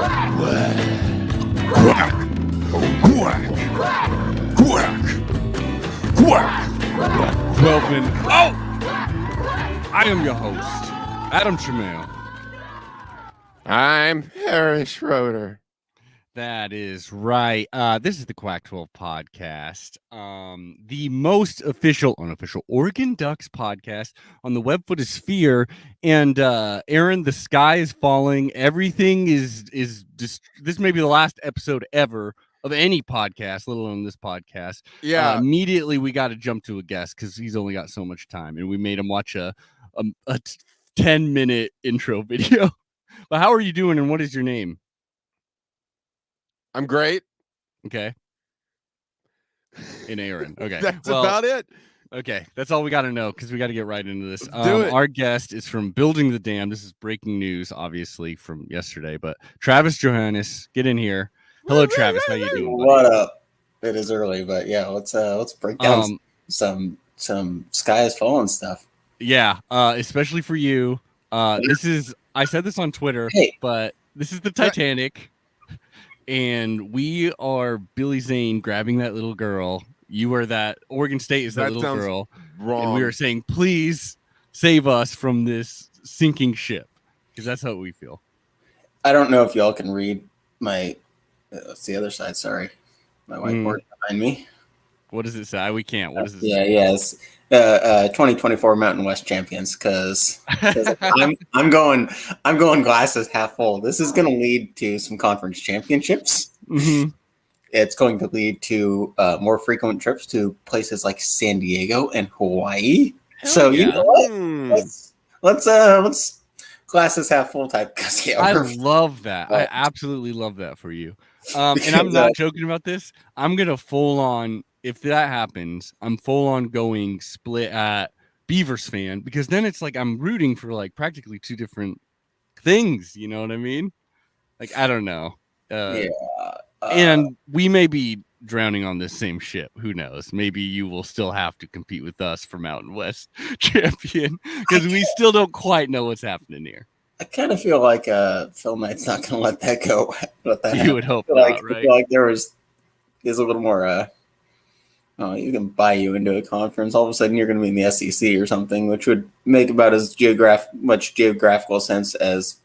Welcome. Oh! I am your host, Adam Tremail. I'm Harris Schroeder. That is right. This is the PAC-12 podcast, the most unofficial Oregon Ducks podcast on the web footosphere. And Aaron, the sky is falling. Everything is just. This may be the last episode ever of any podcast, let alone this podcast. Yeah. Immediately, we got to jump to a guest because he's only got so much time, and we made him watch a 10-minute intro video. But how are you doing, and what is your name? I'm great. Okay. And Aaron. Okay. That's about it. Okay. That's all we got to know because we got to get right into this. Do it. Our guest is from Building the Dam. This is breaking news, obviously, from yesterday. But Travis Johannes, get in here. Hello, Travis. How you doing, buddy? What up? It is early, but yeah, let's break down some sky is falling stuff. Yeah, especially for you. This is I said this on Twitter, but this is the Titanic. And we are Billy Zane grabbing that little girl. You are that Oregon State is that little girl. Wrong. And we are saying, please save us from this sinking ship. Because that's how we feel. I don't know if y'all can read my what's the other side, sorry. My whiteboard behind me. What does it say? We can't. What does it say? Yes. 2024 Mountain West champions, because I'm going glasses half full. This is going to lead to some conference championships. Mm-hmm. It's going to lead to more frequent trips to places like San Diego and Hawaii. Hell so yeah. You know what? Let's glasses half full type. I love that. I absolutely love that for you. And I'm not joking about this. I'm gonna full on. If that happens, I'm full on going split at Beavers fan, because then it's like I'm rooting for like practically two different things. You know what I mean? Like, I don't know. And we may be drowning on this same ship. Who knows? Maybe you will still have to compete with us for Mountain West champion, because we still don't quite know what's happening here. I kind of feel like Phil Knight's not going to let that go. You would hope not, right? I feel like there's a little more. You can buy you into a conference. All of a sudden, you're going to be in the SEC or something, which would make about as much geographical sense as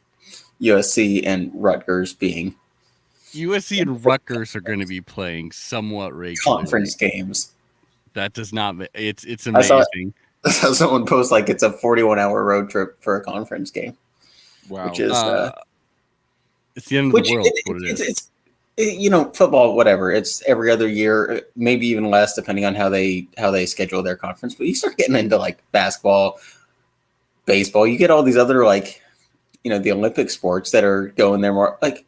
USC and Rutgers being. USC and Rutgers are going to be playing somewhat regularly. Conference games. That does not. It's amazing. I saw someone post like it's a 41-hour road trip for a conference game. Wow. Which is it's the end of the world. What it is. It's football, whatever. It's every other year, maybe even less, depending on how they schedule their conference. But you start getting into like basketball, baseball. You get all these other the Olympic sports that are going there more. Like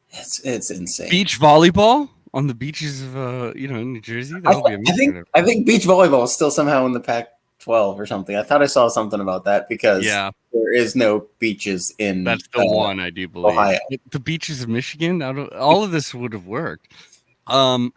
it's insane. Beach volleyball on the beaches of New Jersey. That would be amazing. I think beach volleyball is still somehow in the Pac-12 or something. I thought I saw something about that because there is no beaches in. That's the one I do believe. Ohio. The beaches of Michigan. All of this would have worked. So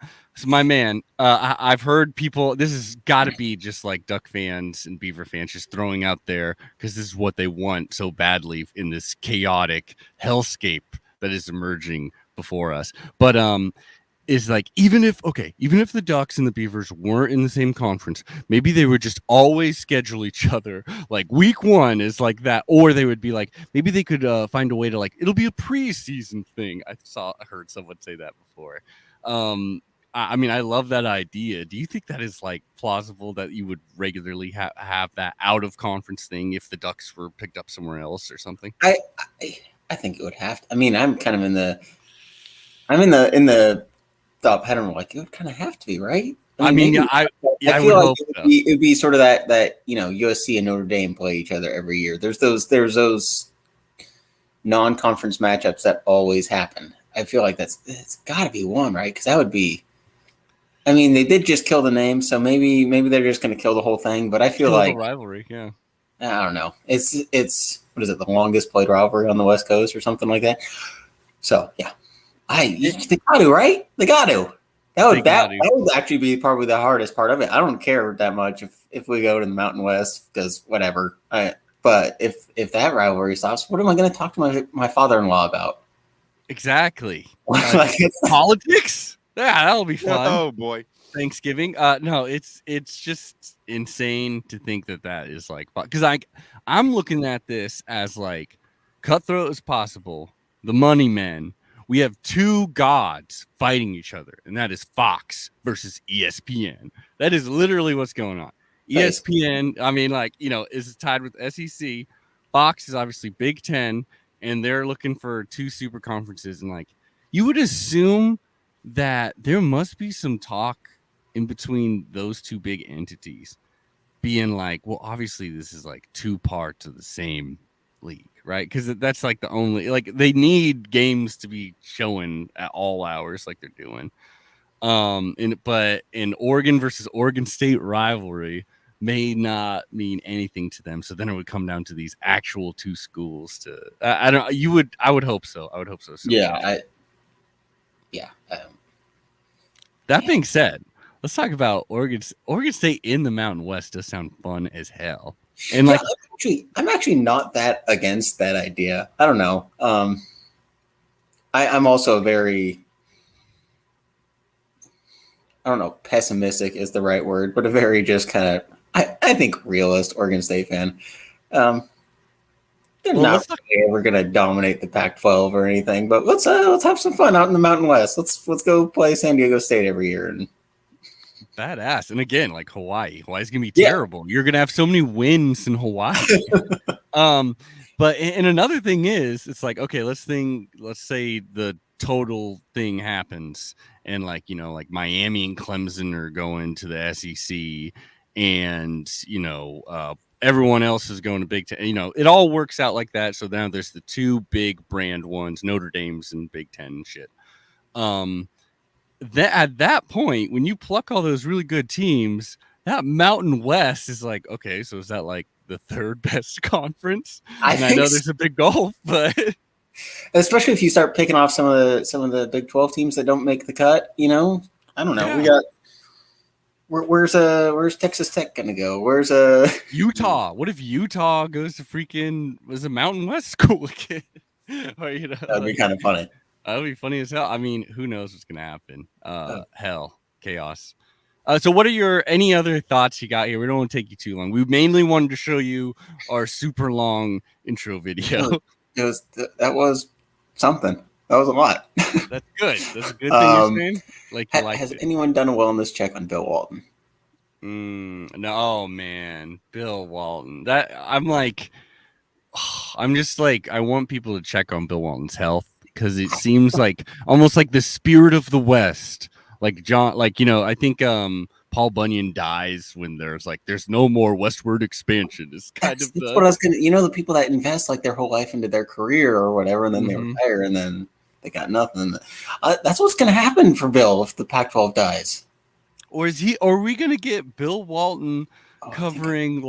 my man, I've heard people. This has got to be just like Duck fans and Beaver fans just throwing out there because this is what they want so badly in this chaotic hellscape that is emerging before us. But is like even if the Ducks and the Beavers weren't in the same conference, maybe they would just always schedule each other like week one is like that, or they would be like maybe they could find a way to like it'll be a preseason thing. I heard someone say that before. I mean, I love that idea. Do you think that is like plausible that you would regularly have that out of conference thing if the Ducks were picked up somewhere else or something? I think it would have to. I mean, I'm kind of in the thought pattern like it would kind of have to be, right? I feel like it would be sort of that USC and Notre Dame play each other every year. There's those non-conference matchups that always happen. I feel like it's got to be one, right? Because that would be. I mean, they did just kill the name, so maybe they're just going to kill the whole thing. But I feel like the rivalry, yeah. I don't know. It's what is it? The longest played rivalry on the West Coast or something like that. So yeah, they got to, right? They got to. That would actually be probably the hardest part of it. I don't care that much if we go to the Mountain West because whatever. But if that rivalry stops, what am I going to talk to my father-in-law about? Exactly. Like, Politics? Yeah, that'll be fun. Oh boy. Thanksgiving. No, it's just insane to think that is like, because I'm looking at this as like cutthroat as possible. The money men. We have two gods fighting each other, and that is Fox versus ESPN. That is literally what's going on. Nice. ESPN, I mean, like, is tied with SEC. Fox is obviously Big Ten, and they're looking for two super conferences. And like, you would assume that there must be some talk in between those two big entities being like, well, obviously this is like two parts of the same league, right? Because that's like the only, like, they need games to be showing at all hours like they're doing. But an Oregon versus Oregon State rivalry may not mean anything to them. So then it would come down to these actual two schools to I would hope so. I would hope so. Yeah. That being said, let's talk about Oregon State in the Mountain West. Does sound fun as hell. And like, I'm actually not that against that idea. I don't know. I'm also very, I don't know, pessimistic is the right word, but a very just kind of, I think, realist Oregon State fan. They're not really ever going to dominate the Pac-12 or anything, but let's have some fun out in the Mountain West. Let's go play San Diego State every year. And badass. And again, like Hawaii's gonna be terrible. You're gonna have so many wins in Hawaii. But and another thing is, it's like, okay, let's say the total thing happens, and like, like Miami and Clemson are going to the SEC, and everyone else is going to Big Ten. It all works out like that. So now there's the two big brand ones, Notre Dame's and Big Ten and shit. That at that point, when you pluck all those really good teams, that Mountain West is like, okay, so is that like the third best conference? I know there's a big gulf, but especially if you start picking off some of the Big 12 teams that don't make the cut, I don't know. Yeah. We got where's Texas Tech gonna go? Where's Utah? What if Utah goes to was a Mountain West school again? Or, that'd be kind of funny. That would be funny as hell. I mean, who knows what's going to happen? Hell, chaos. So what are any other thoughts you got here? We don't want to take you too long. We mainly wanted to show you our super long intro video. That was something. That was a lot. That's good. That's a good thing you're saying. Like, has anyone done a wellness check on Bill Walton? No, man. Bill Walton. I'm just like, I want people to check on Bill Walton's health. Because it seems like almost like the spirit of the West, like John, like, I think Paul Bunyan dies when there's no more westward expansion. It's that's what I was gonna, the people that invest like their whole life into their career or whatever, and then they retire and then they got nothing. That's what's gonna happen for Bill if the Pac-12 dies. Or are we gonna get Bill Walton covering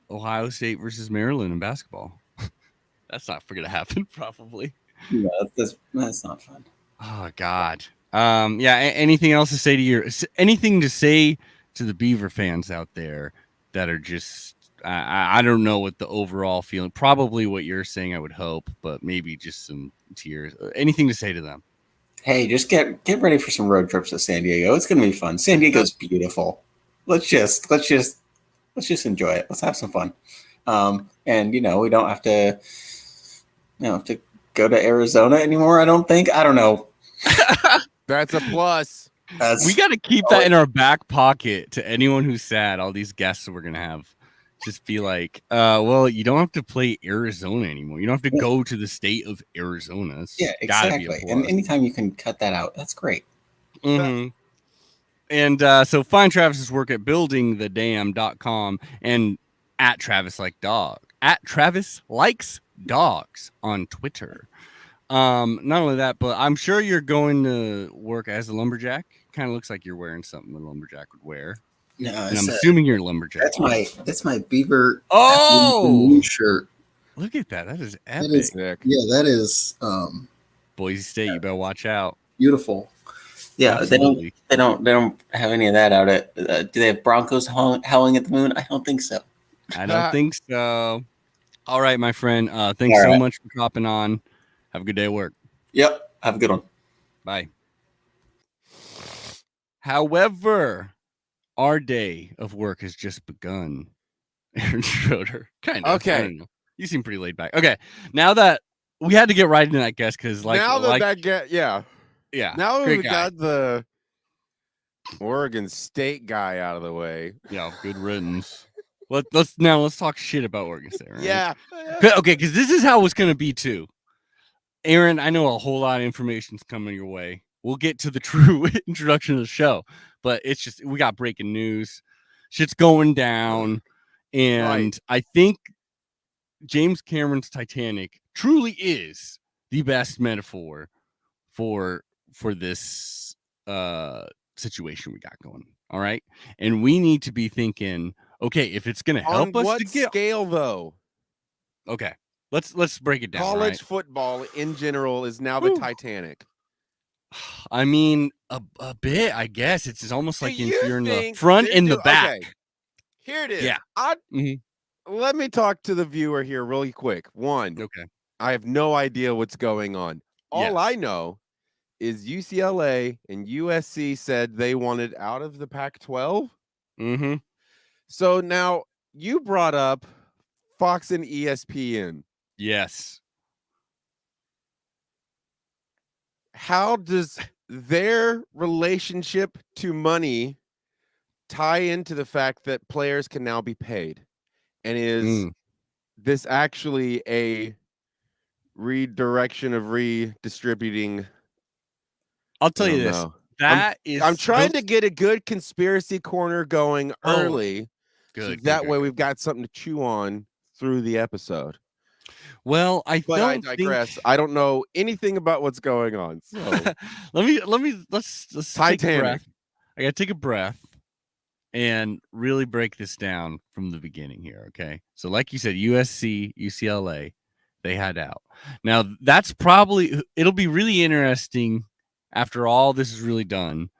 Ohio State versus Maryland in basketball? That's not going to happen, probably. Yeah, that's not fun. Oh God. Anything else to say anything to say to the Beaver fans out there that are just, I don't know what the overall feeling. Probably what you're saying, I would hope, but maybe just some tears. Anything to say to them? Hey, just get ready for some road trips to San Diego. It's going to be fun. San Diego's beautiful. Let's just enjoy it. Let's have some fun. And we don't have to. Have to go to Arizona anymore, I don't think. I don't know. That's a plus. We got to keep that in our back pocket to anyone who's sad. All these guests that we're going to have. Just be like, well, you don't have to play Arizona anymore. You don't have to go to the state of Arizona. Yeah, exactly. And anytime you can cut that out, that's great. Mm-hmm. And so find Travis's work at buildingthedam.com and at Travis Likes Dogs on Twitter. Not only that, but I'm sure you're going to work as a lumberjack. Kind of looks like you're wearing something a lumberjack would wear. No, and I'm assuming you're a lumberjack. That's my beaver shirt. Look at that. That is epic. That is Boise State, you better watch out. Beautiful. Yeah, absolutely. They don't have any of that out at do they have Broncos howling at the moon? I don't think so. I don't think so. All right, my friend. Thanks so much for hopping on. Have a good day at work. Yep. Have a good one. Bye. However, our day of work has just begun. Aaron Schroeder. Kind of. Okay. I don't know. You seem pretty laid back. Okay. Now that we had to get right into that guest because Now great we guy. got the Oregon State guy out of the way. Yeah, good riddance. Let's talk shit about Oregon State. Right? Yeah. Okay, because this is how it's gonna be too. Aaron, I know a whole lot of information's coming your way. We'll get to the true introduction of the show, but it's just we got breaking news. Shit's going down, and I think James Cameron's Titanic truly is the best metaphor for this situation we got going. All right, and we need to be thinking, okay, if it's gonna help On us what to get scale, though? okay, let's break it down. College right? football in general is now the Titanic. I mean, a bit, I guess. It's almost like if you're in the think front they're and the back. Okay. Here it is. Yeah. Let me talk to the viewer here really quick. One, Okay. I have no idea what's going on. All I Yes. know is UCLA and USC said they wanted out of the Pac-12. Mm-hmm. So now you brought up Fox and ESPN. Yes. How does their relationship to money tie into the fact that players can now be paid? And is this actually a redirection of redistributing? I'll tell you this. Know. That I'm trying to get a good conspiracy corner going early. Good. So that way we've got something to chew on through the episode. Well, I digress. I don't know anything about what's going on. So let's take a Titanic. breath. I gotta take a breath and really break this down from the beginning here. Okay. So like you said, USC, UCLA, they had out. Now that's probably it'll be really interesting after all this is really done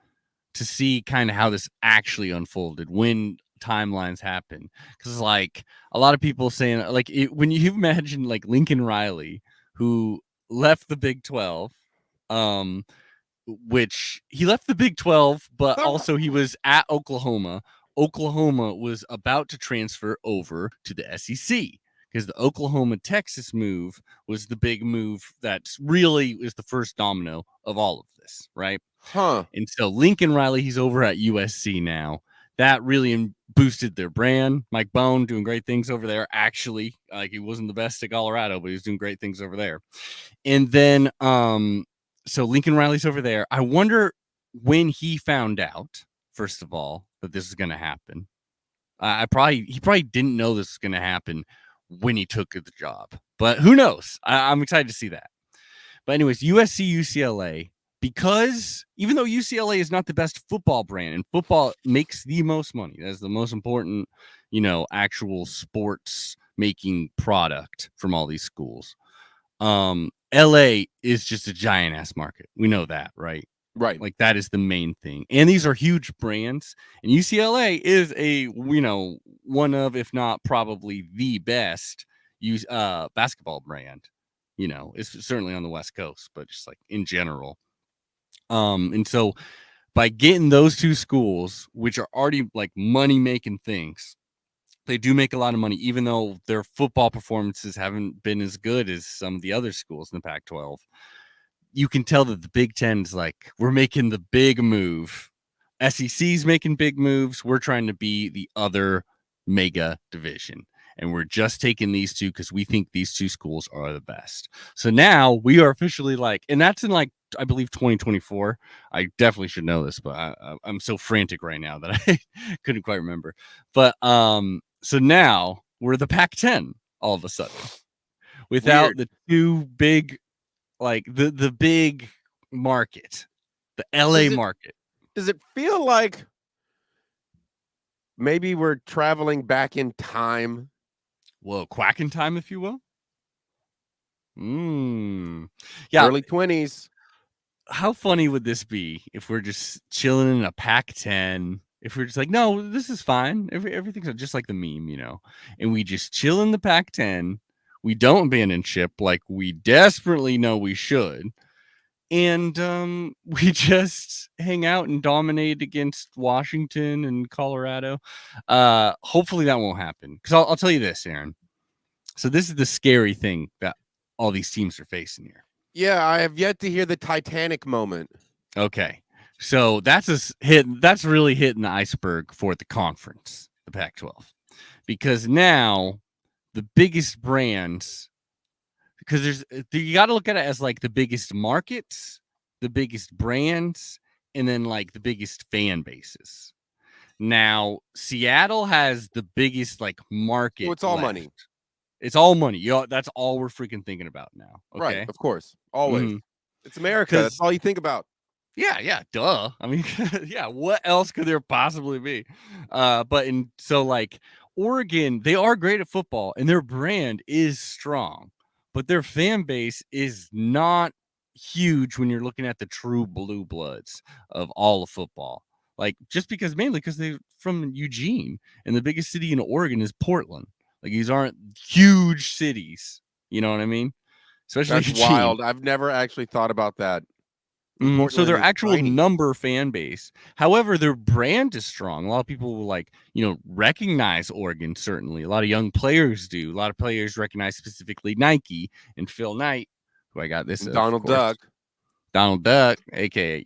to see kind of how this actually unfolded when timelines happen, because like a lot of people saying like when you imagine like Lincoln Riley, who left the Big 12, which he left the Big 12, but also he was at Oklahoma. Oklahoma was about to transfer over to the SEC because the Oklahoma-Texas move was the big move that really is the first domino of all of this, right? And so Lincoln Riley, he's over at USC now. That really boosted their brand. Mike Bone doing great things over there. Actually, like he wasn't the best at Colorado, but he was doing great things over there. And then, so Lincoln Riley's over there. I wonder when he found out, first of all, that this is going to happen. He probably didn't know this was going to happen when he took the job, but who knows? I'm excited to see that. But anyways, USC, UCLA. Because even though UCLA is not the best football brand, and football makes the most money, that's the most important, actual sports making product from all these schools. LA is just a giant ass market. We know that, right? Right. Like that is the main thing. And these are huge brands. And UCLA is a, one of, if not probably the best basketball brand. It's certainly on the West Coast, but just like in general. And so by getting those two schools, which are already like money making things, they do make a lot of money, even though their football performances haven't been as good as some of the other schools in the Pac-12. You can tell that the Big Ten is like, we're making the big move. SEC's making big moves. We're trying to be the other mega division. And we're just taking these two because we think these two schools are the best. So now we are officially like, and that's in like, I believe 2024. I definitely should know this, but I'm so frantic right now that I couldn't quite remember. But so now we're the Pac-10 all of a sudden, without the two big, like the big market, the LA market. Does it feel like maybe we're traveling back in time? Well, quacking time, if you will. Yeah. Early 20s. How funny would this be if we're just chilling in a Pac-10? If we're just like, no, this is fine. Everything's just like the meme, and we just chill in the Pac-10. We don't abandon ship like we desperately know we should. And we just hang out and dominate against Washington and Colorado. Hopefully that won't happen. Because I'll tell you this, Aaron. So this is the scary thing that all these teams are facing here. Yeah, I have yet to hear the Titanic moment. Okay. So that's really hitting the iceberg for the conference, the Pac-12. Because now the biggest brands, because you got to look at it as like the biggest markets, the biggest brands, and then like the biggest fan bases. Now, Seattle has the biggest like market. Well, it's all left. money. It's all money. That's all we're freaking thinking about now. Okay? Right, of course. Always. It's America. That's all you think about. Yeah, duh. I mean, yeah, what else could there possibly be? So like Oregon, they are great at football and their brand is strong, but their fan base is not huge when you're looking at the true blue bloods of all of football. Like just mainly because they're from Eugene and the biggest city in Oregon is Portland. Like these aren't huge cities. You know what I mean? Especially That's Eugene. wild. I've never actually thought about that. So their actual number fan base, however, their brand is strong. A lot of people will recognize Oregon. Certainly, a lot of young players do. A lot of players recognize specifically Nike and Phil Knight, who I got this. Donald Duck, aka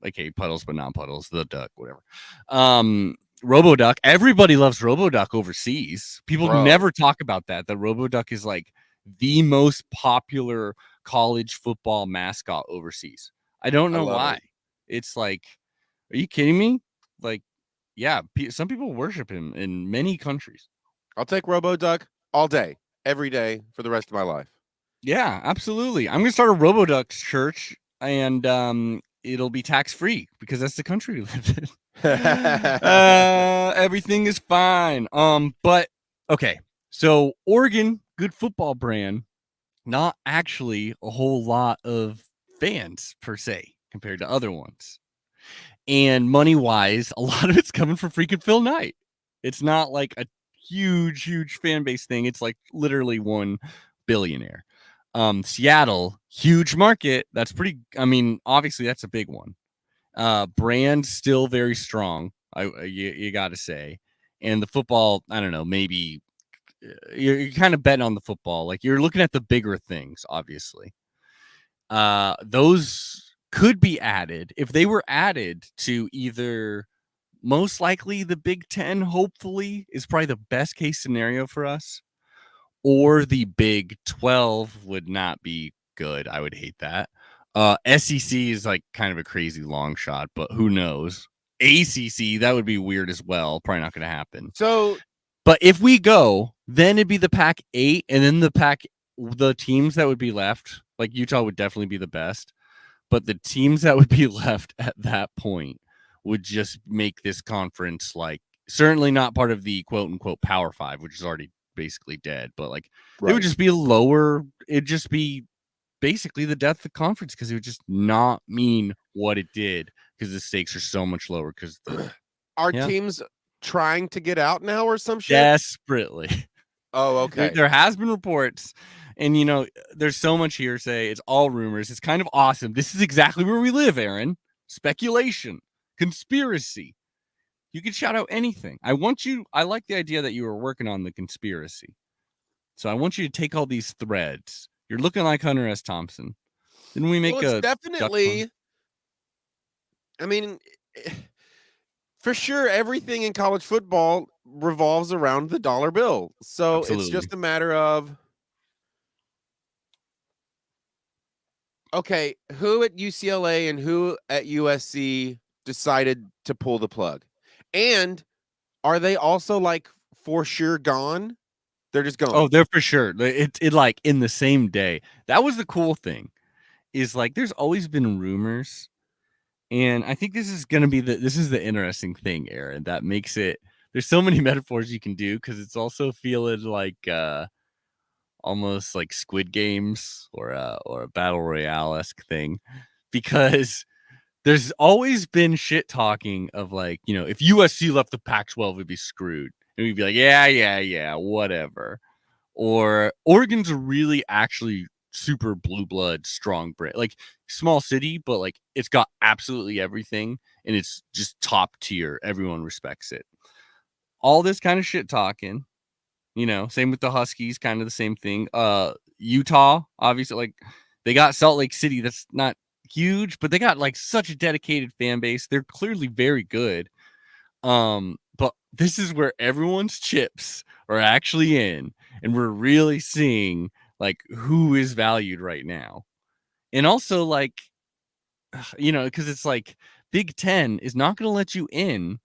aka Puddles, but not Puddles, the Duck, whatever. RoboDuck. Everybody loves RoboDuck overseas. People never talk about that. The RoboDuck is like the most popular college football mascot overseas. I don't know why. It's like, are you kidding me? Like, yeah, some people worship him in many countries. I'll take RoboDuck all day, every day for the rest of my life. Yeah, absolutely. I'm gonna start a RoboDuck church, and it'll be tax free because that's the country we live in. Everything is fine. But okay, so Oregon, good football brand. Not actually a whole lot of fans per se compared to other ones. And money wise, a lot of it's coming from freaking Phil Knight. It's not like a huge fan base thing. It's like literally one billionaire. Seattle, huge market. That's obviously that's a big one. Brand still very strong. You got to say. And the football, I don't know, maybe you're kind of betting on the football. Like you're looking at the bigger things, obviously. Those could be added if they were added to either most likely the Big Ten, hopefully, is probably the best case scenario for us, or the Big 12 would not be good. I would hate that. SEC is like kind of a crazy long shot, but who knows? ACC, that would be weird as well. Probably not going to happen. But if we go, then it'd be the Pac-8, and then the teams that would be left, like Utah would definitely be the best, but the teams that would be left at that point would just make this conference like certainly not part of the quote unquote Power 5, which is already basically dead, but like it would just be lower. It'd just be basically the death of the conference because it would just not mean what it did because the stakes are so much lower. Because teams trying to get out now or some shit? Desperately. Oh, okay. There has been reports, and there's so much hearsay. It's all rumors. It's kind of awesome. This is exactly where we live, Aaron. Speculation, conspiracy. You can shout out anything. I like the idea that you were working on the conspiracy. So I want you to take all these threads. You're looking like Hunter S. Thompson. Didn't we make a definitely? I mean, for sure, everything in college football revolves around the dollar bill. So It's just a matter of, okay, who at UCLA and who at USC decided to pull the plug? And are they also like for sure gone? They're just gone. Oh, they're for sure. It like in the same day. That was the cool thing. Is like there's always been rumors. And I think this is going to be the interesting thing, Aaron, that makes it, there's so many metaphors you can do because it's also feeling like almost like Squid Games or a Battle Royale-esque thing, because there's always been shit talking of like, if USC left the Pac-12, it'd be screwed. And we'd be like, yeah, whatever. or Oregon's a really actually super blue blood, strong brand, like small city, but like it's got absolutely everything and it's just top tier. Everyone respects it. All this kind of shit talking, same with the Huskies, kind of the same thing. Utah, obviously, like they got Salt Lake City. That's not huge, but they got like such a dedicated fan base. They're clearly very good. But this is where everyone's chips are actually in, and we're really seeing like who is valued right now. And also like, because it's like Big Ten is not going to let you in.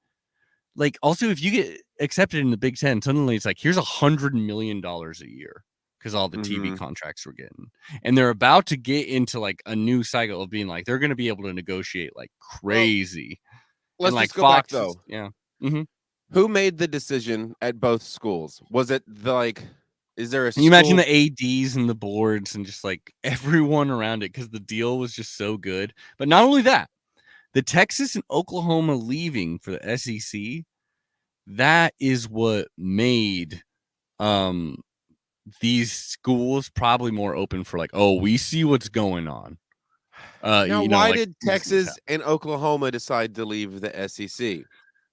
Like, also, if you get accepted in the Big Ten, suddenly it's like, here's $100 million a year because all the TV contracts we're getting. And they're about to get into like a new cycle of being like, they're going to be able to negotiate like crazy. Let's and like just go Fox, back though. Yeah. Who made the decision at both schools? Was it is there a Can you imagine the ADs and the boards and just like everyone around it? Because the deal was just so good. But not only that, the Texas and Oklahoma leaving for the SEC, that is what made these schools probably more open for like, oh, we see what's going on. Now, why did Texas and Oklahoma decide to leave the SEC?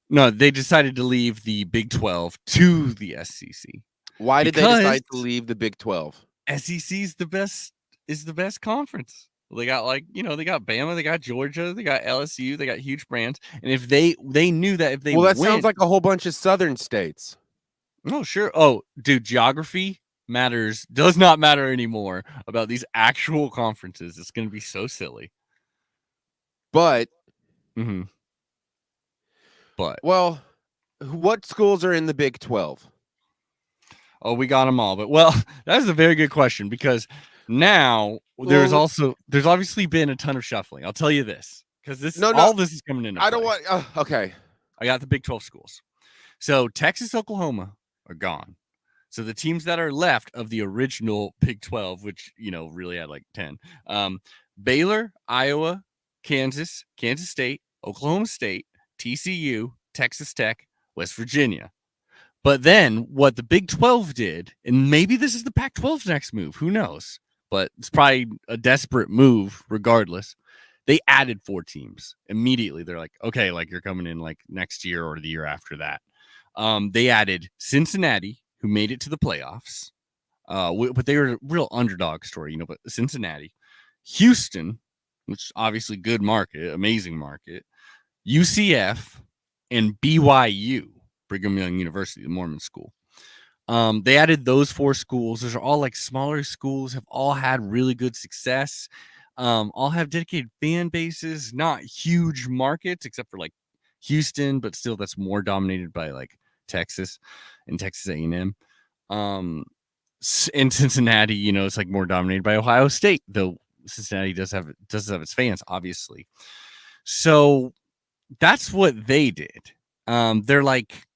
No, they decided to leave the Big 12 to the SEC. Why did they decide to leave the Big 12? SEC is the best conference. They got they got Bama, they got Georgia, they got LSU, they got huge brands. And if they knew that if they sounds like a whole bunch of southern states. No, sure. Oh, dude, geography does not matter anymore about these actual conferences. It's going to be so silly. But well, what schools are in the Big 12? Oh, we got them all. But that is a very good question because now there's obviously been a ton of shuffling. I'll tell you this because all this is coming in. I don't want. Okay, I got the Big 12 schools. So Texas, Oklahoma are gone. So the teams that are left of the original Big 12, which really had like 10, Baylor, Iowa, Kansas State, Oklahoma State, TCU, Texas Tech, West Virginia. But then what the Big 12 did, and maybe this is the Pac-12's next move, who knows? But it's probably a desperate move regardless. They added 4 teams immediately. They're like, okay, like you're coming in like next year or the year after that. They added Cincinnati, who made it to the playoffs. But they were a real underdog story, but Cincinnati, Houston, which obviously good market, amazing market, UCF, and BYU, Brigham Young University, the Mormon school. They added those 4 schools. Those are all like smaller schools, have all had really good success. All have dedicated fan bases, not huge markets, except for like Houston, but still that's more dominated by like Texas and Texas A&M. In Cincinnati, it's like more dominated by Ohio State, though Cincinnati does have its fans, obviously. So that's what they did. They're like,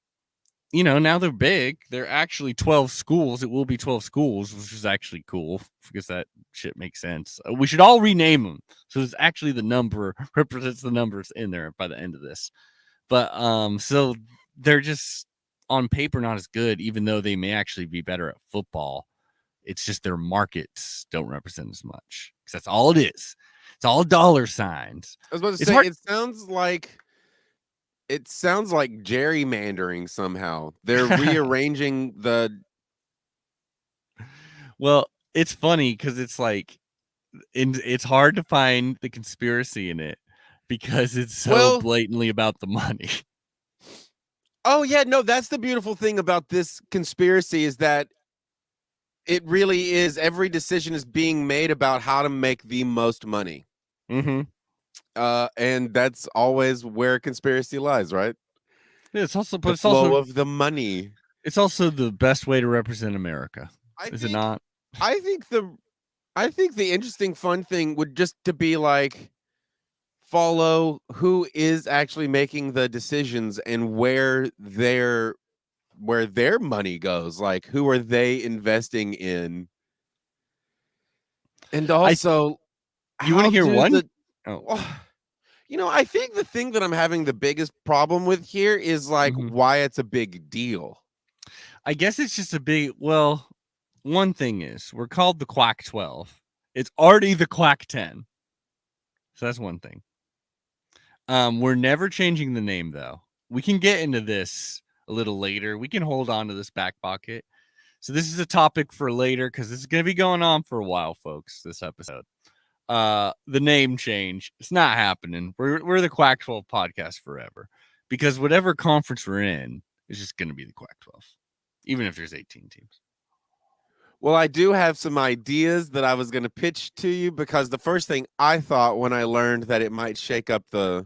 now they're big. They're actually 12 schools. It will be 12 schools, which is actually cool because that shit makes sense. We should all rename them. So it's actually the number represents the numbers in there by the end of this. But so they're just on paper not as good, even though they may actually be better at football. It's just their markets don't represent as much because that's all it is. It's all dollar signs. I was about to say, it sounds like gerrymandering somehow. They're rearranging the. Well, it's funny because it's like, it's hard to find the conspiracy in it because it's so blatantly about the money. Oh yeah, no, that's the beautiful thing about this conspiracy is that it really is. Every decision is being made about how to make the most money. And that's always where conspiracy lies, right? Yeah, it's also, but the it's flow also of the money. It's also the best way to represent America. Is it not? I think the interesting, fun thing would just to be like follow who is actually making the decisions and where their money goes. Like, who are they investing in? And also, you want to hear one? I think the thing that I'm having the biggest problem with here is like why it's a big deal. I guess it's just a big, well, one thing is we're called the Quack-12. It's already the Quack-10. So that's one thing. We're never changing the name, though. We can get into this a little later. We can hold on to this back pocket. So this is a topic for later because this is going to be going on for a while, folks, this episode. The name change. It's not happening. We're the Quack-12 podcast forever because whatever conference we're in is just going to be the Quack-12, even if there's 18 teams. Well, I do have some ideas that I was going to pitch to you because the first thing I thought when I learned that it might shake up the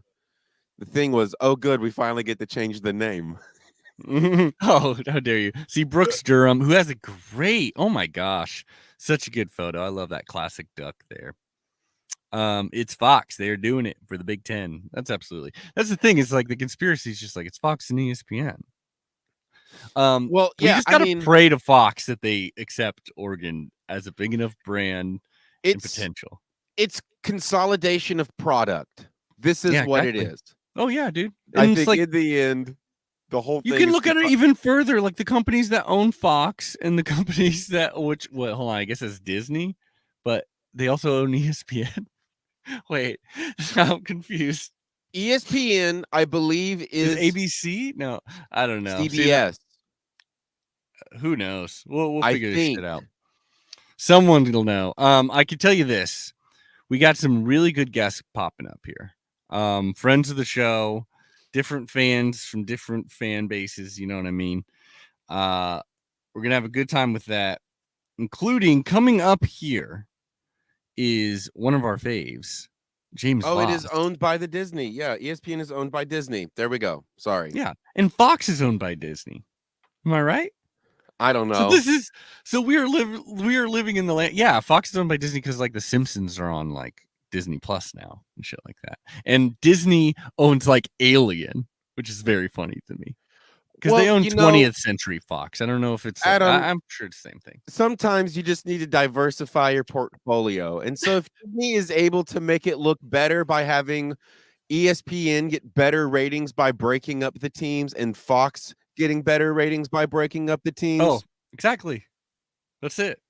thing was, oh, good, we finally get to change the name. Oh, how dare you. See, Brooks Durham, who has a great, oh my gosh, such a good photo. I love that classic duck there. It's Fox. They're doing it for the Big Ten. That's the thing. It's like the conspiracy is just like it's Fox and ESPN. Well, we yeah, just gotta pray to Fox that they accept Oregon as a big enough brand and potential. It's consolidation of product. This is what it is. Oh yeah, dude. And I think in the end, the whole thing. You can look at it even further, like the companies that own Fox and the companies that hold on, I guess it's Disney, but they also own ESPN. Wait, I'm confused. ESPN, I believe, is ABC? No, I don't know. CBS. Who knows? We'll figure this shit out. Someone will know. I can tell you this: we got some really good guests popping up here. Friends of the show, different fans from different fan bases. You know what I mean? We're gonna have a good time with that, including coming up here is one of our faves, James. Oh, Voss. It is owned by the Disney. Yeah, ESPN is owned by Disney. There we go. Sorry. Yeah, and Fox is owned by Disney. Am I right? I don't know. So we are living in the land. Yeah, Fox is owned by Disney because like the Simpsons are on like Disney Plus now and shit like that. And Disney owns like Alien, which is very funny to me. Because they own 20th Century Fox. I don't know if it's I'm sure it's the same thing. Sometimes you just need to diversify your portfolio. And so if Disney is able to make it look better by having ESPN get better ratings by breaking up the teams and Fox getting better ratings by breaking up the teams. Oh, exactly. That's it.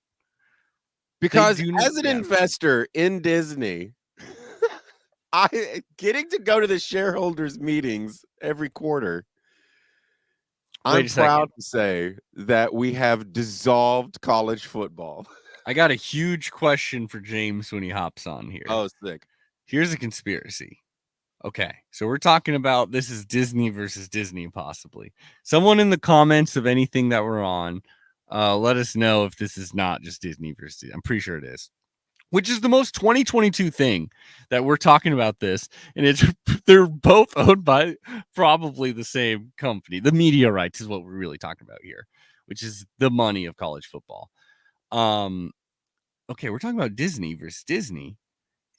Because as an investor in Disney, I getting to go to the shareholders meetings every quarter. I'm proud to say that we have dissolved college football. I got a huge question for James when he hops on here. Oh, sick. Here's a conspiracy. Okay, so we're talking about this is Disney versus Disney, possibly. Someone in the comments of anything that we're on, let us know if this is not just Disney versus Disney. I'm pretty sure it is. Which is the most 2022 thing that we're talking about this, and they're both owned by probably the same company. The media rights is what we're really talking about here, which is the money of college football. Okay, we're talking about Disney versus Disney,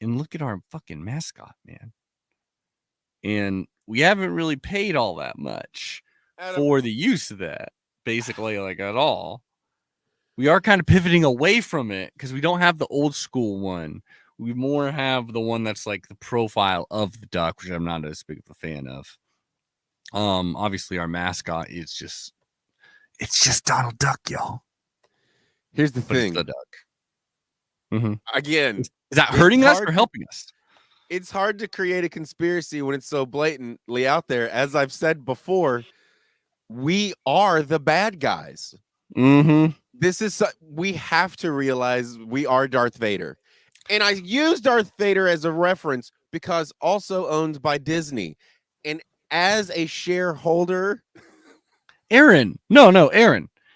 and look at our fucking mascot, man. And we haven't really paid all that much for the use of that, basically, like at all. We are kind of pivoting away from it because we don't have the old school one. We more have the one that's like the profile of the duck, which I'm not as big of a fan of. Obviously our mascot is just Donald Duck, y'all. Here's the thing. It's the duck. Mm-hmm. Again, is that hurting us or helping us? It's hard to create a conspiracy when it's so blatantly out there. As I've said before, we are the bad guys. Mm-hmm. We have to realize we are Darth Vader. And I use Darth Vader as a reference because also owned by Disney. And as a shareholder, Aaron,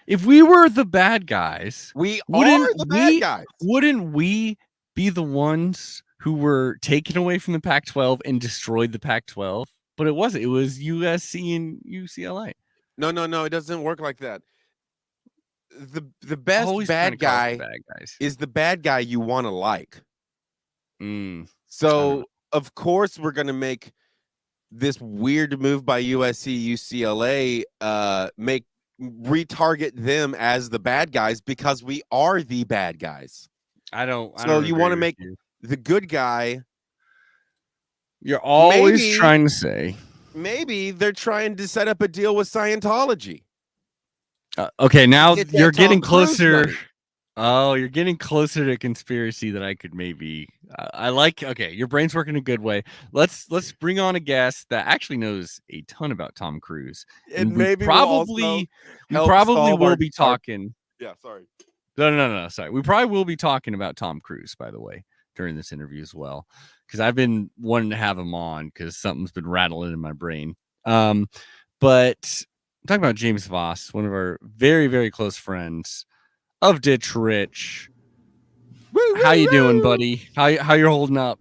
if we were the bad guys, wouldn't we be the ones who were taken away from the Pac-12 and destroyed the Pac-12? But it wasn't. It was USC and UCLA. No, it doesn't work like that. The best bad guy is the bad guy you want to like. So of course we're gonna make this weird move by USC UCLA retarget them as the bad guys because we are the bad guys. So you want to make the good guy. You're always trying to say maybe they're trying to set up a deal with Scientology. Okay, now you're getting closer. Oh, you're getting closer to conspiracy that I could maybe. I like. Okay, your brain's working a good way. Let's bring on a guest that actually knows a ton about Tom Cruise, And and we maybe we'll also probably help solve will be talking. Yeah, sorry. No. Sorry, we probably will be talking about Tom Cruise, by the way, during this interview as well, because I've been wanting to have him on because something's been rattling in my brain. But I'm talking about James Voss, one of our very, very close friends of Ditch Rich. Woo, How woo, you doing, woo. buddy? How you're holding up?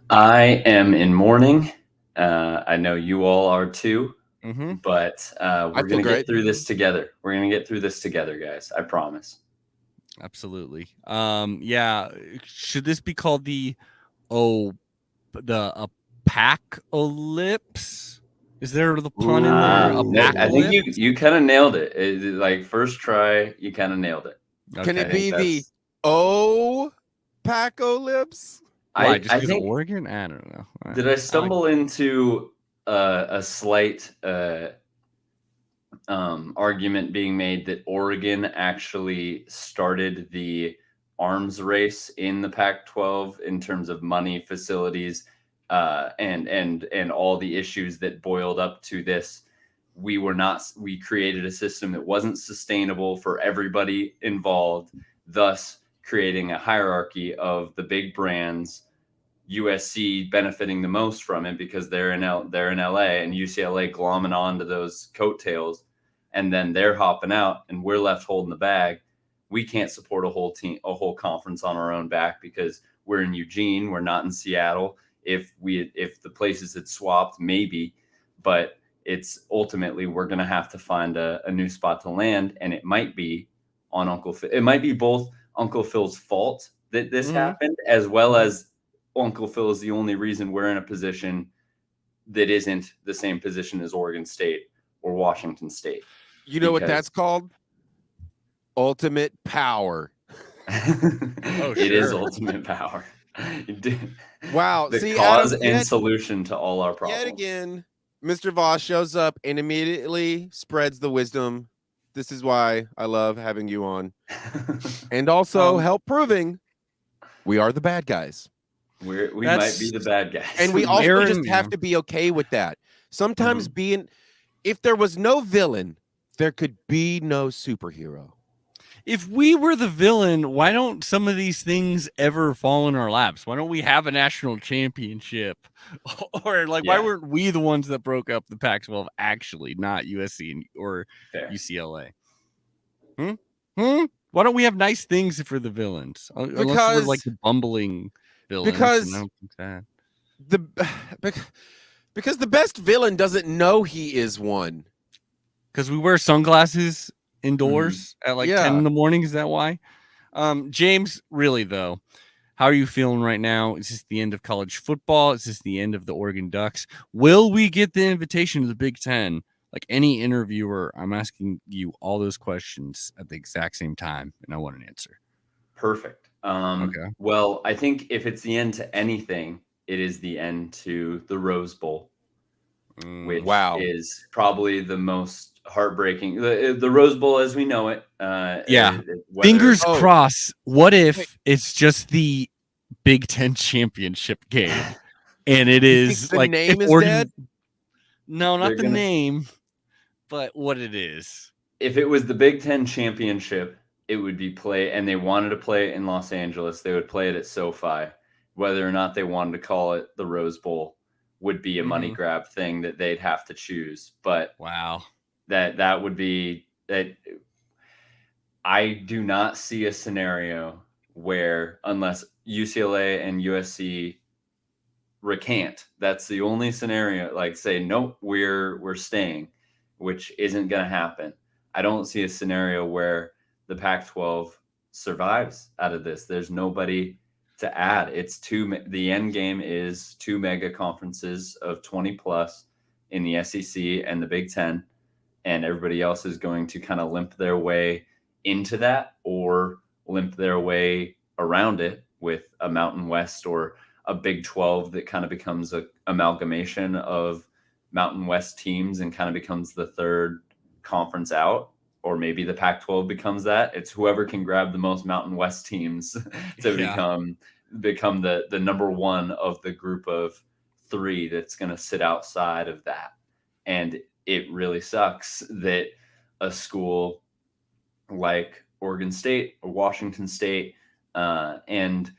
I am in mourning. I know you all are too, Mm-hmm. but we're feel gonna great. get through this together. We're gonna get through this together, guys. I promise. Absolutely. Yeah. Should this be called the PAC-12? Is there the pun in there? A I think PAC-12? you kind of nailed it. Like first try, you kind of nailed it. Can it Okay. be the Paco-lips? Why? Just I because of think. Oregon? I don't know. Did I stumble into a slight argument being made that Oregon actually started the arms race in the Pac-12 in terms of money, facilities, and all the issues that boiled up to this? We created a system that wasn't sustainable for everybody involved, thus creating a hierarchy of the big brands, USC benefiting the most from it because they're in LA, and UCLA glomming onto those coattails, and then they're hopping out and we're left holding the bag. We can't support a whole conference on our own back because we're in Eugene, we're not in Seattle. If the places had swapped, maybe, but it's ultimately we're going to have to find a new spot to land, and it might be on Uncle Phil. It might be both Uncle Phil's fault that this happened, as well as Uncle Phil is the only reason we're in a position that isn't the same position as Oregon State or Washington State. You know what that's called? Ultimate power. It is ultimate power. Wow. The See, cause Adam, and solution to all our problems. Yet again, Mr. Voss shows up and immediately spreads the wisdom. This is why I love having you on. And also help proving we are the bad guys. We might be the bad guys. And we also just have to be okay with that. Sometimes if there was no villain, there could be no superhero. If we were the villain, why don't some of these things ever fall in our laps? Why don't we have a national championship? Or why weren't we the ones that broke up the Pac-12 actually, not USC or UCLA? Why don't we have nice things for the villains? Unless we're like the bumbling villains. Because the best villain doesn't know he is one. Because we wear sunglasses indoors at 10 in the morning. Is that why? James, really though, how are you feeling right now? Is this the end of college football? Is this the end of the Oregon Ducks? Will we get the invitation to the Big Ten? Like any interviewer, I'm asking you all those questions at the exact same time, and I want an answer. Perfect. Okay. Well, I think if it's the end to anything, it is the end to the Rose Bowl, which is probably the most heartbreaking. The Rose Bowl as we know it. Fingers crossed. What if it's just the Big Ten championship game, and it is the name is dead? No, not the name, but what it is. If it was the Big Ten championship, it would be and they wanted to play it in Los Angeles, they would play it at SoFi. Whether or not they wanted to call it the Rose Bowl would be a money grab thing that they'd have to choose. But that would be that. I do not see a scenario where, unless UCLA and USC recant, that's the only scenario. Like say, nope, we're staying, which isn't going to happen. I don't see a scenario where the Pac-12 survives out of this. There's nobody to add. It's the end game is 2 mega conferences of 20 plus in the SEC and the Big Ten, and everybody else is going to kind of limp their way into that or limp their way around it with a Mountain West or a Big 12 that kind of becomes a amalgamation of Mountain West teams and kind of becomes the third conference out. or maybe the Pac-12 becomes that. It's whoever can grab the most Mountain West teams to become the number one of the group of 3 that's going to sit outside of that. And it really sucks that a school like Oregon State or Washington State, and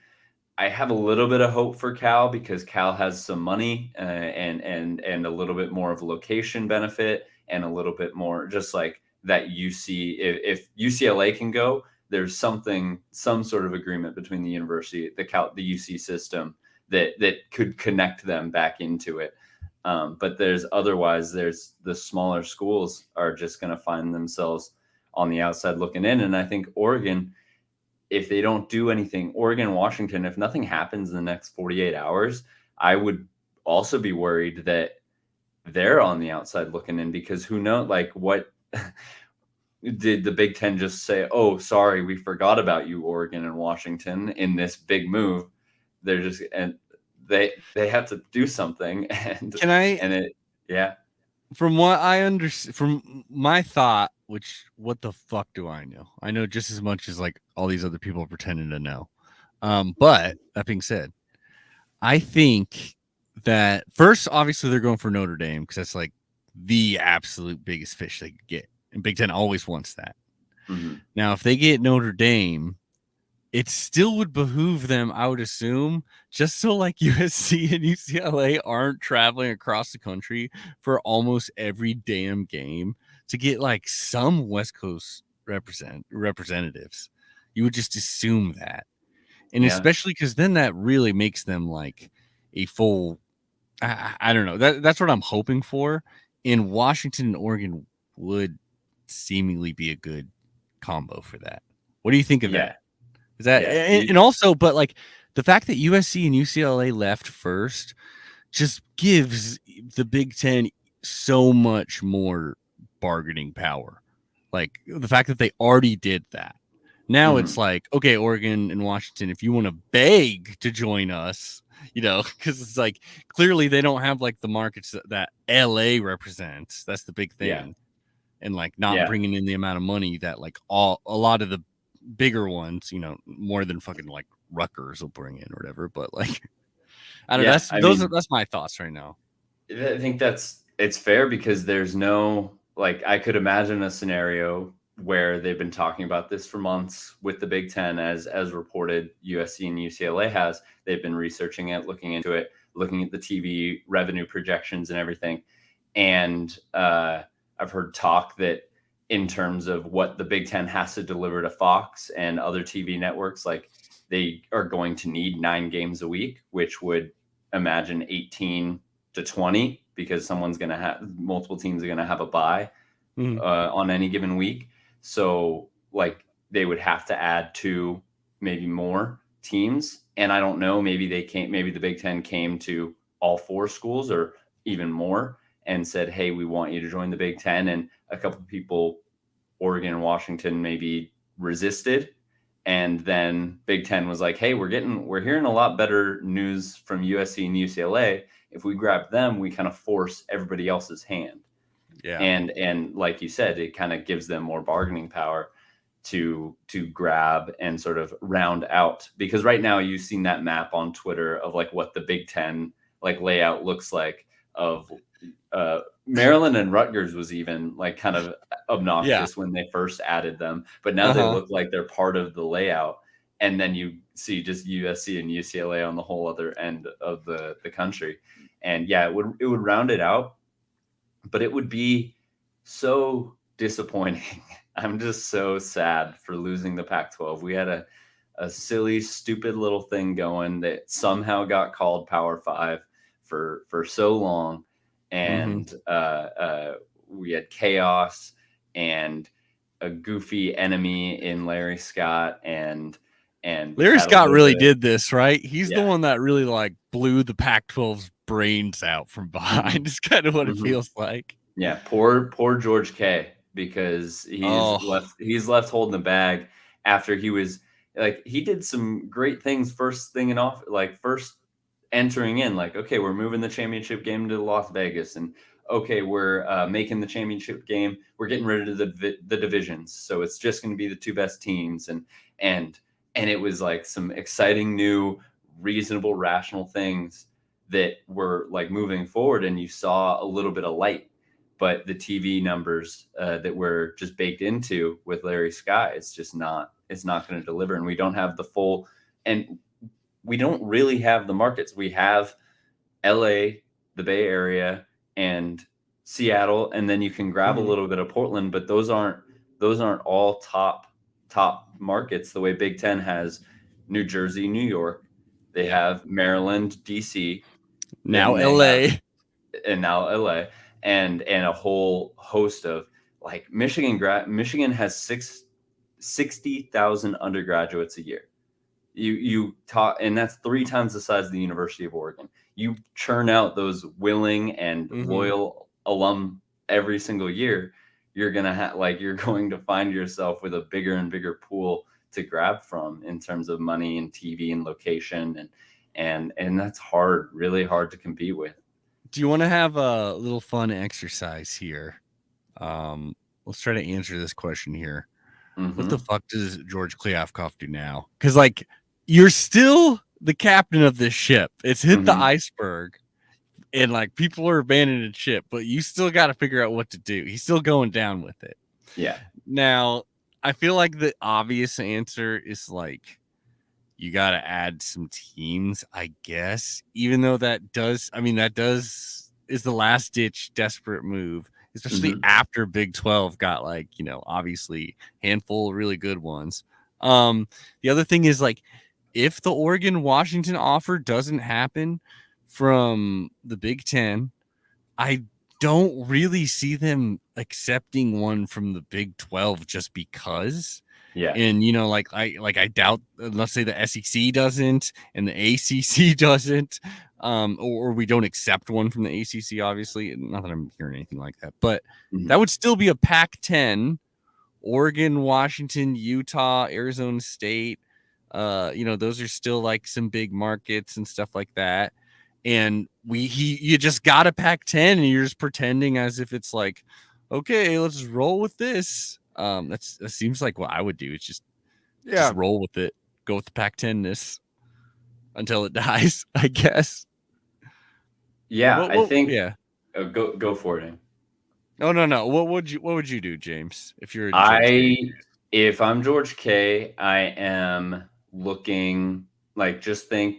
I have a little bit of hope for Cal because Cal has some money and a little bit more of a location benefit and a little bit more just like that UC. If UCLA can go, there's some sort of agreement between the university, the UC system that could connect them back into it. But there's the smaller schools are just going to find themselves on the outside looking in. And I think Oregon, if they don't do anything, Oregon, Washington, if nothing happens in the next 48 hours, I would also be worried that they're on the outside looking in, because who knows, like, what did the Big Ten just say? Oh, sorry, we forgot about you, Oregon and Washington, in this big move. They're just, and they have to do something. And from what I understand, from my thought, which what the fuck do I know? I know just as much as like all these other people pretending to know. But that being said, I think that first, obviously, they're going for Notre Dame because that's like the absolute biggest fish they could get, and Big Ten always wants that. Mm-hmm. Now, if they get Notre Dame, it still would behoove them, I would assume, just so like USC and UCLA aren't traveling across the country for almost every damn game, to get like some West Coast representatives. You would just assume that. And especially because then that really makes them like a full, I don't know. That's what I'm hoping for. In Washington and Oregon would seemingly be a good combo for that. What do you think of that? Is that and also, but like the fact that USC and UCLA left first just gives the Big Ten so much more bargaining power. Like the fact that they already did that. Now it's like, okay, Oregon and Washington, if you want to beg to join us, you know, because it's like clearly they don't have like the markets that LA represents. That's the big thing. And like not bringing in the amount of money that like a lot of the bigger ones, you know, more than fucking like Rutgers will bring in or whatever. But like, I don't know. That's my thoughts right now. I think it's fair because there's no, like, I could imagine a scenario where they've been talking about this for months with the Big Ten, as reported USC and UCLA has. They've been researching it, looking into it, looking at the TV revenue projections and everything. And I've heard talk that in terms of what the Big Ten has to deliver to Fox and other TV networks, like they are going to need 9 games a week, which would imagine 18 to 20, because multiple teams are going to have a bye on any given week. So like they would have to add 2, maybe more teams. And I don't know, maybe the Big Ten came to all 4 schools or even more and said, hey, we want you to join the Big Ten. And a couple of people, Oregon and Washington, maybe resisted. And then Big Ten was like, hey, we're hearing a lot better news from USC and UCLA. If we grab them, we kind of force everybody else's hand. Yeah. And like you said, it kind of gives them more bargaining power to grab and sort of round out. Because right now you've seen that map on Twitter of like what the Big Ten like layout looks like, of Maryland and Rutgers was even like kind of obnoxious when they first added them, but now they look like they're part of the layout. And then you see just USC and UCLA on the whole other end of the country. And yeah, it would round it out, but it would be so disappointing. I'm just so sad for losing the Pac-12. We had a silly, stupid little thing going that somehow got called Power 5 for so long. And we had chaos and a goofy enemy in Larry Scott, and Larry Scott really did this, right? He's the one that really like blew the Pac-12's brains out from behind. It's kind of what it feels like. Yeah, poor George K, because he's left holding the bag after he was like, he did some great things first entering in, like, okay, we're moving the championship game to Las Vegas, and okay, we're making the championship game. We're getting rid of the divisions, so it's just going to be the 2 best teams, and it was like some exciting new, reasonable, rational things that were like moving forward, and you saw a little bit of light. But the TV numbers that were just baked into with Larry Scott, it's not going to deliver, and we don't have the full, and we don't really have the markets. We have LA, the Bay Area, and Seattle, and then you can grab a little bit of Portland, but those aren't all top markets the way Big Ten has New Jersey, New York. They have Maryland, DC, now LA, and a whole host of like Michigan has 60,000 undergraduates a year. You taught, and that's 3 times the size of the University of Oregon. You churn out those willing and loyal alum every single year. You're going to find yourself with a bigger and bigger pool to grab from in terms of money and TV and location. And that's hard, really hard to compete with. Do you want to have a little fun exercise here? Let's try to answer this question here. What the fuck does George Kliavkoff do now? Because like, you're still the captain of this ship. It's hit the iceberg, and like people are abandoning ship, but you still got to figure out what to do. He's still going down with it. Yeah. Now, I feel like the obvious answer is like, you got to add some teams, I guess, even though that is the last ditch desperate move, especially after Big 12 got like, obviously handful of really good ones. The other thing is like, if the Oregon-Washington offer doesn't happen from the Big Ten, I don't really see them accepting one from the Big 12 just because. Yeah. And, I doubt, let's say the SEC doesn't and the ACC doesn't, or we don't accept one from the ACC, obviously. Not that I'm hearing anything like that, but that would still be a Pac-10, Oregon, Washington, Utah, Arizona State. Those are still like some big markets and stuff like that. And you just got a Pac-10 and you're just pretending as if it's like, okay, let's roll with this. That seems like what I would do. It's just roll with it. Go with the Pac-10-ness until it dies, I guess. Yeah, I think. Yeah. Go for it. No. What would you do, James? If you're if I'm George K, I am looking like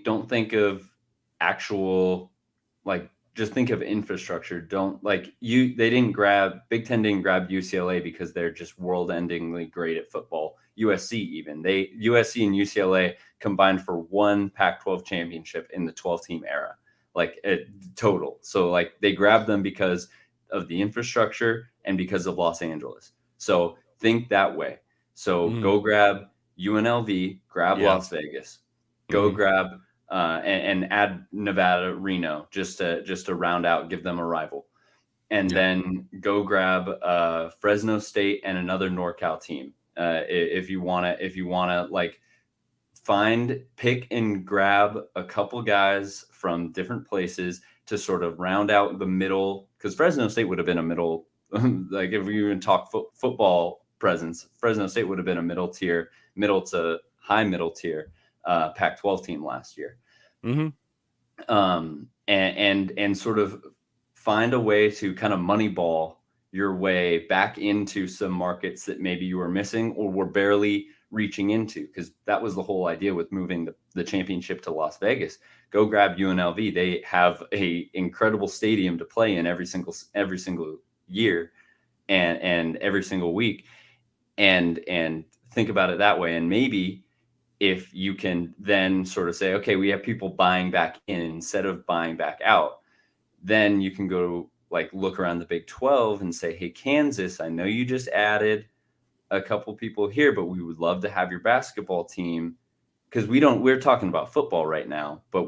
don't think of actual just think of infrastructure. Don't Big Ten didn't grab UCLA because they're just world-endingly great at football. USC even. USC and UCLA combined for one Pac-12 championship in the 12-team era. Total. So they grabbed them because of the infrastructure and because of Los Angeles. So think that way. So go grab UNLV, grab Las Vegas, go grab and add Nevada, Reno, just to round out, give them a rival, and then go grab Fresno State and another NorCal team. If you wanna pick and grab a couple guys from different places to sort of round out the middle, because Fresno State would have been a middle, if we even talk football presence, Fresno State would have been a middle to high middle tier Pac-12 team last year. And sort of find a way to kind of moneyball your way back into some markets that maybe you were missing or were barely reaching into, because that was the whole idea with moving the championship to Las Vegas. Go grab UNLV. They have a incredible stadium to play in every single year and every single week, and think about it that way. And maybe if you can then sort of say, okay, we have people buying back in instead of buying back out, then you can go look around the Big 12 and say, hey, Kansas, I know you just added a couple people here, but we would love to have your basketball team, because we're talking about football right now, but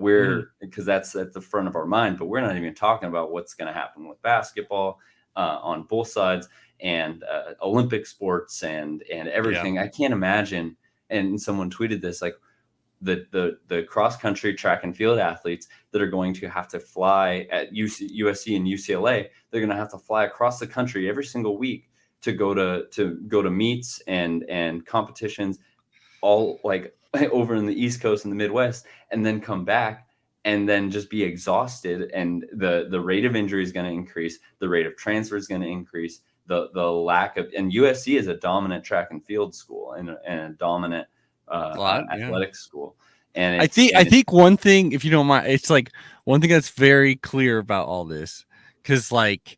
because that's at the front of our mind, but we're not even talking about what's going to happen with basketball on both sides and Olympic sports and everything. I can't imagine. And someone tweeted this, the cross country, track and field athletes that are going to have to fly at USC and UCLA. They're going to have to fly across the country every single week to go to meets and competitions, all like over in the East Coast and the Midwest, and then come back and then just be exhausted. And the rate of injury is going to increase. The rate of transfer is going to increase. The lack of, and USC is a dominant track and field school and a dominant athletics school. And I think one thing, if you don't mind, it's like one thing that's very clear about all this, because like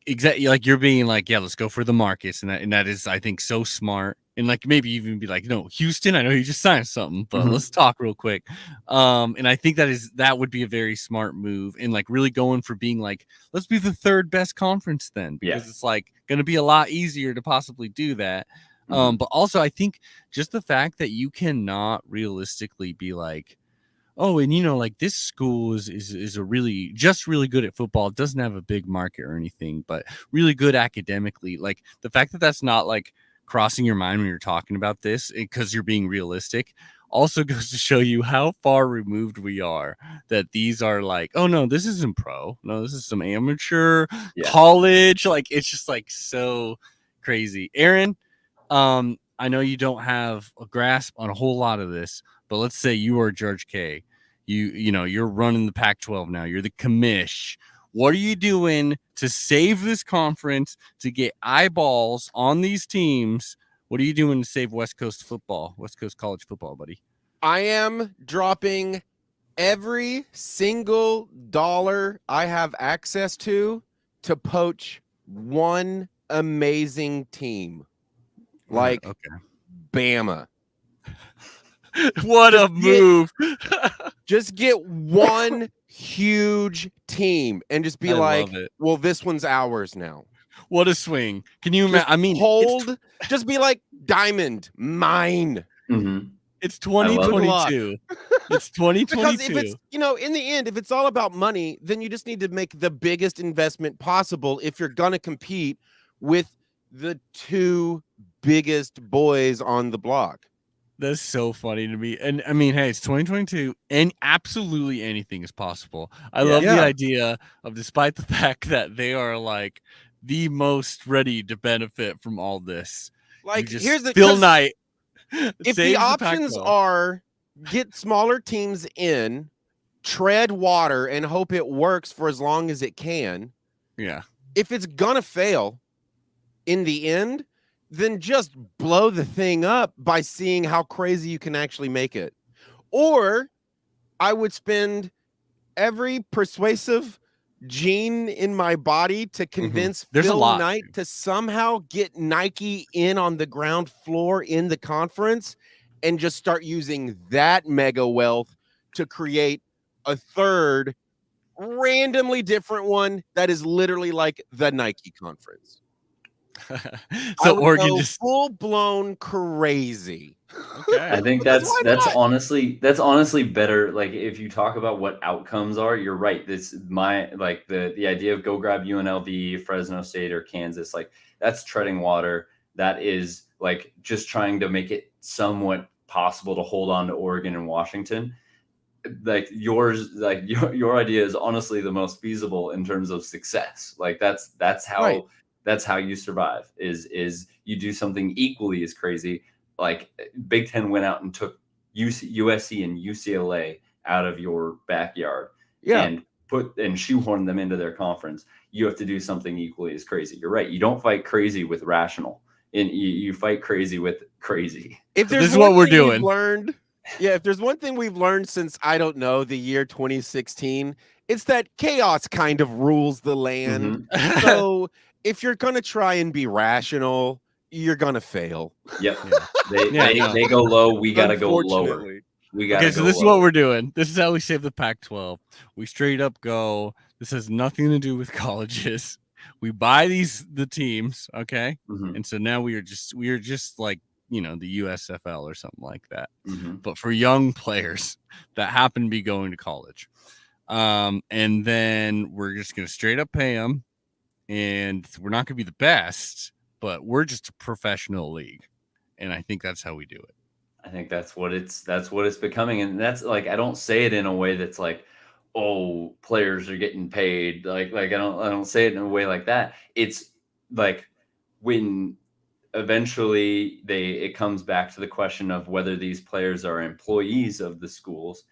exactly like you're being like, yeah, let's go for the markets, and that is, I think, so smart. And like maybe even be like, no, Houston, I know you just signed something, but let's talk real quick. And I think that would be a very smart move, and like really going for being like, let's be the third best conference then, because it's like going to be a lot easier to possibly do that. But also I think just the fact that you cannot realistically be like, oh, and like this school is a really good at football. It doesn't have a big market or anything, but really good academically. Like the fact that that's not like crossing your mind when you're talking about this, because you're being realistic, also goes to show you how far removed we are, that these are like, oh no, this isn't pro. No, this is some amateur college. Like it's just like so crazy. Aaron, I know you don't have a grasp on a whole lot of this, but let's say you are George K. You're running the Pac-12 now. You're the commish. What are you doing to save this conference, to get eyeballs on these teams? What are you doing to save West Coast college football, buddy? I am dropping every single dollar I have access to poach one amazing team. Like Bama. What a move. Just get one huge team and just be like, well, this one's ours now. What a swing. Can you imagine? I mean, just be like, Diamond, mine. It's 2022. It's 2022. Because if it's, in the end, if it's all about money, then you just need to make the biggest investment possible if you're going to compete with the two biggest boys on the block. That's so funny to me. And I mean, hey, it's 2022 and absolutely anything is possible. I love the idea of, despite the fact that they are like the most ready to benefit from all this. Like, here's the Phil Knight. If the options are get smaller teams in, tread water, and hope it works for as long as it can. Yeah. If it's gonna fail in the end, then just blow the thing up by seeing how crazy you can actually make it. Or I would spend every persuasive gene in my body to convince Phil Knight to somehow get Nike in on the ground floor in the conference and just start using that mega wealth to create a third randomly different one that is literally like the Nike conference. So Oregon just full blown crazy. Okay. I think that's honestly better. Like, if you talk about what outcomes are, you're right. This the idea of go grab UNLV, Fresno State, or Kansas, like that's treading water. That is like just trying to make it somewhat possible to hold on to Oregon and Washington. Like your idea is honestly the most feasible in terms of success. Like that's how that's how you survive, is you do something equally as crazy. Like Big Ten went out and took USC and UCLA out of your backyard and shoehorned them into their conference. You have to do something equally as crazy. You're right. You don't fight crazy with rational, and you fight crazy with crazy. If there's this is what we're doing. If there's one thing we've learned since, I don't know, the year 2016, it's that chaos kind of rules the land. So if you're going to try and be rational, you're going to fail. Yep. They go low. We got to go lower. So this is what we're doing. This is how we save the Pac-12. We straight up go, this has nothing to do with colleges. We buy the teams. Okay. And so now we are just like, the USFL or something like that, but for young players that happen to be going to college. And then we're just going to straight up pay them, and we're not going to be the best, but we're just a professional league. And I think that's how we do it. I think that's what it's becoming. And that's like, I don't say it in a way that's like, oh, players are getting paid. Like I don't say it in a way like that. It's like when eventually it comes back to the question of whether these players are employees of the schools,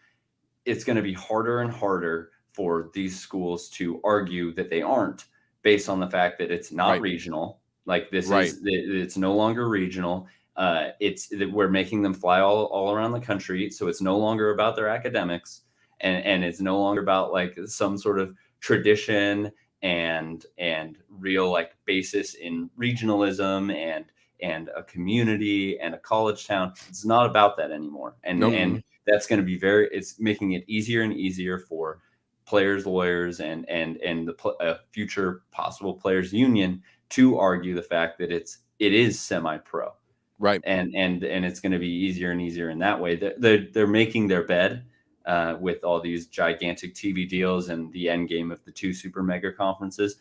it's going to be harder and harder for these schools to argue that they aren't, based on the fact that it's not regional. Like it's no longer regional. It's that we're making them fly all around the country. So it's no longer about their academics, and it's no longer about like some sort of tradition and real like basis in regionalism and a community and a college town. It's not about that anymore. And that's going to be it's making it easier and easier for players, lawyers, and the future possible players union to argue the fact that it is semi-pro. Right. And it's going to be easier and easier in that way. They're making their bed with all these gigantic TV deals and the end game of the 2 super mega conferences.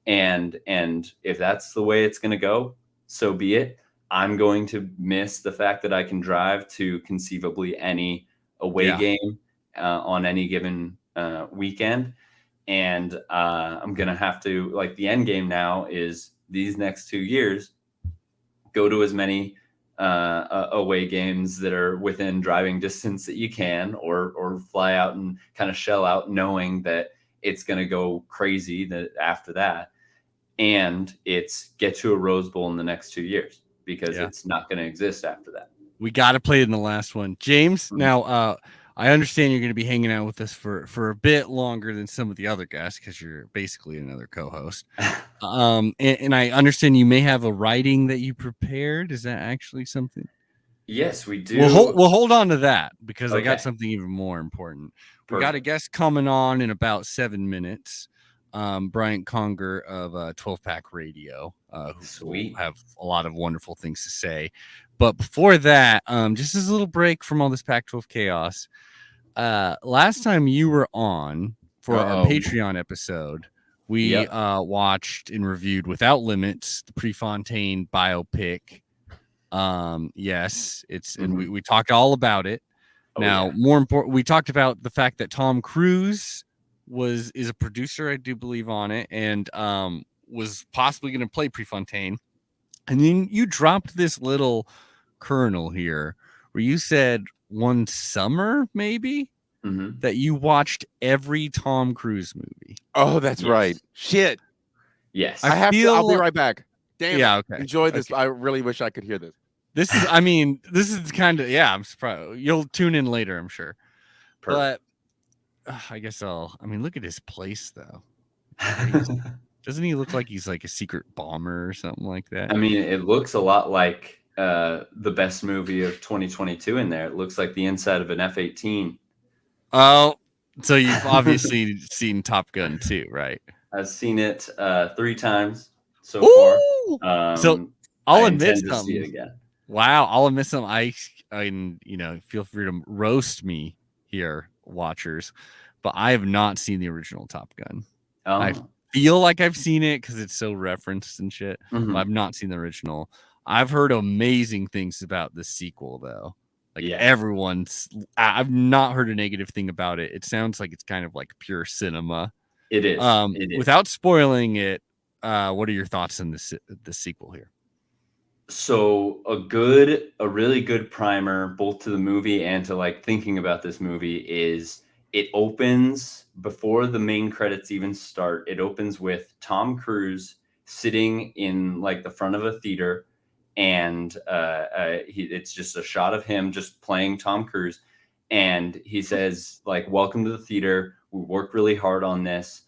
And if that's the way it's going to go, so be it. I'm going to miss the fact that I can drive to conceivably any away game on any given weekend. And I'm going to have to, like, the end game now is these next 2 years, go to as many away games that are within driving distance that you can, or fly out and kind of shell out knowing that it's going to go crazy after that. And it's get to a Rose Bowl in the next 2 years, because it's not going to exist after that. We got to play it in the last one. James, now I understand you're going to be hanging out with us for a bit longer than some of the other guests, because you're basically another co-host. And I understand you may have a writing that you prepared. Is that actually something? Yes, we do. We'll hold on to that, because I got something even more important. Perfect. We got a guest coming on in about 7 minutes. Bryant Conger of 12 PAC Radio, who will have a lot of wonderful things to say. But before that, just as a little break from all this Pac-12 chaos, last time you were on for our Patreon episode, we watched and reviewed Without Limits, the Prefontaine biopic. Yes, it's and we talked all about it. More important, we talked about the fact that Tom Cruise is a producer, I do believe, on it, and was possibly going to play Prefontaine. And then you dropped this little kernel here where you said one summer maybe that you watched every Tom Cruise movie. Oh, that's right. Shit. Yes. I'll be right back. Damn. Yeah. Okay. Enjoy this. Okay. I really wish I could hear this. This is kind of, I'm surprised. You'll tune in later, I'm sure. Perfect. But I guess look at his place though. Doesn't he look like he's like a secret bomber or something like that? I mean, it looks a lot like the best movie of 2022 in there. It looks like the inside of an F-18. Oh, so you've obviously seen Top Gun too, right? I've seen it 3 times so far. So I'll admit to see it again. Wow, I'll admit something. I feel free to roast me here, watchers, but I have not seen the original Top Gun. I feel like I've seen it because it's so referenced and shit. But I've not seen the original. I've heard amazing things about the sequel though. Like I've not heard a negative thing about it. It sounds like it's kind of like pure cinema. It is. Without spoiling it, what are your thoughts on the sequel here? So a really good primer, both to the movie and to like thinking about this movie, is it opens before the main credits even start. It opens with Tom Cruise sitting in like the front of a theater, and it's just a shot of him just playing Tom Cruise, and he says like, "Welcome to the theater. We worked really hard on this.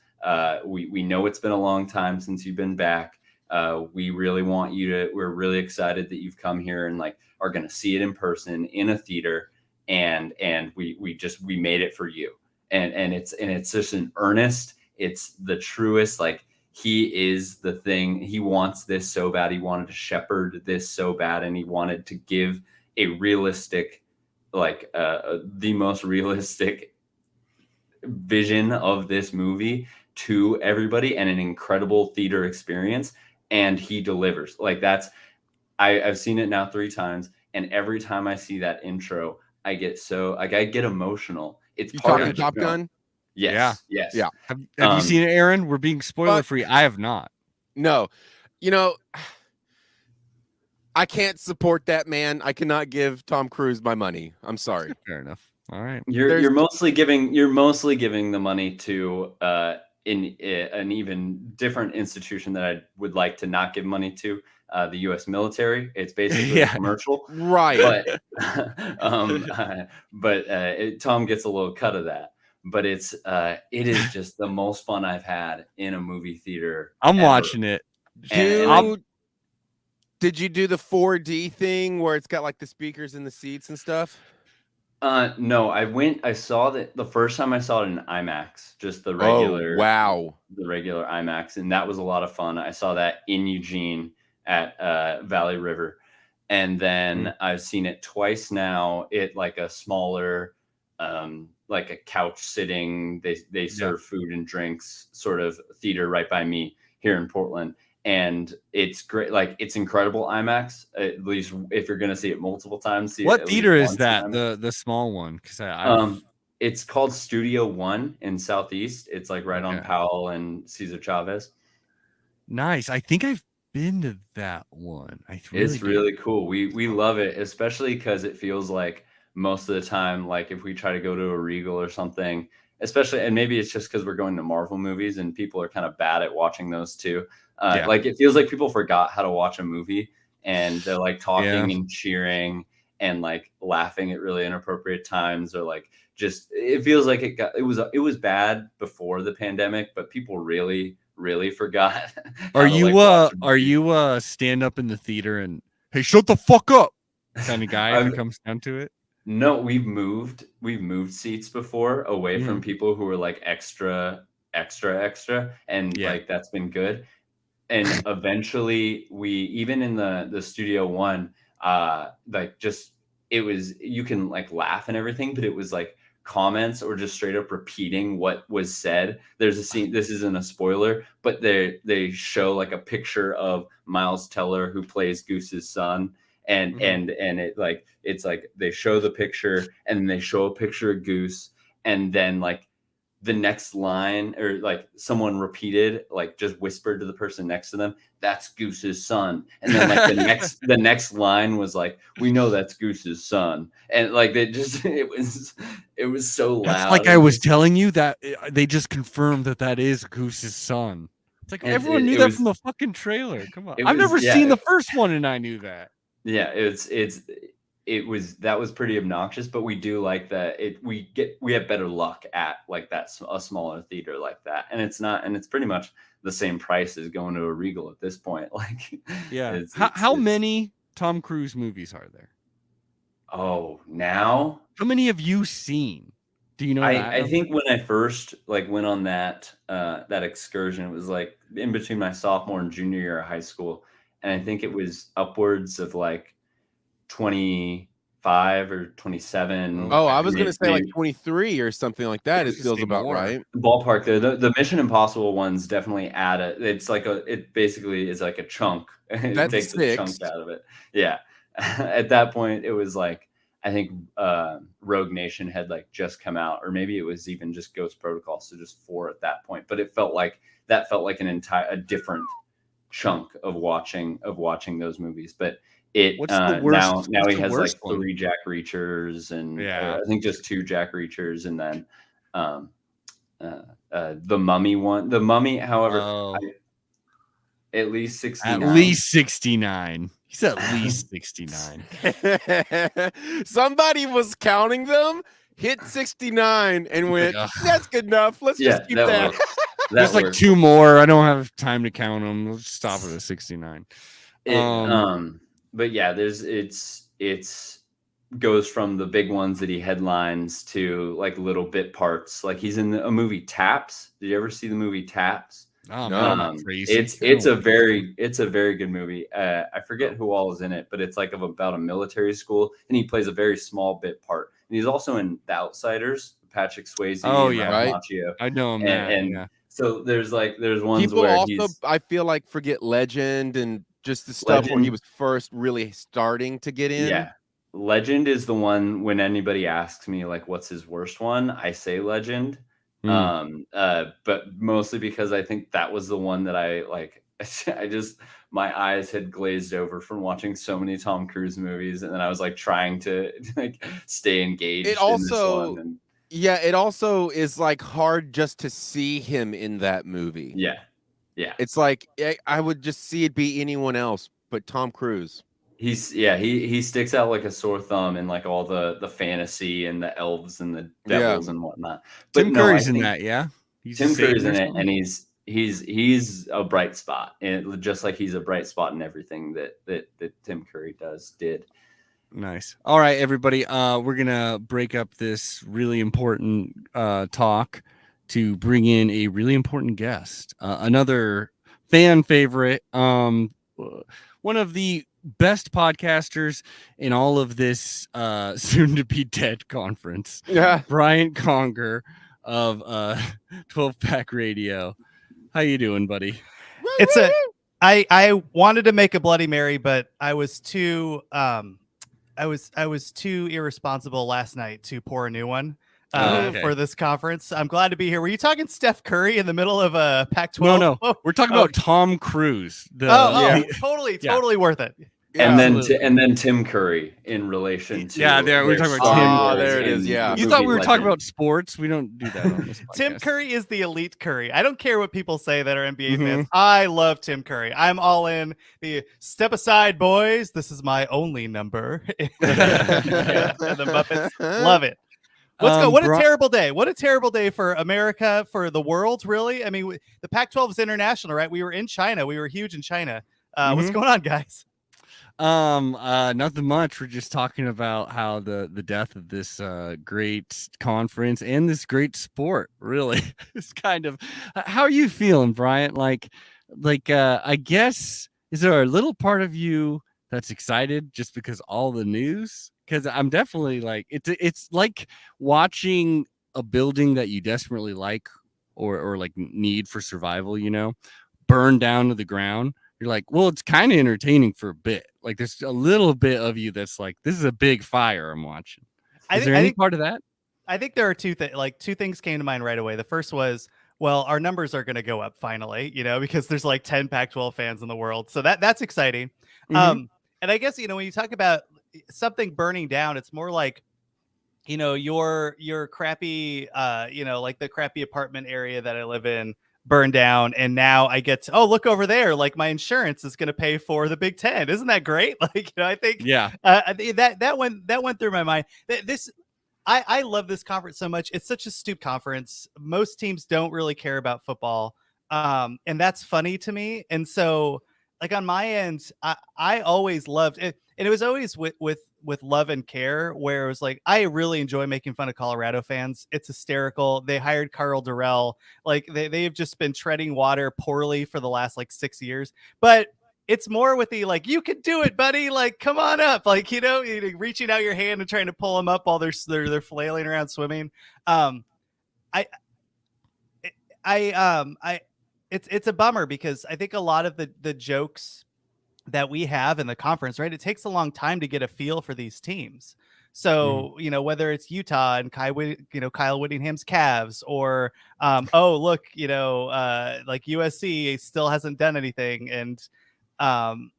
We know it's been a long time since you've been back. We really want you to. We're really excited that you've come here and like are going to see it in person in a theater, and we made it for you." And it's just an earnest. It's the truest. Like, he is the thing. He wants this so bad. He wanted to shepherd this so bad, and he wanted to give a realistic, like the most realistic vision of this movie to everybody, and an incredible theater experience. And he delivers. Like, I've seen it now 3 times, and every time I see that intro, I get emotional. It's You part talking of Top Gun? Yes, yes. Yeah. Have you seen it, Aaron? We're being spoiler free. I have not. No, I can't support that man. I cannot give Tom Cruise my money. I'm sorry. Fair enough. All right. You're mostly giving the money to in an even different institution that I would like to not give money to, the U.S. military. It's basically a commercial, right? But Tom gets a little cut of that. But it is just the most fun I've had in a movie theater. I'm watching it. Did you do the 4D thing where it's got like the speakers in the seats and stuff? No, I saw that the first time I saw it in IMAX, just the regular, the regular IMAX, and that was a lot of fun. I saw that in Eugene at Valley River, and then I've seen it twice now. It like a smaller, like a couch sitting. They serve food and drinks sort of theater right by me here in Portland. And it's great. Like, it's incredible IMAX. At least if you're going to see it multiple times. What theater is that? The small one? Because it's called Studio One in Southeast. It's like right on Powell and Cesar Chavez. Nice. I think I've been to that one. It's really cool. We love it, especially because it feels like most of the time, like if we try to go to a Regal or something, especially, and maybe it's just because we're going to Marvel movies and people are kind of bad at watching those too. Like it feels like people forgot how to watch a movie, and they're like talking and cheering and like laughing at really inappropriate times, or like just it feels like it was bad before the pandemic, but people really forgot. Are you stand up in the theater and hey, shut the fuck up kind of guy if it comes down to it? No, we've moved seats before away from people who are like extra, and like that's been good. And eventually we, even in the Studio One, like just, it was, you can like laugh and everything, but it was like comments or just straight up repeating what was said. There's a scene, this isn't a spoiler, but they show like a picture of Miles Teller, who plays Goose's son. And it like, it's like they show the picture and they show a picture of Goose, and then like the next line, or like someone repeated, like just whispered to the person next to them, that's Goose's son. And then like the next line was like, we know that's Goose's son. And like it was so loud. That's like I was telling you that they just confirmed that is Goose's son. It's like everyone knew that from the fucking trailer. Come on. I've never seen the first one and I knew that. Yeah, that was pretty obnoxious, but we do like that we have better luck at like that, a smaller theater like that, and it's pretty much the same price as going to a Regal at this point. Like, how many Tom Cruise movies are there? Oh, now how many have you seen? Do you know? I think when I first like went on that excursion, it was like in between my sophomore and junior year of high school. And I think it was upwards of like 25 or 27. Oh, I was going to say like 23 or something like that. It feels about right. Ballpark there. The Mission Impossible ones definitely add it basically is like a chunk. It takes a chunk out of it. Yeah. At that point, it was like, I think Rogue Nation had like just come out, or maybe it was even just Ghost Protocol. So just 4 at that point. But it felt like a different chunk of watching those movies. But it now he has like 3 Jack Reachers, and I think just 2 Jack Reachers, and then the Mummy one. The Mummy, however, at least 69. At least 69. He's at least 69. Somebody was counting them, hit 69, and went, that's good enough. Let's just keep that. There's like 2 more. I don't have time to count them. Let's stop at 69. But yeah, it's goes from the big ones that he headlines to like little bit parts. Like he's in a movie Taps. Did you ever see the movie Taps? Oh, no, it's a very good movie. I forget who all is in it, but it's like about a military school, and he plays a very small bit part. And he's also in The Outsiders, Patrick Swayze. Oh yeah, right. Macchio. I know him. And so there's ones people where also I feel like forget Legend and just the stuff where he was first really starting to get in. Legend is the one when anybody asks me like what's his worst one, I say Legend. But mostly because I think that was the one that I like. I just, my eyes had glazed over from watching so many Tom Cruise movies, and then I was like trying to like stay engaged It in this also, one. And yeah, it also is like hard just to see him in that movie. yeah. It's like I would just see it be anyone else but Tom Cruise. He sticks out like a sore thumb in like all the fantasy and the elves and the devils and whatnot. But Tim Curry's in that, yeah. Tim Curry's in it, and he's a bright spot, and just like he's a bright spot in everything that Tim Curry did. Nice. All right, everybody. We're gonna break up this really important talk to bring in a really important guest, another fan favorite, one of the best podcasters in all of this soon to be dead conference. Yeah, Bryant Conger of 12 Pack Radio. How you doing, buddy? I wanted to make a Bloody Mary, but I was too I was too irresponsible last night to pour a new one for this conference. I'm glad to be here. Were you talking Steph Curry in the middle of a Pac-12? No. We're talking about Tom Cruise. Totally worth it. And then Tim Curry in relation to we're talking about Tim. There it is. Yeah, you thought we were talking about sports? We don't do that on this podcast. Tim Curry is the elite Curry. I don't care what people say that are NBA fans. I love Tim Curry. I'm all in. The step aside, boys. This is my only number. The Muppets love it. Let's go. What a terrible day. What a terrible day for America, for the world, really. I mean, the Pac-12 is international, right? We were in China. We were huge in China. What's going on, guys? Nothing much. We're just talking about how the death of this great conference and this great sport really is kind of. How are you feeling, Bryant? Like I guess, is there a little part of you that's excited just because all the news? Because I'm definitely like, it's like watching a building that you desperately like or like need for survival, burn down to the ground. You're like, well, it's kind of entertaining for a bit. Like there's a little bit of you that's like, this is a big fire I'm watching. Is there any part of that? I think there are two things came to mind right away. The first was, well, our numbers are going to go up finally, because there's like 10 Pac-12 fans in the world. So that's exciting. And I guess, when you talk about something burning down, it's more like, your crappy, like the crappy apartment area that I live in burned down, and now I get to, look over there, like my insurance is going to pay for the Big Ten. Isn't that great? Like, I think that went through my mind. I love this conference so much. It's such a stupid conference. Most teams don't really care about football, and that's funny to me. And so, like on my end, I always loved it, and it was always with love and care, where it was like, I really enjoy making fun of Colorado fans. It's hysterical. They hired Carl Durrell. Like they've just been treading water poorly for the last like 6 years, but it's more with the, like, you can do it, buddy. Like, come on up. Like, reaching out your hand and trying to pull them up while they're flailing around swimming. It's a bummer because I think a lot of the jokes that we have in the conference, right? It takes a long time to get a feel for these teams. So, whether it's Utah and Kyle Whittingham's Cavs, or, look, like USC still hasn't done anything. And I'm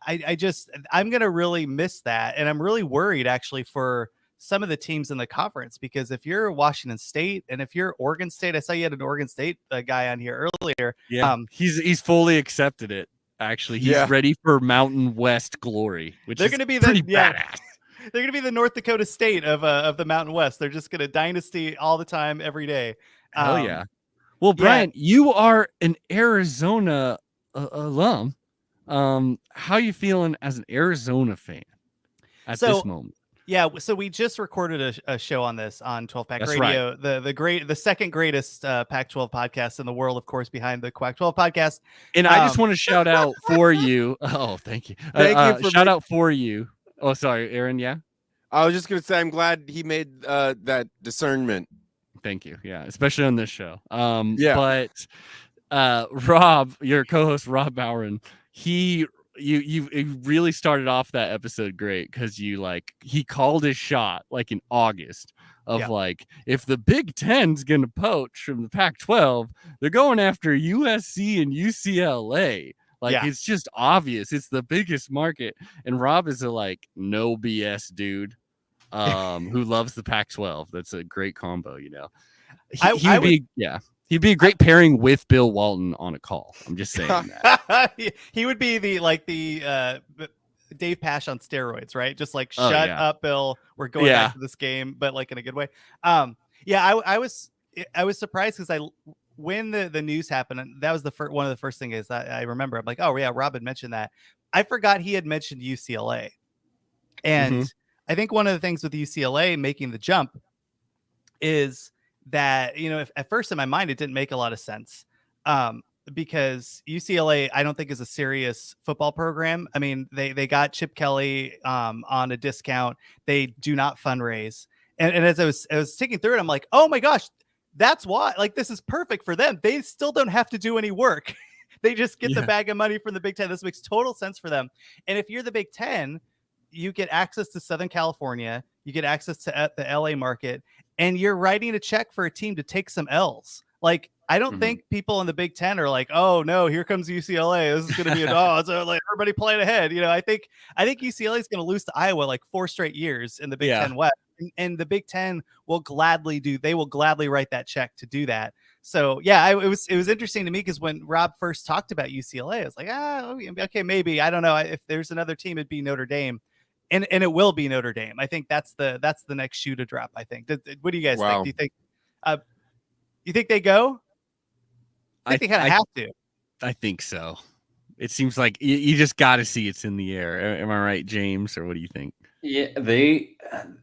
going to really miss that. And I'm really worried actually for some of the teams in the conference, because if you're Washington State and if you're Oregon State, I saw you had an Oregon State guy on here earlier. Yeah, he's fully accepted it. Actually, he's ready for Mountain West glory, which they're going to be pretty badass. They're going to be the North Dakota State of the Mountain West. They're just going to dynasty all the time, every day. Hell yeah. Well, Brian, you are an Arizona alum. How you feeling as an Arizona fan at this moment? Yeah, so we just recorded a show on this on 12 Pack Radio, right. the second greatest Pac-12 podcast in the world, of course, behind the Quack-12 podcast. And I just want to shout out for you. Oh, thank you. Shout out for you. Oh, sorry, Aaron. Yeah, I was just gonna say I'm glad he made that discernment. Thank you. Yeah, especially on this show. But Rob, your co-host Rob Bowron, he you really started off that episode great because he called his shot like in August of like, if the Big Ten's gonna poach from the Pac-12, they're going after USC and UCLA. Like it's just obvious. It's the biggest market. And Rob is a like no BS dude who loves the Pac-12. That's a great combo, you know. He'd be a great pairing with Bill Walton on a call. I'm just saying that. He would be the Dave Pasch on steroids, right? Just like shut up, Bill. We're going back to this game, but like in a good way. I was surprised because when the news happened, and that was one of the first things I remember. I'm like, oh yeah, Rob had mentioned that. I forgot he had mentioned UCLA, and I think one of the things with UCLA making the jump is that, you know, at first in my mind, it didn't make a lot of sense because UCLA, I don't think is a serious football program. I mean, they got Chip Kelly on a discount. They do not fundraise. And as I was thinking through it, I'm like, oh my gosh, that's why, like, this is perfect for them. They still don't have to do any work. They just get the bag of money from the Big Ten. This makes total sense for them. And if you're the Big Ten, you get access to Southern California, you get access to the LA market, and you're writing a check for a team to take some L's. Like, I don't think people in the Big Ten are like, oh no, here comes UCLA. This is going to be a dog. So like everybody playing ahead. You know, I think UCLA is going to lose to Iowa like 4 straight years in the Big Ten West, and the Big Ten will gladly write that check to do that. So yeah, it was interesting to me because when Rob first talked about UCLA, I was like, okay, maybe, I don't know, if there's another team, it'd be Notre Dame. And it will be Notre Dame. I think that's the next shoe to drop. I think. What do you guys think? Do you think they go? I think they kind of have to. I think so. It seems like you just got to see it's in the air. Am I right, James? Or what do you think? Yeah,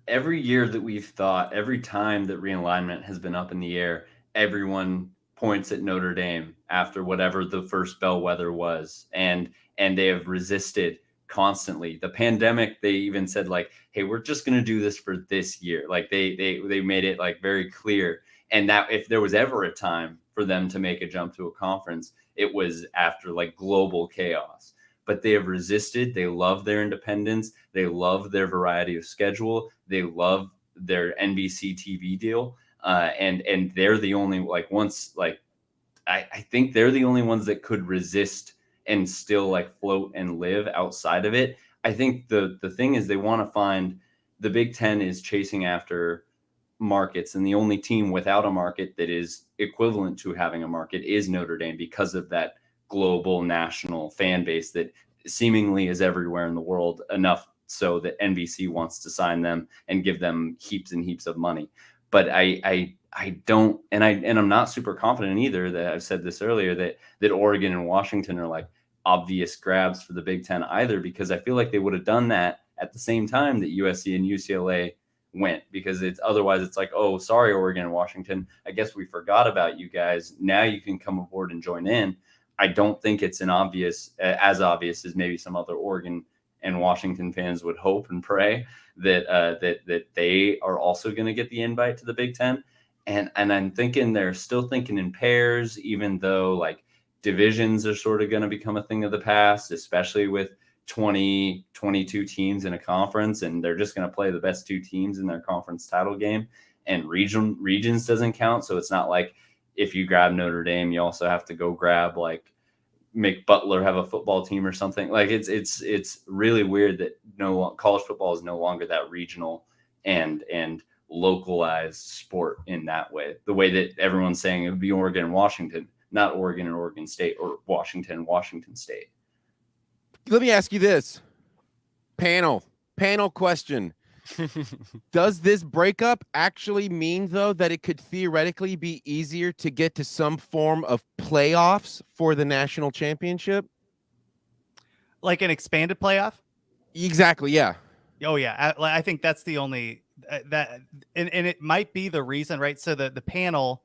every year that we've thought, every time that realignment has been up in the air, everyone points at Notre Dame after whatever the first bellwether was, and they have resisted constantly. The pandemic, they even said like, hey, we're just going to do this for this year. Like they made it like very clear. And that if there was ever a time for them to make a jump to a conference, it was after like global chaos. But they have resisted. They love their independence. They love their variety of schedule. They love their NBC TV deal. And they're the only I think they're the only ones that could resist and still like float and live outside of it. I think the thing is they want to find, the Big Ten is chasing after markets, and the only team without a market that is equivalent to having a market is Notre Dame because of that global national fan base that seemingly is everywhere in the world, enough so that NBC wants to sign them and give them heaps and heaps of money. But I don't, and I'm not super confident either that I've said this earlier that Oregon and Washington are like obvious grabs for the Big Ten either, because I feel like they would have done that at the same time that USC and UCLA went, because otherwise it's like, oh, sorry, Oregon and Washington, I guess we forgot about you guys. Now you can come aboard and join in. I don't think it's as obvious as maybe some other Oregon and Washington fans would hope and pray that they are also going to get the invite to the Big Ten. And I'm thinking they're still thinking in pairs, even though like divisions are sort of going to become a thing of the past, especially with 22 teams in a conference, and they're just going to play the best 2 teams in their conference title game, and regions doesn't count. So it's not like if you grab Notre Dame, you also have to go grab like make Butler have a football team or something. Like it's really weird that college football is no longer that regional and localized sport in that way. The way that everyone's saying it would be Oregon and Washington, not Oregon and Oregon State, or Washington and Washington State. Let me ask you this. Panel question. Does this breakup actually mean, though, that it could theoretically be easier to get to some form of playoffs for the national championship? Like an expanded playoff? Exactly, yeah. Oh, yeah. I think that's the only and it might be the reason, right? So the panel,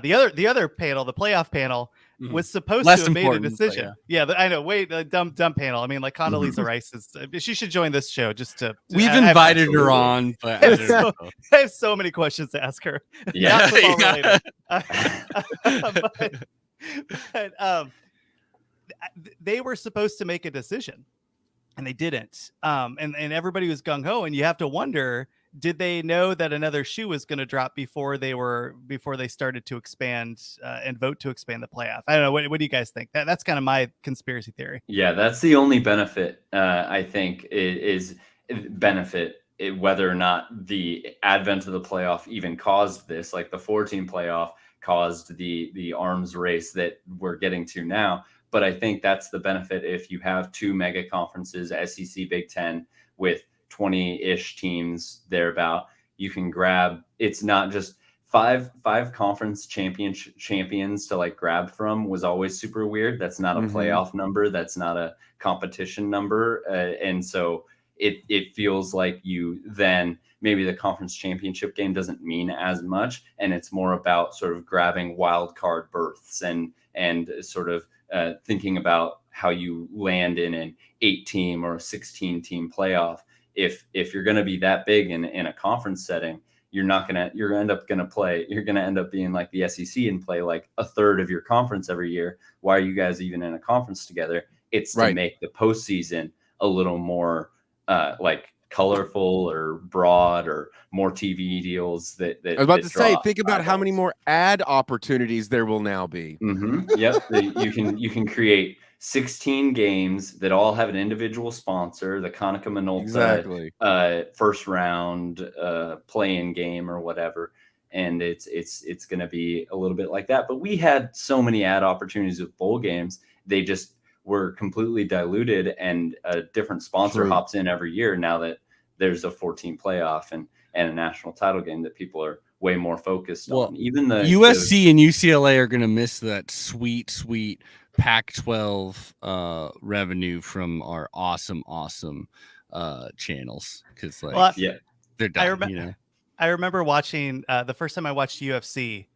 the other panel, the playoff panel, was supposed to have made a decision. Yeah, I know. Wait, dumb panel. I mean, like Condoleezza Rice she should join this show just to. We've invited her on, but I have so many questions to ask her. they were supposed to make a decision and they didn't. And everybody was gung ho, and you have to wonder, did they know that another shoe was going to drop before they started to expand and vote to expand the playoff? I don't know. What do you guys think? That's kind of my conspiracy theory. Yeah, that's the only benefit I think is benefit. Whether or not the advent of the playoff even caused this, like the 14 playoff caused the arms race that we're getting to now. But I think that's the benefit if you have two mega conferences, SEC, Big Ten, with 20-ish teams thereabout. You can grab. It's not just five conference champions to like grab from was always super weird. That's not a playoff number. That's not a competition number, and so it feels like you then maybe the conference championship game doesn't mean as much, and it's more about sort of grabbing wild card berths and sort of thinking about how you land in an 8-team or a 16-team playoff. If you're going to be that big in a conference setting, you're going to end up being like the SEC and play like a third of your conference every year. Why are you guys even in a conference together? It's to make the postseason a little more like colorful or broad or more TV deals that I was about to say, think about how many more ad opportunities there will now be. Yep. You can create 16 games that all have an individual sponsor, the Konica Minolta first round play-in game or whatever. And it's going to be a little bit like that. But we had so many ad opportunities with bowl games. They just were completely diluted, and a different sponsor hops in every year now that there's a 14 playoff and a national title game that people are way more focused on. Even the USC and UCLA are going to miss that sweet Pac-12 revenue from our awesome channels, because they're done. I remember watching the first time I watched UFC.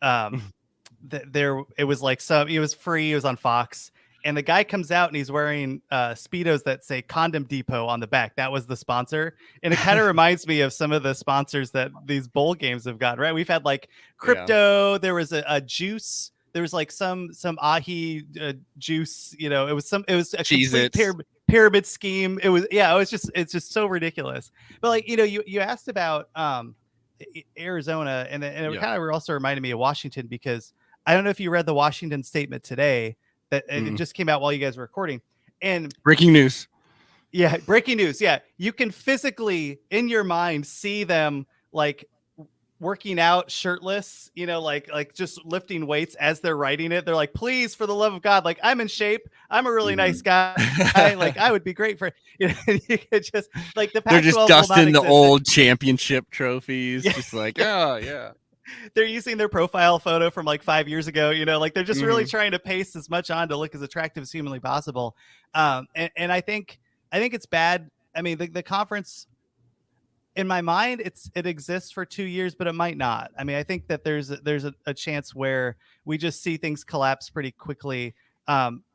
It was like it was free. It was on Fox. And the guy comes out and he's wearing Speedos that say Condom Depot on the back. That was the sponsor. And it kind of reminds me of some of the sponsors that these bowl games have got, right? We've had like crypto. There was a juice. There was like some ahi juice. You know, it was a complete pyramid scheme. It's just so ridiculous. But like, you asked about Arizona, and it kind of also reminded me of Washington, because I don't know if you read the Washington statement today. That it just came out while you guys were recording, and breaking news. Yeah, breaking news. Yeah, you can physically in your mind see them like working out shirtless, like just lifting weights as they're writing it. They're like, please, for the love of God, like, I'm in shape. I'm a really nice guy. Like, I would be great for, you could just like the Pac-12. They're just dusting the old championship trophies. Just like, oh yeah. They're using their profile photo from like 5 years ago, like they're just really trying to paste as much on to look as attractive as humanly possible. And I think it's bad. I mean, the conference, in my mind, it exists for 2 years, but it might not. I mean, I think that there's a chance where we just see things collapse pretty quickly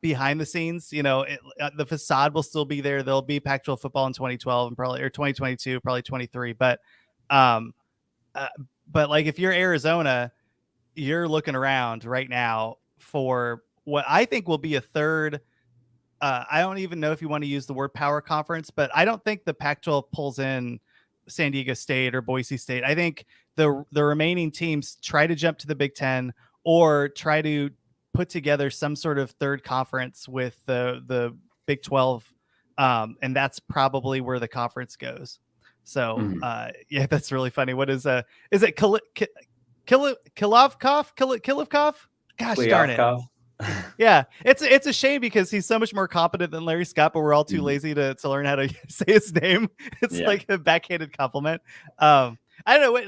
behind the scenes. The facade will still be there. There'll be Pac-12 football in 2012 and probably, or 2022, probably 23. But like, if you're Arizona, you're looking around right now for what I think will be a third. I don't even know if you want to use the word power conference, but I don't think the Pac-12 pulls in San Diego State or Boise State. I think the remaining teams try to jump to the Big Ten or try to put together some sort of third conference with the Big 12. And that's probably where the conference goes. So, that's really funny. What is it Kilovkov? Gosh darn it. Yeah, it's a shame because he's so much more competent than Larry Scott, but we're all too lazy to learn how to say his name. It's like a backhanded compliment. I don't know,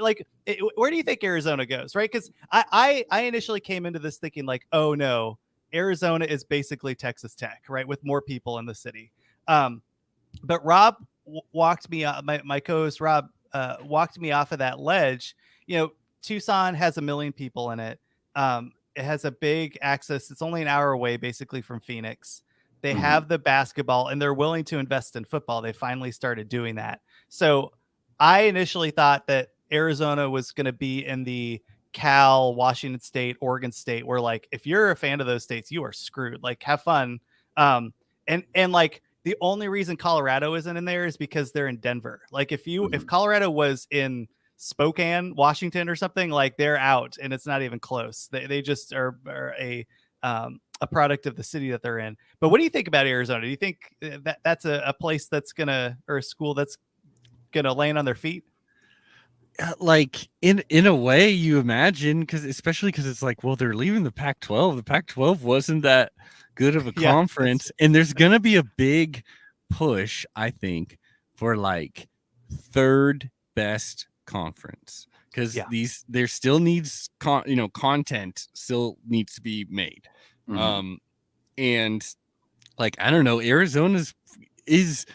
where do you think Arizona goes, right? Because I initially came into this thinking like, oh no, Arizona is basically Texas Tech, right, with more people in the city. But Rob walked me up, my co-host Rob walked me off of that ledge. Tucson has 1 million people in it. It has a big access. It's only an hour away basically from Phoenix. They have the basketball and they're willing to invest in football. They finally started doing that. So I initially thought that Arizona was going to be in the Cal, Washington State, Oregon State, where like if you're a fan of those states, you are screwed. Like have fun. And like the only reason Colorado isn't in there is because they're in Denver. Like if Colorado was in Spokane, Washington or something, like they're out and it's not even close. They just are a product of the city that they're in. But what do you think about Arizona? Do you think that that's a place that's or a school that's gonna land on their feet? Like in a way you imagine, especially because it's like, well, they're leaving the Pac-12. The Pac-12 wasn't that good of a conference, and there's gonna be a big push, I think, for like third best conference, because there still needs content still needs to be made. And like, I don't know, Arizona's is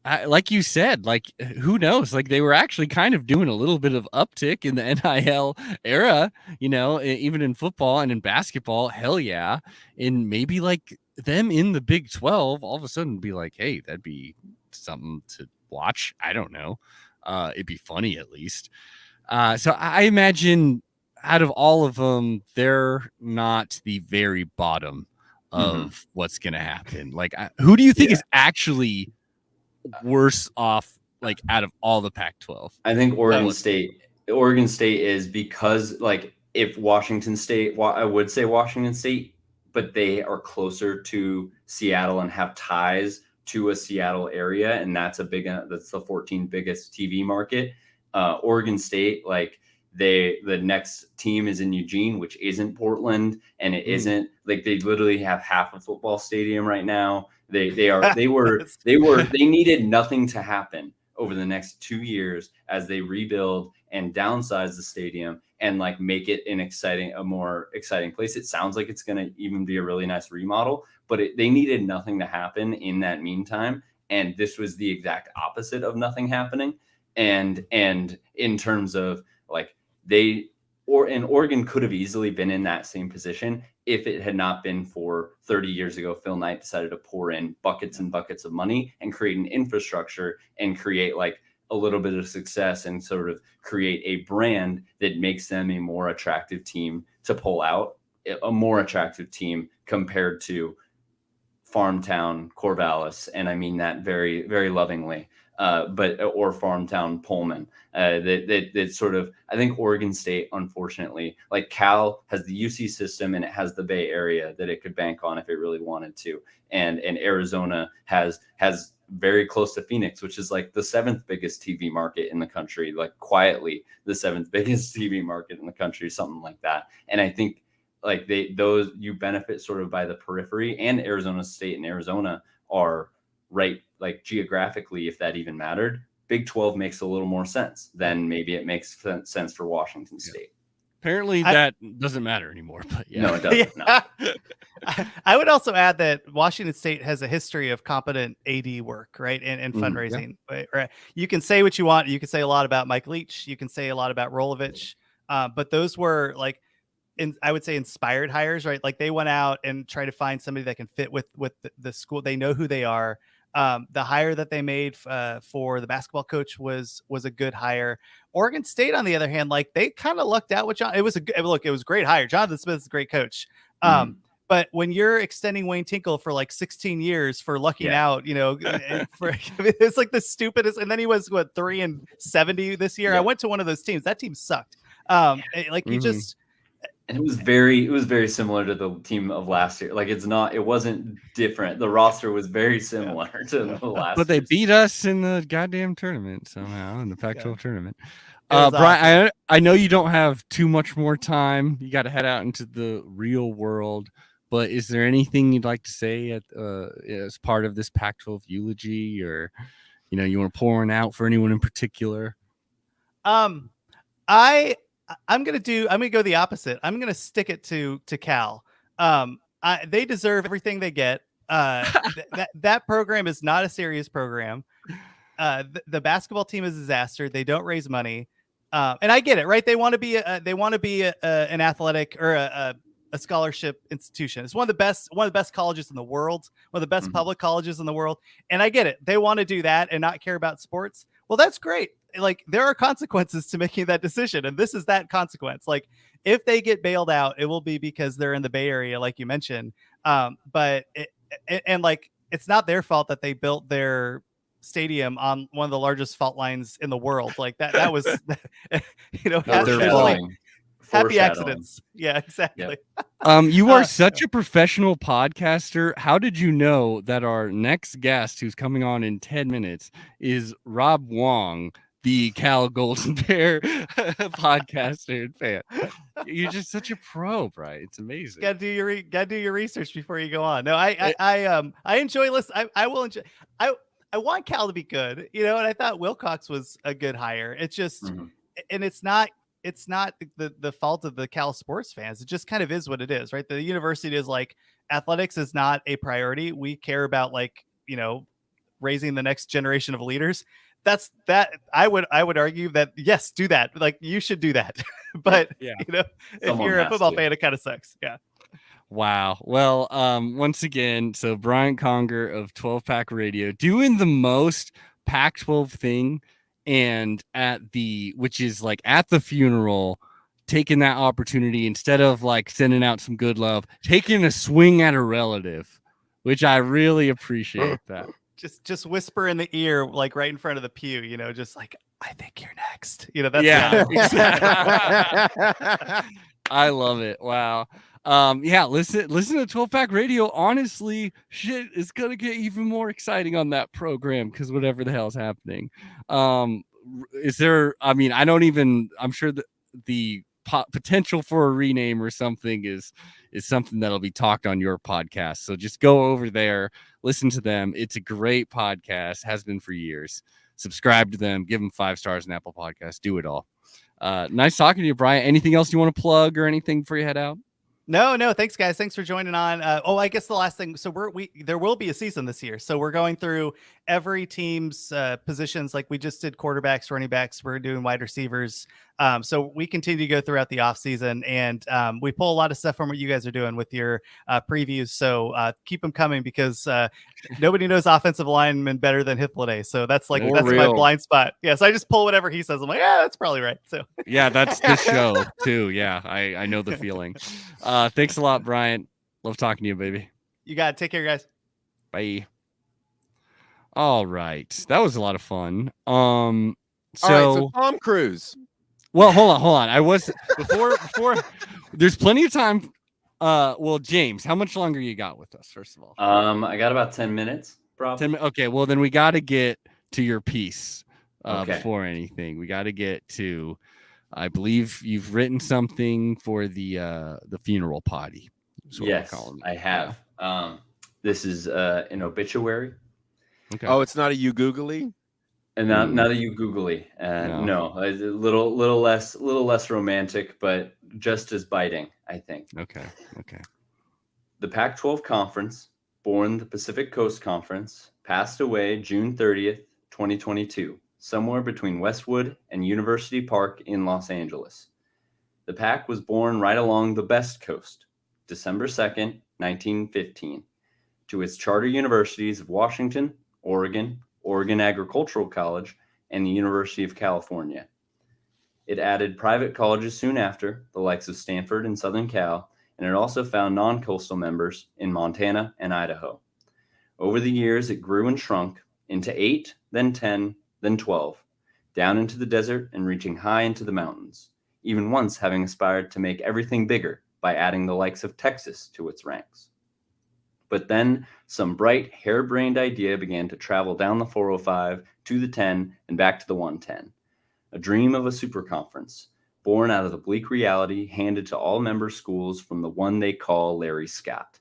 like you said, like who knows, like they were actually kind of doing a little bit of uptick in the NIL era, even in football and in basketball. Hell yeah. And maybe like them in the Big 12 all of a sudden be like, hey, that'd be something to watch. I don't know. It'd be funny at least. So I imagine out of all of them, they're not the very bottom of what's going to happen. Like, who do you think is actually worse off, like out of all the Pac-12? I think Oregon State is, because like if Washington State, I would say Washington State, but they are closer to Seattle and have ties to a Seattle area, and that's the 14th biggest TV market. Oregon State, like the next team is in Eugene, which isn't Portland, and it isn't like they literally have half a football stadium right now. They needed nothing to happen over the next 2 years as they rebuild and downsize the stadium and like make it a more exciting place. It sounds like it's going to even be a really nice remodel, but they needed nothing to happen in that meantime. And this was the exact opposite of nothing happening. And in terms of like Oregon could have easily been in that same position if it had not been for 30 years ago, Phil Knight decided to pour in buckets and buckets of money and create an infrastructure and create like a little bit of success and sort of create a brand that makes them a more attractive team to pull out, a more attractive team compared to Farmtown Corvallis. And I mean that very, very lovingly. Or Farmtown Pullman. That sort of, I think Oregon State, unfortunately, like Cal has the UC system and it has the Bay Area that it could bank on if it really wanted to, and Arizona has very close to Phoenix, which is like the 7th biggest TV market in the country, like quietly the 7th biggest TV market in the country, something like that. And I think like you benefit sort of by the periphery, and Arizona State and Arizona are right, like geographically, if that even mattered. Big 12 makes a little more sense than maybe it makes sense for Washington State. Apparently that doesn't matter anymore, but no, it doesn't. No. I would also add that Washington State has a history of competent AD work, right? And fundraising, right? You can say what you want. You can say a lot about Mike Leach. You can say a lot about Rolovich. But those were like, I would say inspired hires, right? Like they went out and tried to find somebody that can fit with the school. They know who they are. The hire that they made for the basketball coach was a good hire. Oregon State, on the other hand, like they kind of lucked out with John. It was a great hire. Jonathan Smith is a great coach. But when you're extending Wayne Tinkle for like 16 years for lucking out, it's like the stupidest. And then he was 3-70 this year. I went to one of those teams. That team sucked. And it was very similar to the team of last year. Like it wasn't different. The roster was very similar to the last. But they beat us in the goddamn tournament somehow, in the Pac-12 tournament. Brian, I know you don't have too much more time. You got to head out into the real world. But is there anything you'd like to say as part of this Pac-12 eulogy, or you want to pour one out for anyone in particular? I'm gonna go the opposite. I'm gonna stick it to Cal. They deserve everything they get. That program is not a serious program. The basketball team is a disaster. They don't raise money, and I get it, right? They want to be an athletic or a scholarship institution. It's one of the best colleges in the world, one of the best public colleges in the world, and I get it. They want to do that and not care about sports. Well, that's great. like there are consequences to making that decision, and this is that consequence. Like if they get bailed out, it will be because they're in the Bay Area, like you mentioned. But like it's not their fault that they built their stadium on one of the largest fault lines in the world. Like that was, happy accidents. Yeah, exactly. Yep. You are such a professional podcaster. How did you know that our next guest, who's coming on in 10 minutes, is Rob Wong, the Cal Golden Bear podcaster and fan? You're just such a pro, Brian. It's amazing. Gotta do your research before you go on. No, I enjoy listening. I will enjoy. I want Cal to be good, and I thought Wilcox was a good hire. It's just, and it's not the fault of the Cal sports fans. It just kind of is what it is, right? The university is like, athletics is not a priority. We care about raising the next generation of leaders. That's that. I would argue that yes, do that. Like you should do that. But if you're a football fan, it kind of sucks. Yeah. Wow. Well, once again, so Brian Conger of 12 Pack Radio doing the most Pac-12 thing, and which is like at the funeral, taking that opportunity instead of like sending out some good love, taking a swing at a relative, which I really appreciate that. Just whisper in the ear, like right in front of the pew, just like, I think you're next. That's exactly. I love it. Wow. Listen to 12 Pack Radio. Honestly, shit is gonna get even more exciting on that program because whatever the hell's happening. Is there? I mean, I'm sure that the potential for a rename or something is something that'll be talked on your podcast. So just go over there, listen to them. It's a great podcast, has been for years. Subscribe to them, give them 5 stars in Apple Podcasts, do it all. Nice talking to you, Brian. Anything else you want to plug or anything before you head out? No. Thanks, guys. Thanks for joining on. I guess the last thing. So there will be a season this year. So we're going through every team's positions. Like we just did quarterbacks, running backs. We're doing wide receivers. So we continue to go throughout the off season, and we pull a lot of stuff from what you guys are doing with your previews. So keep them coming because nobody knows offensive linemen better than Hythloday. So that's my blind spot. Yeah. So I just pull whatever he says. I'm like, yeah, that's probably right. So yeah, that's the show too. Yeah, I know the feeling. Thanks a lot, Brian. Love talking to you, baby. You got it. Take care, guys. Bye. All right. That was a lot of fun. So Tom Cruise. Well, hold on. I was before there's plenty of time. James, how much longer you got with us, first of all? I got about 10 minutes, probably. Okay, well then we got to get to your piece before anything. We got to get to, I believe you've written something for the funeral potty. Yes, I have. This is an obituary. Okay. Oh, it's not a you googly? And not a you googly. No, a little less romantic, but just as biting, I think. Okay. The Pac-12 Conference, born the Pacific Coast Conference, passed away June 30th, 2022, somewhere between Westwood and University Park in Los Angeles. The Pac was born right along the Best Coast, December 2nd, 1915, to its charter universities of Washington, Oregon Agricultural College, and the University of California. It added private colleges soon after, the likes of Stanford and Southern Cal, and it also found non-coastal members in Montana and Idaho. Over the years, it grew and shrunk into 8, then 10, then 12, down into the desert and reaching high into the mountains, even once having aspired to make everything bigger by adding the likes of Texas to its ranks. But then some bright, harebrained idea began to travel down the 405 to the 10 and back to the 110. A dream of a super conference, born out of the bleak reality handed to all member schools from the one they call Larry Scott.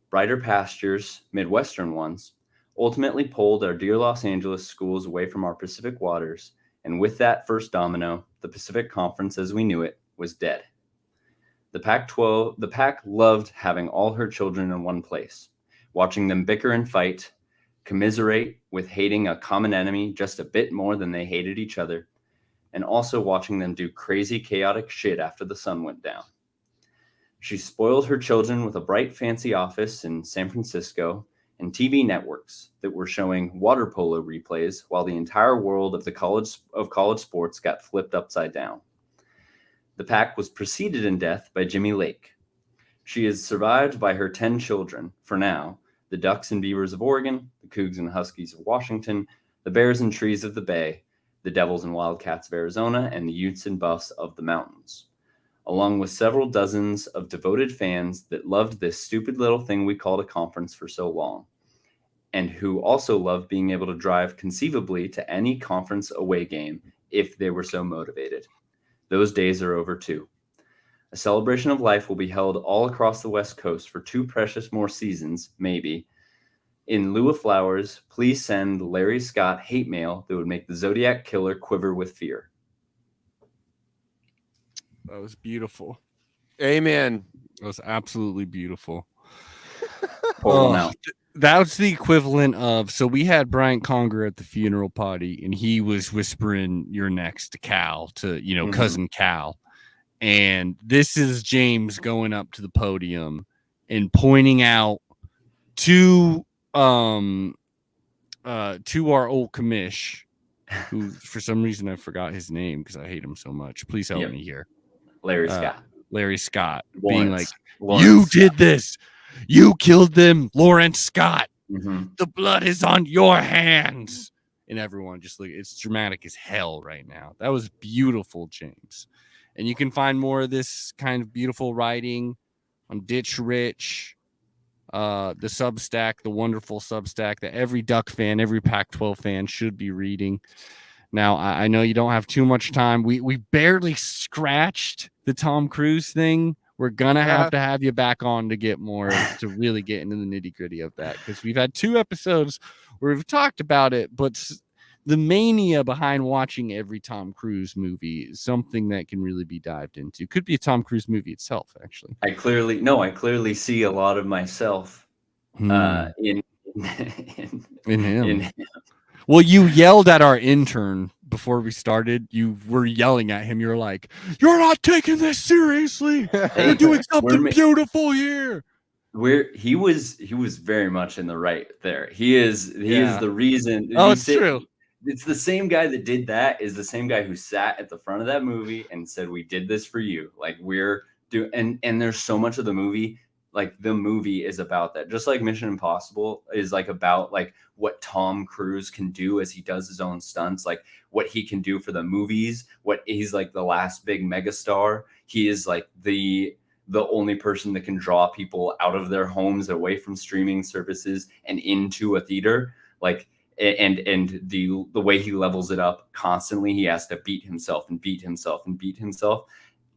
Brighter pastures, Midwestern ones, ultimately pulled our dear Los Angeles schools away from our Pacific waters, and with that first domino, the Pacific Conference as we knew it was dead. The Pac loved having all her children in one place, watching them bicker and fight, commiserate with hating a common enemy just a bit more than they hated each other, and also watching them do crazy, chaotic shit after the sun went down. She spoiled her children with a bright, fancy office in San Francisco and TV networks that were showing water polo replays while the entire world of college sports got flipped upside down. The PAC was preceded in death by Jimmy Lake. She is survived by her 10 children, for now, the Ducks and Beavers of Oregon, the Cougs and Huskies of Washington, the Bears and Trees of the Bay, the Devils and Wildcats of Arizona, and the Utes and Buffs of the mountains, along with several dozens of devoted fans that loved this stupid little thing we called a conference for so long, and who also loved being able to drive conceivably to any conference away game if they were so motivated. Those days are over too. A celebration of life will be held all across the West Coast for 2 precious more seasons, maybe. In lieu of flowers, please send Larry Scott hate mail that would make the Zodiac Killer quiver with fear. That was beautiful. Amen. That was absolutely beautiful. Pour one out. That's the equivalent of, so we had Brian Conger at the funeral party, and he was whispering, "You're next to Cal," to, cousin Cal. And this is James going up to the podium and pointing out to our old commish, who for some reason I forgot his name because I hate him so much. Please help me here. Larry Scott. Larry Scott Lawrence. being like, Lawrence "You Scott. did this. You killed them, Lawrence Scott. Mm-hmm. The blood is on your hands." And everyone just like, it's dramatic as hell right now. That was beautiful, James. And you can find more of this kind of beautiful writing on Ditch Rich, the Substack, the wonderful Substack that every Duck fan, every Pac-12 fan should be reading. Now, I know you don't have too much time. We barely scratched the Tom Cruise thing. We're going to have you back on to get more, to really get into the nitty-gritty of that, because we've had 2 episodes where we've talked about it, but the mania behind watching every Tom Cruise movie is something that can really be dived into. Could be a Tom Cruise movie itself, actually. I clearly see a lot of myself in him. Well, you yelled at our intern before we started. You were yelling at him. You're like, "You're not taking this seriously. You're doing something beautiful here." He was very much in the right there. He is the reason. It's true. It's the same guy that did that is the same guy who sat at the front of that movie and said, "We did this for you." Like, we're doing, and there's so much of the movie, like the movie is about that. Just like Mission Impossible is like about like what Tom Cruise can do as he does his own stunts, like what he can do for the movies, what he's like the last big megastar. He is like the only person that can draw people out of their homes, away from streaming services and into a theater. Like, and the way he levels it up constantly, he has to beat himself and beat himself and beat himself.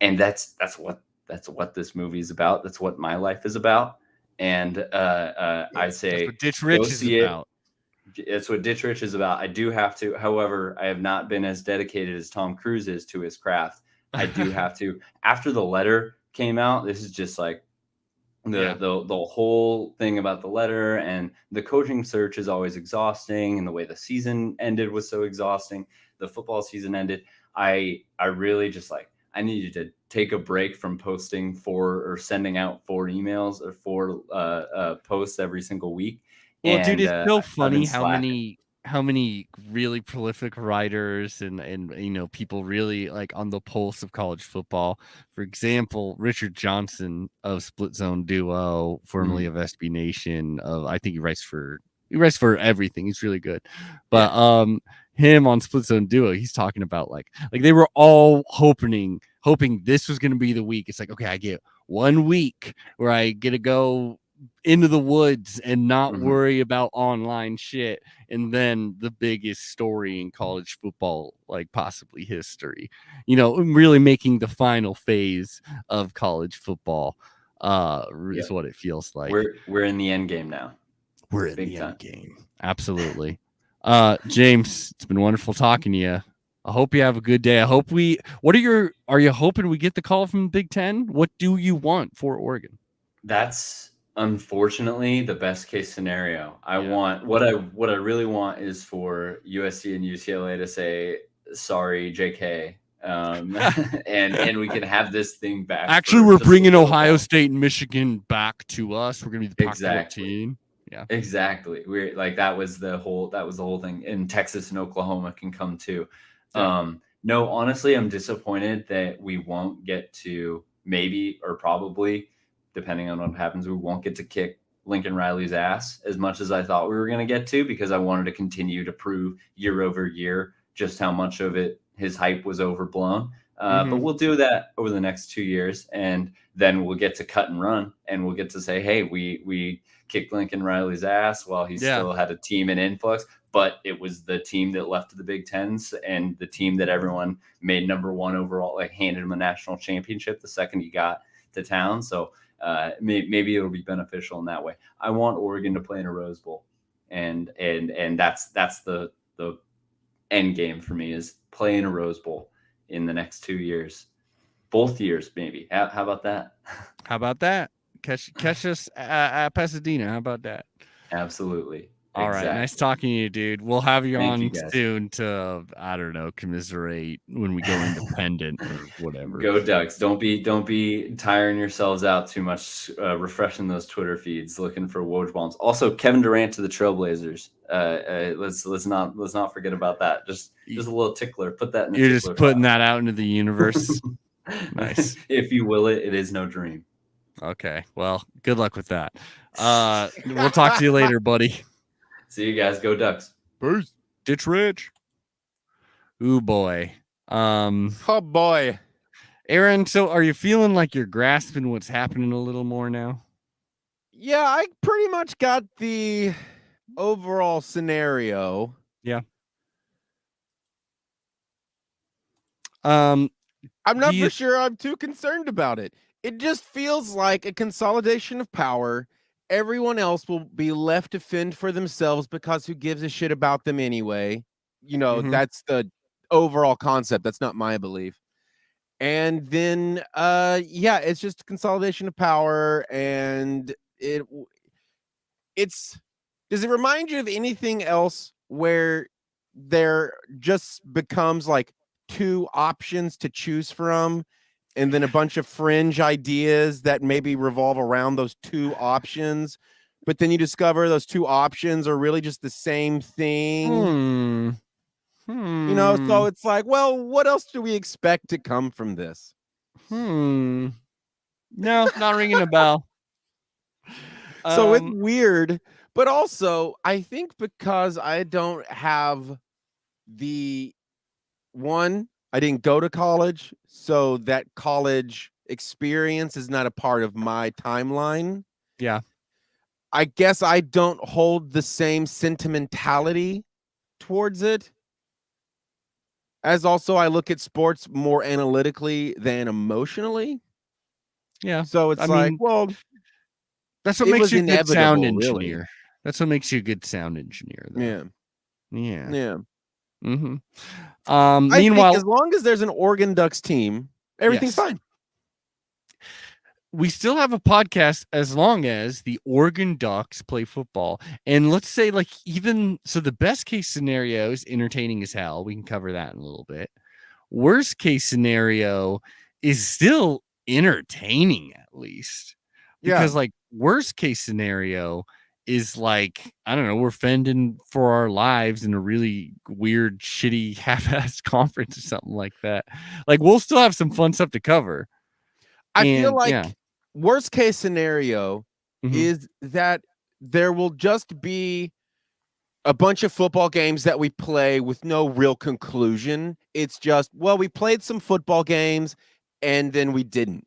And that's what this movie is about. That's what my life is about. And I say, Ditch Rich is about. It's what Ditch Rich is about. I do have to, however, I have not been as dedicated as Tom Cruise is to his craft. I do have to. After the letter came out, this is just like the whole thing about the letter, and the coaching search is always exhausting, and the way the season ended was so exhausting. The football season ended. I really just like, I needed to take a break from posting 4 or sending out 4 emails or 4 posts every single week. Well, dude, it's so funny how many really prolific writers and people really like on the pulse of college football. For example, Richard Johnson of Split Zone Duo, formerly of SB Nation, I think he writes for everything. He's really good. But him on Split Zone Duo, he's talking about like they were all hoping this was going to be the week. It's like, okay, I get 1 week where I get to go into the woods and not worry about online shit, and then the biggest story in college football, like possibly history, really making the final phase of college football is what it feels like. We're in the end game now. We're in the end game. Absolutely. James, it's been wonderful talking to you. I hope you have a good day. Are you hoping we get the call from Big Ten? What do you want for Oregon? That's unfortunately the best case scenario. I want what I really want is for USC and UCLA to say, "Sorry, JK." And we can have this thing back. Actually, we're bringing Ohio State and Michigan back to us. We're going to be the Pac-12 team. Yeah, exactly. We're like that was the whole thing. And Texas and Oklahoma can come too. Yeah. No, honestly, I'm disappointed that we won't get to maybe or probably, depending on what happens, we won't get to kick Lincoln Riley's ass as much as I thought we were going to get to, because I wanted to continue to prove year over year just how much of it his hype was overblown. But we'll do that over the next 2 years, and then we'll get to cut and run, and we'll get to say, hey, we kicked Lincoln Riley's ass while he still had a team in influx, but it was the team that left to the Big Tens and the team that everyone made number one overall, like handed him a national championship the second he got to town. So maybe it'll be beneficial in that way. I want Oregon to play in a Rose Bowl, and that's the end game for me, is play in a Rose Bowl in the next 2 years, both years maybe. How about that? How about that? Catch us at Pasadena. How about that? Absolutely. All right, nice talking to you, dude. We'll have you on guys. soon to, I don't know, commiserate when we go independent or whatever. Go Ducks! Don't be tiring yourselves out too much, refreshing those Twitter feeds, looking for Woj bombs. Also, Kevin Durant to the Trailblazers. Let's not forget about that. Just a little tickler. Put that in. You're just putting that out into the universe. Nice. If you will, it is no dream. Okay. Well, good luck with that. We'll talk to you later, buddy. See you guys. Go Ducks. Peace. Ditch Rich. Ooh, boy. Oh, boy. Aaron, so are you feeling like you're grasping what's happening a little more now? Yeah, I pretty much got the overall scenario. Yeah. I'm not for sure I'm too concerned about it. It just feels like a consolidation of power. Everyone else will be left to fend for themselves because who gives a shit about them anyway? You know, that's the overall concept. That's not my belief. And then, yeah, it's just consolidation of power. And does it remind you of anything else where there just becomes like two options to choose from, and then a bunch of fringe ideas that maybe revolve around those two options, but then you discover those two options are really just the same thing? You know, so it's like, well, what else do we expect to come from this? No, not ringing a bell. So it's weird, but also I think because I don't have I didn't go to college, so that college experience is not a part of my timeline. Yeah. I guess I don't hold the same sentimentality towards it. As also, I look at sports more analytically than emotionally. Yeah. So it's well, that's what makes you a good sound engineer. Really. That's what makes you a good sound engineer, though. Yeah. Yeah. Yeah. Meanwhile, I think as long as there's an Oregon Ducks team, everything's fine. We still have a podcast as long as the Oregon Ducks play football. And let's say, like, even so, the best case scenario is entertaining as hell. We can cover that in a little bit. Worst case scenario is still entertaining, at least. Because, like, worst case scenario is like, I don't know, we're fending for our lives in a really weird, shitty, half-assed conference or something like that. Like, we'll still have some fun stuff to cover. I feel like worst case scenario is that there will just be a bunch of football games that we play with no real conclusion. It's just, well, we played some football games and then we didn't.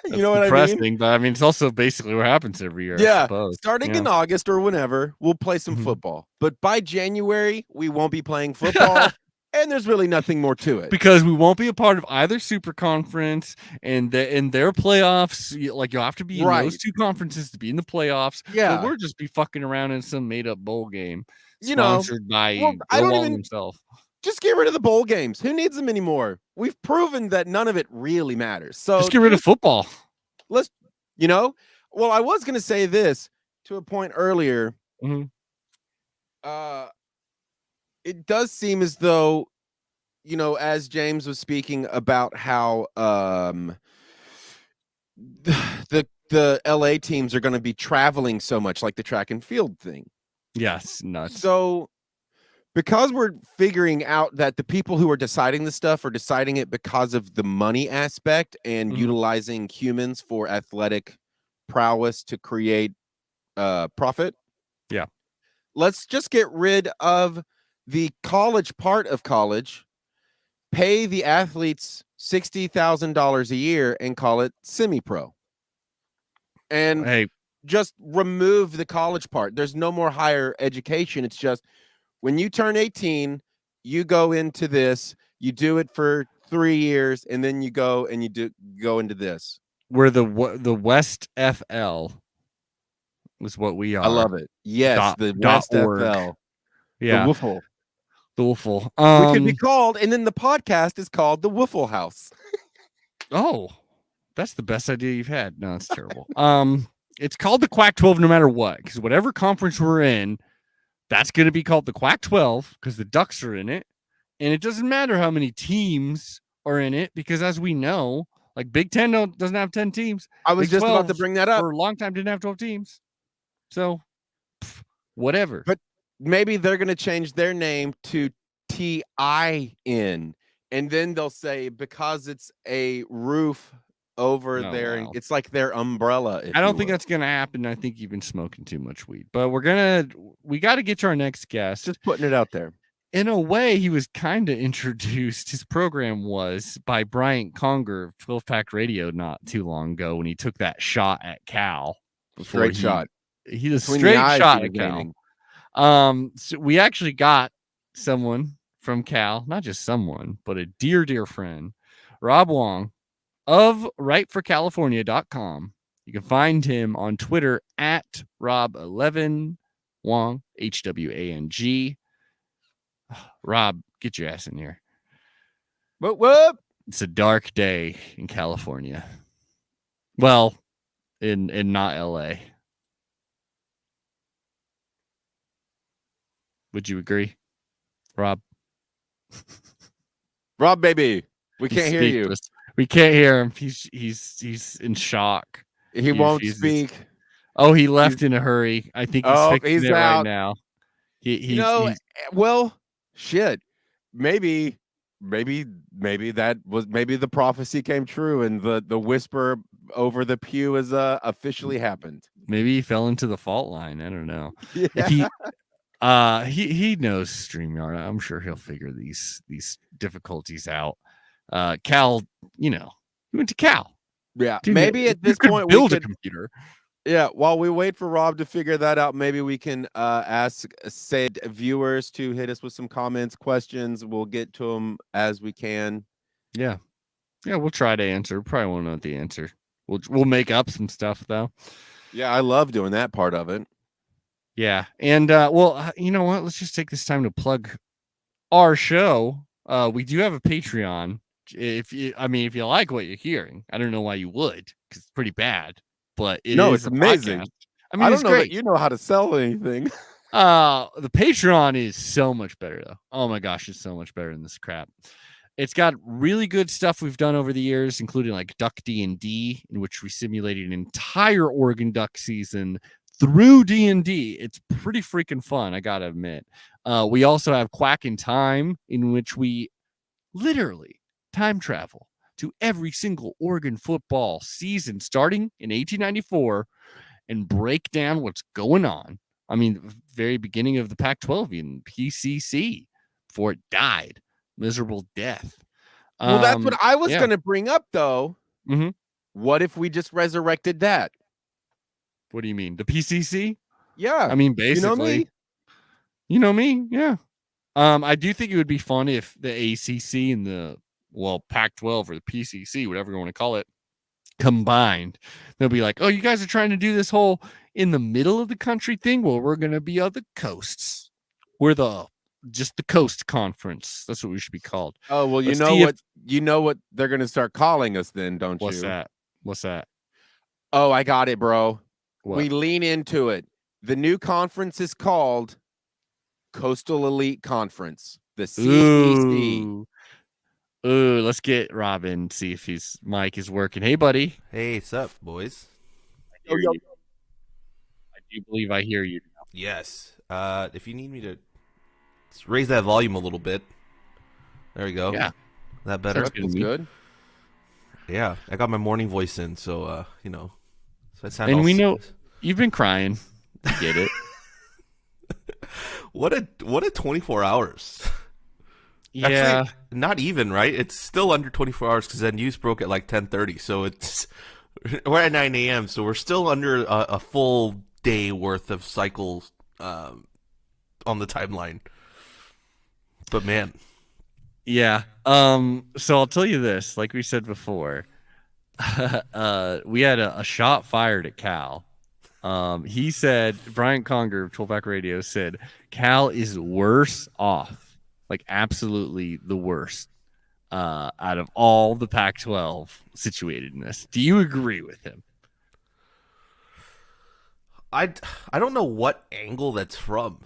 You know what I mean? But I mean, it's also basically what happens every year. Yeah, I suppose. Starting in August or whenever, we'll play some football. But by January, we won't be playing football, and there's really nothing more to it. Because we won't be a part of either super conference, and in their playoffs, like you'll have to be in those two conferences to be in the playoffs. Yeah, so we'll just be fucking around in some made up bowl game, sponsored by himself. Just get rid of the bowl games. Who needs them anymore? We've proven that none of it really matters. So just get rid of football. Well, I was going to say this to a point earlier. It does seem as though, as James was speaking about how the the LA teams are going to be traveling so much, like the track and field thing. Yes, nuts. So because we're figuring out that the people who are deciding this stuff are deciding it because of the money aspect and utilizing humans for athletic prowess to create profit. Yeah. Let's just get rid of the college part of college, pay the athletes $60,000 a year and call it semi-pro. And just remove the college part. There's no more higher education. It's just when you turn 18, you go into this, you do it for 3 years, and then you go and you go into this. We're the West FL is what we are. I love it. Yes, the West FL. Yeah. The Woofle. The Woofle. We could be called, and then the podcast is called the Woofle House. Oh, that's the best idea you've had. No, it's terrible. It's called the Quack-12 no matter what, because whatever conference we're in, that's going to be called the Quack-12 because the Ducks are in it. And it doesn't matter how many teams are in it because, as we know, like Big Ten doesn't have 10 teams. I was Big just about to bring that up. For a long time, didn't have 12 teams. So, whatever. But maybe they're going to change their name to TIN. And then they'll say, because it's a roof over there, it's like their umbrella. I don't think that's gonna happen. I think you've been smoking too much weed. But we got to get to our next guest. Just putting it out there. In a way, he was kind of introduced. His program was by Bryant Conger of 12 Pack Radio not too long ago when he took that shot at Cal. Straight shot. He was straight shot at Cal. So we actually got someone from Cal, not just someone, but a dear friend, Rob Wong of WriteForCalifornia.com. You can find him on Twitter at Rob11 Wong, HWANG. Rob, get your ass in here. Whoop. It's a dark day in California. Well, in not LA. Would you agree, Rob? Rob, baby, we can't hear you. We can't hear him. He's in shock. He won't speak. Oh, he left in a hurry. I think he's fixing it out right now. He's well, shit. Maybe that was the prophecy came true and the whisper over the pew has officially happened. Maybe he fell into the fault line. I don't know. Yeah. If he knows StreamYard. I'm sure he'll figure these difficulties out. Cal, he went to Cal. Yeah, dude, maybe at this point we could build a computer. Yeah, while we wait for Rob to figure that out, maybe we can ask said viewers to hit us with some comments, questions. We'll get to them as we can. Yeah, we'll try to answer. We probably won't know the answer. We'll make up some stuff though. Yeah, I love doing that part of it. Yeah, and well, you know what? Let's just take this time to plug our show. We do have a Patreon. If you like what you're hearing, I don't know why you would, because it's pretty bad. But it's amazing. Podcast. I don't know that you know how to sell anything. The Patreon is so much better though. Oh my gosh, it's so much better than this crap. It's got really good stuff we've done over the years, including like Duck D&D, in which we simulated an entire Oregon Duck season through D&D. It's pretty freaking fun, I gotta admit. We also have Quack in Time, in which we literally time travel to every single Oregon football season starting in 1894 and break down what's going on. I mean, the very beginning of the Pac-12 in PCC before it died. Miserable death. Well, that's what I was going to bring up, though. Mm-hmm. What if we just resurrected that? What do you mean? The PCC? Yeah. I mean, basically. You know me? Yeah. I do think it would be fun if the ACC and the Pac-12 or the PCC, whatever you want to call it, combined. They'll be like, oh, you guys are trying to do this whole in the middle of the country thing? Well, we're going to be on the coasts. We're just the coast conference. That's what we should be called. Oh, well, you know what they're going to start calling us then, don't you? What's that? Oh, I got it, bro. What? We lean into it. The new conference is called Coastal Elite Conference, the CEC. Ooh, let's get Robin, see if his mic is working. Hey, buddy. Hey, what's up, boys? do believe I hear you. Yes. If you need me to raise that volume a little bit. There you go. Yeah. That better? That's good. Yeah. I got my morning voice in, so, So I sound and we know you've been crying. I get it. What a 24 hours. Yeah. Actually, not even, right? It's still under 24 hours because then news broke at like 10:30. So we're at 9 a.m. So we're still under a full day worth of cycles on the timeline. But man. Yeah. So I'll tell you this, like we said before, we had a shot fired at Cal. He said, Brian Conger of 12-Pack Radio said, Cal is worse off. Like absolutely the worst out of all the Pac-12 situated in this. Do you agree with him? I don't know what angle that's from.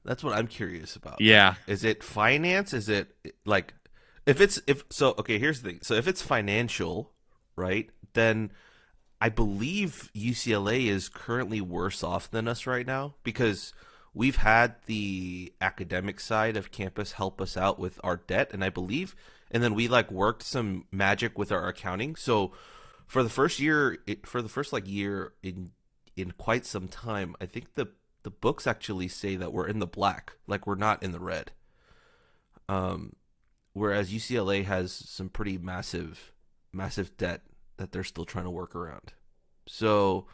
That's what I'm curious about. Yeah. Like, is it finance? Is it like okay, here's the thing. So if it's financial, right, then I believe UCLA is currently worse off than us right now because we've had the academic side of campus help us out with our debt, and then we like worked some magic with our accounting. So for the first year in quite some time, I think the books actually say that we're in the black, like we're not in the red. Whereas UCLA has some pretty massive debt that they're still trying to work around. So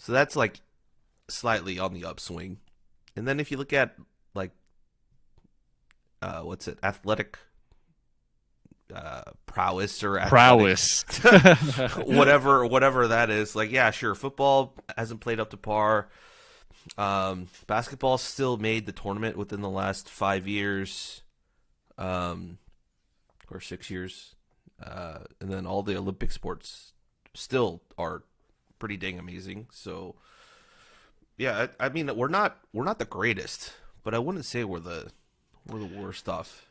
that's like slightly on the upswing. And then if you look at like athletic prowess or whatever that is, like, yeah, sure, football hasn't played up to par. Basketball still made the tournament within the last 5 years, or 6 years, and then all the Olympic sports still are pretty dang amazing. So yeah, I mean, we're not the greatest, but I wouldn't say we're the worst off.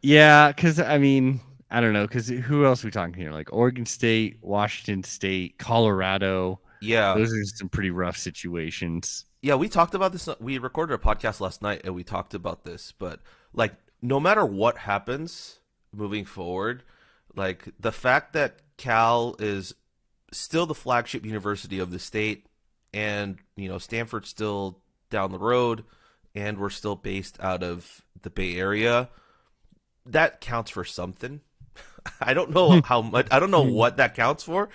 Yeah, because I mean, I don't know, because who else are we talking here? Like Oregon State, Washington State, Colorado. Yeah, those are some pretty rough situations. Yeah, we talked about this. We recorded a podcast last night, and we talked about this. But like, no matter what happens moving forward, like the fact that Cal is still the flagship university of the state, and Stanford's still down the road, and we're still based out of the Bay Area, that counts for something. I don't know how much. I don't know what that counts for,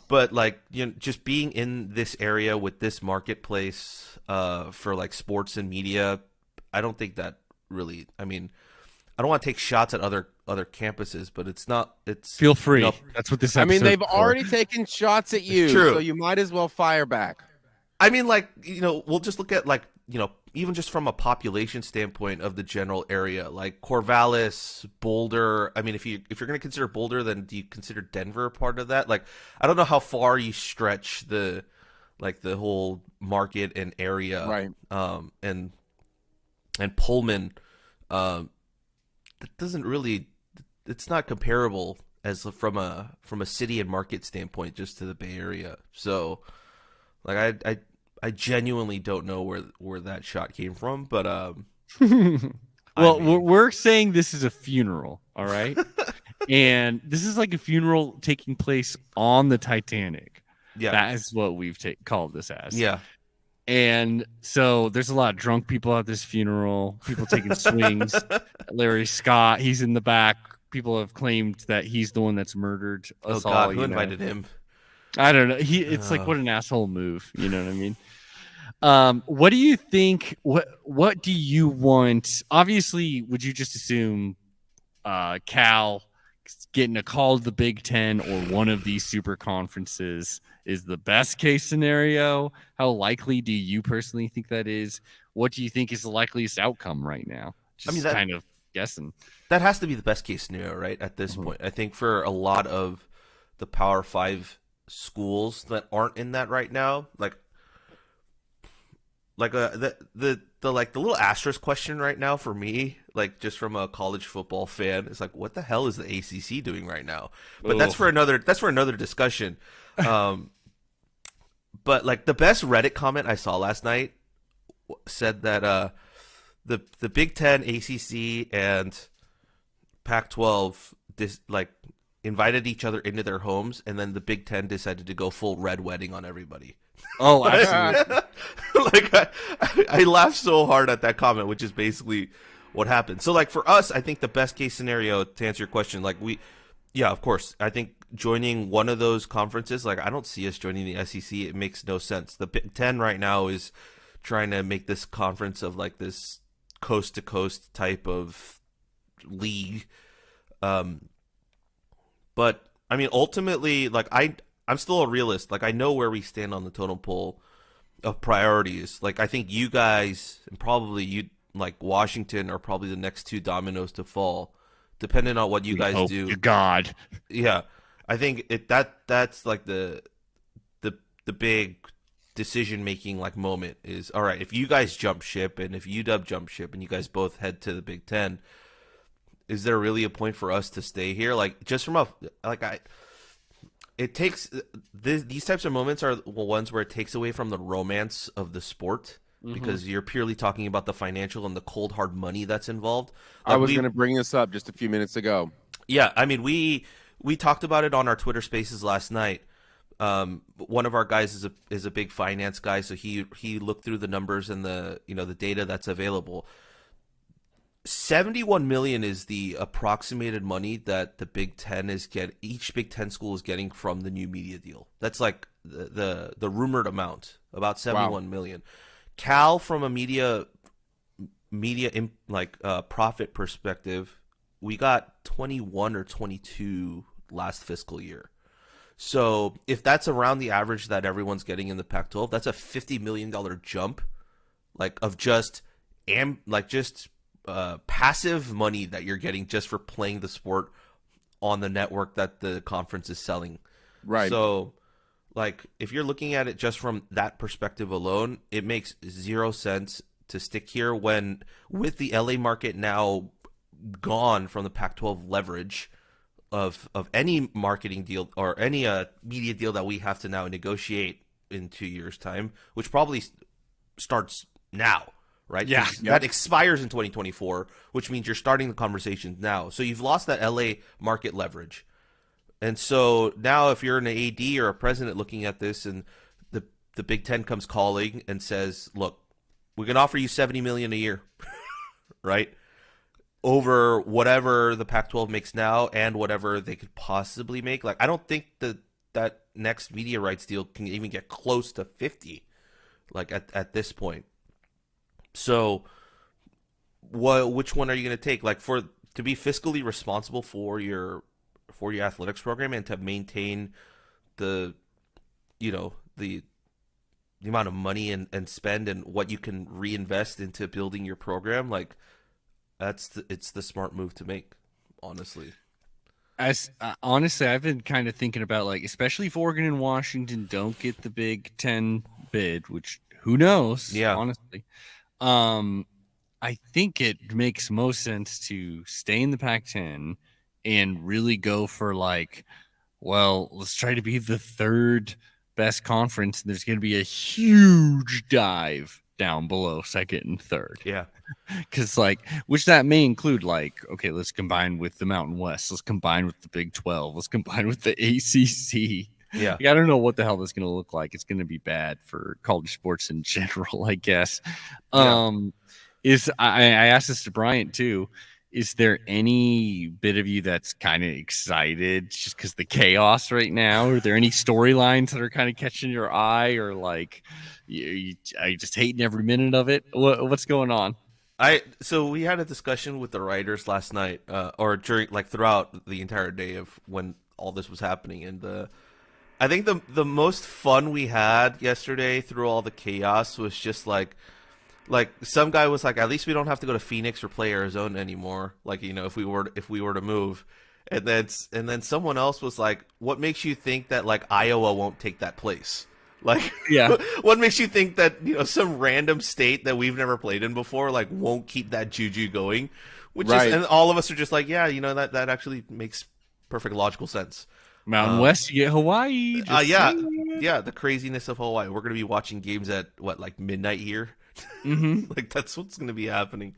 but like, just being in this area with this marketplace for like sports and media, I don't think that really. I mean, I don't want to take shots at other campuses, but it's not. It's feel free. That's what this. I mean, they've already taken shots at you, so you might as well fire back. I mean, like, we'll just look at like, even just from a population standpoint of the general area, like Corvallis, Boulder. I mean, if you're going to consider Boulder, then do you consider Denver part of that? Like, I don't know how far you stretch the whole market and area, right? And Pullman, that doesn't really. It's not comparable as from a city and market standpoint just to the Bay Area. So, like, I genuinely don't know where that shot came from, but well, we're saying this is a funeral, all right? And this is like a funeral taking place on the Titanic. Yeah, that is what we've called this as. Yeah, and so there's a lot of drunk people at this funeral. People taking swings. Larry Scott, he's in the back. People have claimed that he's the one that's murdered us all. Oh God, who invited him? I don't know. It's like, what an asshole move. You know what I mean? What do you think? What do you want? Obviously, would you just assume Cal getting a call to the Big Ten or one of these super conferences is the best case scenario? How likely do you personally think that is? What do you think is the likeliest outcome right now? Just kind of guessing. That has to be the best case scenario, right? At this point, I think for a lot of the Power 5 schools that aren't in that right now, like the little asterisk question right now for me, like just from a college football fan, is like, what the hell is the ACC doing right now? But that's for another discussion. But like the best Reddit comment I saw last night said that the Big Ten, ACC, and Pac-12 invited each other into their homes, and then the Big Ten decided to go full red wedding on everybody. Oh, absolutely. Like I laughed so hard at that comment, which is basically what happened. So like for us, I think the best case scenario, to answer your question, like of course, I think joining one of those conferences, like I don't see us joining the SEC. It makes no sense. The Big Ten right now is trying to make this conference of like this coast to coast type of league. But I mean, ultimately, like I'm still a realist. Like I know where we stand on the totem pole of priorities. Like I think you guys and probably you, like Washington, are probably the next two dominoes to fall, depending on what you guys do. To God. Yeah, I think that's like the big decision making like moment is, all right, if you guys jump ship and if UW jump ship and you guys both head to the Big Ten, is there really a point for us to stay here? Like just from it takes these types of moments are the ones where it takes away from the romance of the sport, because you're purely talking about the financial and the cold hard money that's involved. Like I was going to bring this up just a few minutes ago. Yeah, I mean we talked about it on our Twitter Spaces last night. One of our guys is a big finance guy, so he looked through the numbers and the data that's available. 71 million is the approximated money that the Big Ten each Big Ten school is getting from the new media deal. That's like the rumored amount, about 71 million. Cal, from a media profit perspective, we got 21 or 22 last fiscal year. So if that's around the average that everyone's getting in the Pac-12, that's a $50 million jump, like of just passive money that you're getting just for playing the sport on the network that the conference is selling. Right. So like if you're looking at it just from that perspective alone, it makes zero sense to stick here when, with the LA market now gone from the Pac-12 leverage of any marketing deal or any media deal that we have to now negotiate in 2 years' time, which probably starts now. Right? Yeah. That expires in 2024, which means you're starting the conversations now. So you've lost that LA market leverage. And so now if you're an AD or a president looking at this and the Big Ten comes calling and says, look, we can offer you $70 million a year, right? Over whatever the Pac-12 makes now and whatever they could possibly make. Like, I don't think that next media rights deal can even get close to 50, like at this point. So, which one are you going to take? Like, to be fiscally responsible for your athletics program and to maintain the amount of money and spend and what you can reinvest into building your program, like it's the smart move to make, honestly. Honestly, I've been kind of thinking about, like, especially if Oregon and Washington don't get the Big Ten bid, which who knows? Yeah, honestly. I think it makes most sense to stay in the Pac-10 and really go for, like, well, let's try to be the third best conference. There's going to be a huge dive down below second and third. Yeah. Because, like, which that may include, like, okay, let's combine with the Mountain West. Let's combine with the Big 12. Let's combine with the ACC. Yeah. Like, I don't know what the hell that's going to look like. It's going to be bad for college sports in general, I guess. Yeah. I asked this to Bryant too. Is there any bit of you that's kind of excited just because the chaos right now? Are there any storylines that are kind of catching your eye, or like are you just hating every minute of it? What's going on? So we had a discussion with the writers last night, or during, like, throughout the entire day of when all this was happening, and I think the most fun we had yesterday through all the chaos was just like some guy was like, at least we don't have to go to Phoenix or play Arizona anymore. Like, if we were to move, and then someone else was like, what makes you think that, like, Iowa won't take that place? Like, yeah, what makes you think that, some random state that we've never played in before, like, won't keep that juju going? Which right. And all of us are just like, yeah, that actually makes perfect logical sense. Mountain West, you get Hawaii. Yeah, the craziness of Hawaii. We're gonna be watching games at what, like midnight here. Mm-hmm. Like that's what's gonna be happening.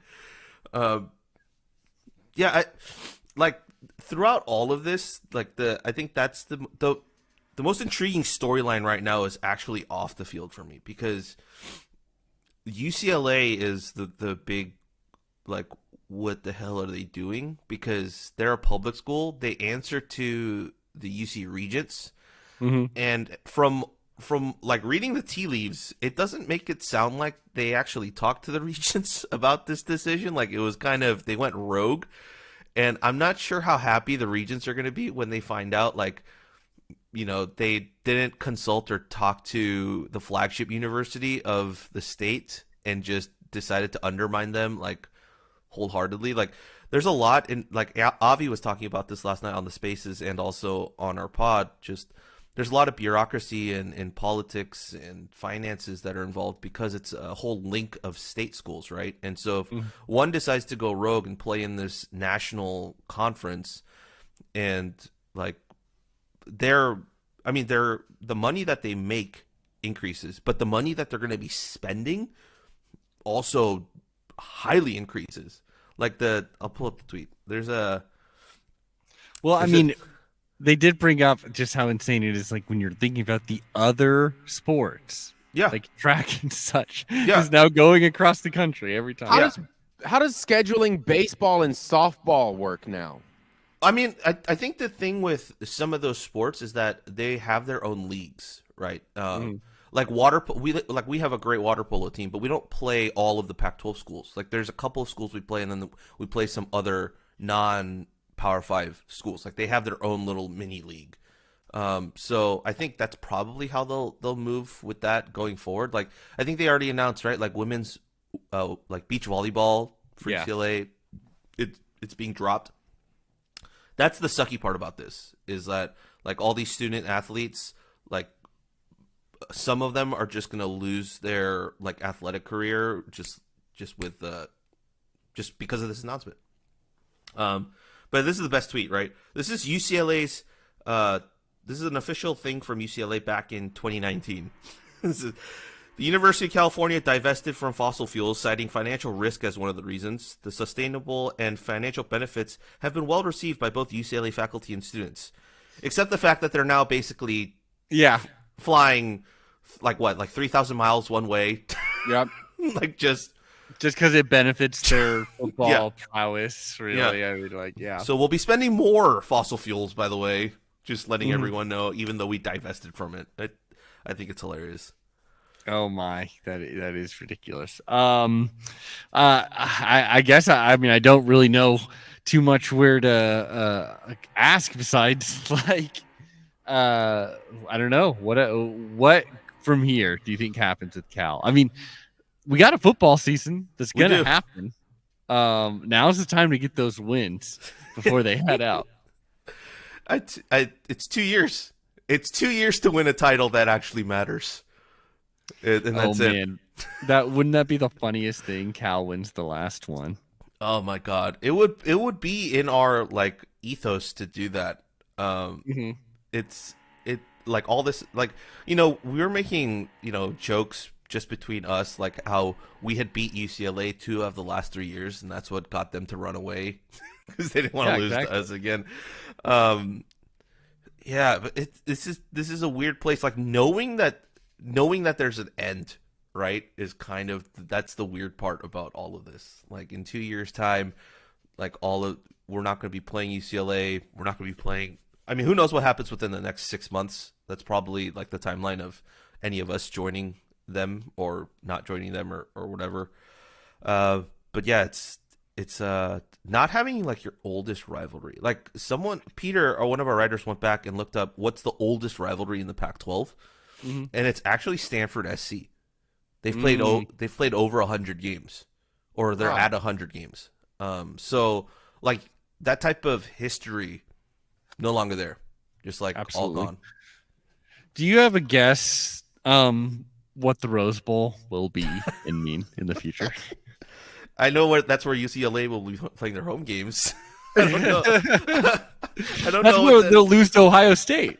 Yeah, like throughout all of this, like I think that's the most intriguing storyline right now is actually off the field for me, because UCLA is the big, like, what the hell are they doing? Because they're a public school. They answer to the UC Regents. Mm-hmm. And from like reading the tea leaves, it doesn't make it sound like they actually talked to the Regents about this decision. Like, it was kind of, they went rogue. And I'm not sure how happy the Regents are going to be when they find out, like, you know, they didn't consult or talk to the flagship university of the state and just decided to undermine them, like, wholeheartedly. Like, there's a lot in, like, Avi was talking about this last night on the Spaces and also on our pod. Just there's a lot of bureaucracy and politics and finances that are involved because it's a whole link of state schools, right? And so if one decides to go rogue and play in this national conference, and like the money that they make increases, but the money that they're going to be spending also highly increases. Like I'll pull up the tweet. They did bring up just how insane it is, like, when you're thinking about the other sports, like track and such, is now going across the country every time. How does scheduling baseball and softball work now? I mean, I think the thing with some of those sports is that they have their own leagues, right? Like we have a great water polo team, but we don't play all of the Pac-12 schools. Like, there's a couple of schools we play, and then we play some other non-Power 5 schools. Like, they have their own little mini league. So I think that's probably how they'll move with that going forward. Like, I think they already announced, right? Like, women's like beach volleyball for UCLA, it's being dropped. That's the sucky part about this, is that, like, all these student athletes, like, some of them are just going to lose their, like, athletic career just because of this announcement. But this is the best tweet, right? This is UCLA's this is an official thing from UCLA back in 2019. This is, the University of California divested from fossil fuels, citing financial risk as one of the reasons. The sustainable and financial benefits have been well received by both UCLA faculty and students, except the fact that they're now basically flying like 3,000 miles one way. Yep. Like, just because it benefits their football prowess, really. I mean, So we'll be spending more fossil fuels, by the way, just letting everyone know, even though we divested from it. I think it's hilarious. Oh my, that is ridiculous. I guess I mean, I don't really know too much where to ask besides, like, I don't know what from here do you think happens with Cal? I mean, we got a football season that's gonna happen. Now's the time to get those wins before they head out. It's 2 years. It's 2 years to win a title that actually matters. And that's it. Wouldn't that be the funniest thing? Cal wins the last one. Oh my god, it would be in our, like, ethos to do that. It's like all this, like, you know, we were making, you know, jokes just between us, like how we had beat UCLA 2 of the last 3 years, and that's what got them to run away because they didn't want to lose to us again. But this is a weird place. Like, knowing that there's an end, right, is kind of, that's the weird part about all of this. Like, in 2 years' time, like, we're not going to be playing UCLA. We're not going to be playing. I mean, who knows what happens within the next 6 months? That's probably, like, the timeline of any of us joining them or not joining them or whatever. But yeah, it's not having, like, your oldest rivalry. Like, Peter, or one of our writers, went back and looked up what's the oldest rivalry in the Pac-12. And it's actually Stanford SC. They've played over 100 games, or they're at 100 games. So, like, that type of history, no longer there. Just, like, absolutely all gone. Do you have a guess what the Rose Bowl will be and mean in the future? I know that's where UCLA will be playing their home games. I don't know. I don't That's know. where they'll lose to Ohio State.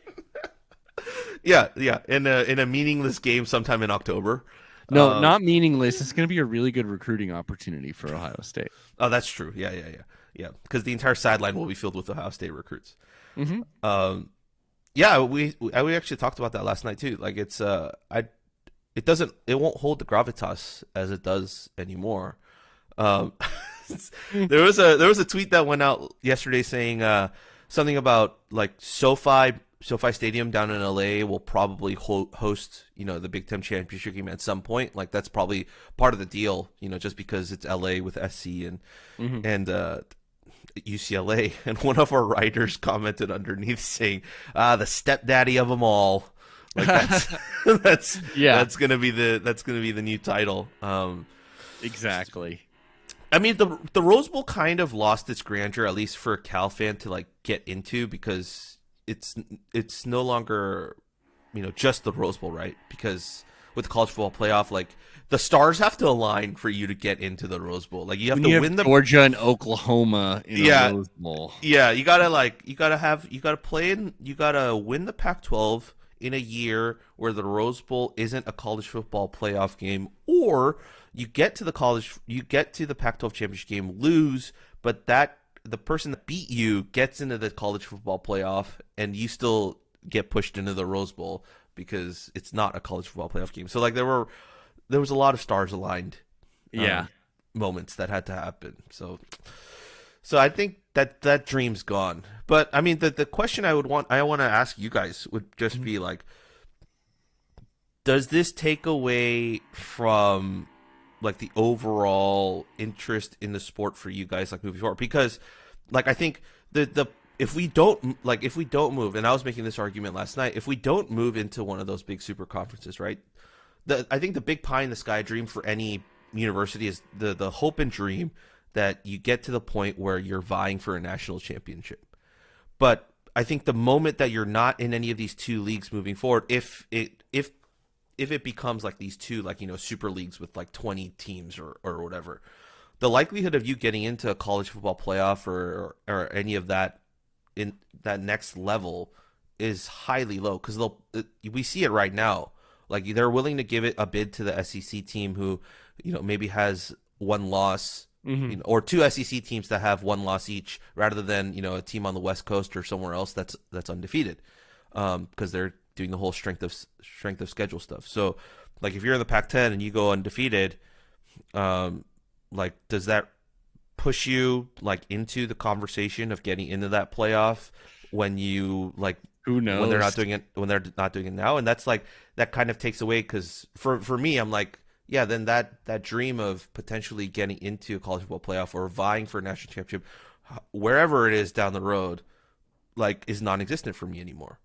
Yeah. In a meaningless game sometime in October. No, not meaningless. It's going to be a really good recruiting opportunity for Ohio State. Oh, that's true. Yeah. Because the entire sideline will be filled with Ohio State recruits. Mm-hmm. Yeah, we actually talked about that last night too. Like it won't hold the gravitas as it does anymore. There was a tweet that went out yesterday saying something about like SoFi Stadium down in LA will probably host, the Big Ten championship game at some point. Like that's probably part of the deal, just because it's LA with SC and UCLA. And one of our writers commented underneath saying, the stepdaddy of them all. Like that's gonna be the new title. Exactly. I mean, the Rose Bowl kind of lost its grandeur, at least for a Cal fan to like get into, because it's no longer, just the Rose Bowl, right? Because with the college football playoff, like the stars have to align for you to get into the Rose Bowl. Like you have to win the Georgia and Oklahoma in the Rose Bowl. Yeah, you gotta win the Pac-12 in a year where the Rose Bowl isn't a college football playoff game, or you get to the Pac-12 championship game, lose, but the person that beat you gets into the college football playoff, and you still get pushed into the Rose Bowl because it's not a college football playoff game. So like there was a lot of stars aligned, moments that had to happen. So I think that dream's gone. But I mean, the question I want to ask you guys would just be like, does this take away from like the overall interest in the sport for you guys, like moving forward? Because like I think if we don't move, and I was making this argument last night, if we don't move into one of those big super conferences, right? I think the big pie in the sky dream for any university is the hope and dream that you get to the point where you're vying for a national championship. But I think the moment that you're not in any of these two leagues moving forward, if it becomes like these two, like, super leagues with like 20 teams or whatever, the likelihood of you getting into a college football playoff or any of that in that next level is highly low, because we see it right now. Like they're willing to give it a bid to the SEC team who, maybe has one loss, or two SEC teams that have one loss each, rather than, a team on the West Coast or somewhere else that's undefeated, because they're doing the whole strength of schedule stuff. So like if you're in the Pac-10 and you go undefeated, like does that push you like into the conversation of getting into that playoff when you like, who knows, when they're not doing it now? And that's like, that kind of takes away, because for me, I'm like, yeah, then that dream of potentially getting into a college football playoff or vying for a national championship, wherever it is down the road, like is non-existent for me anymore.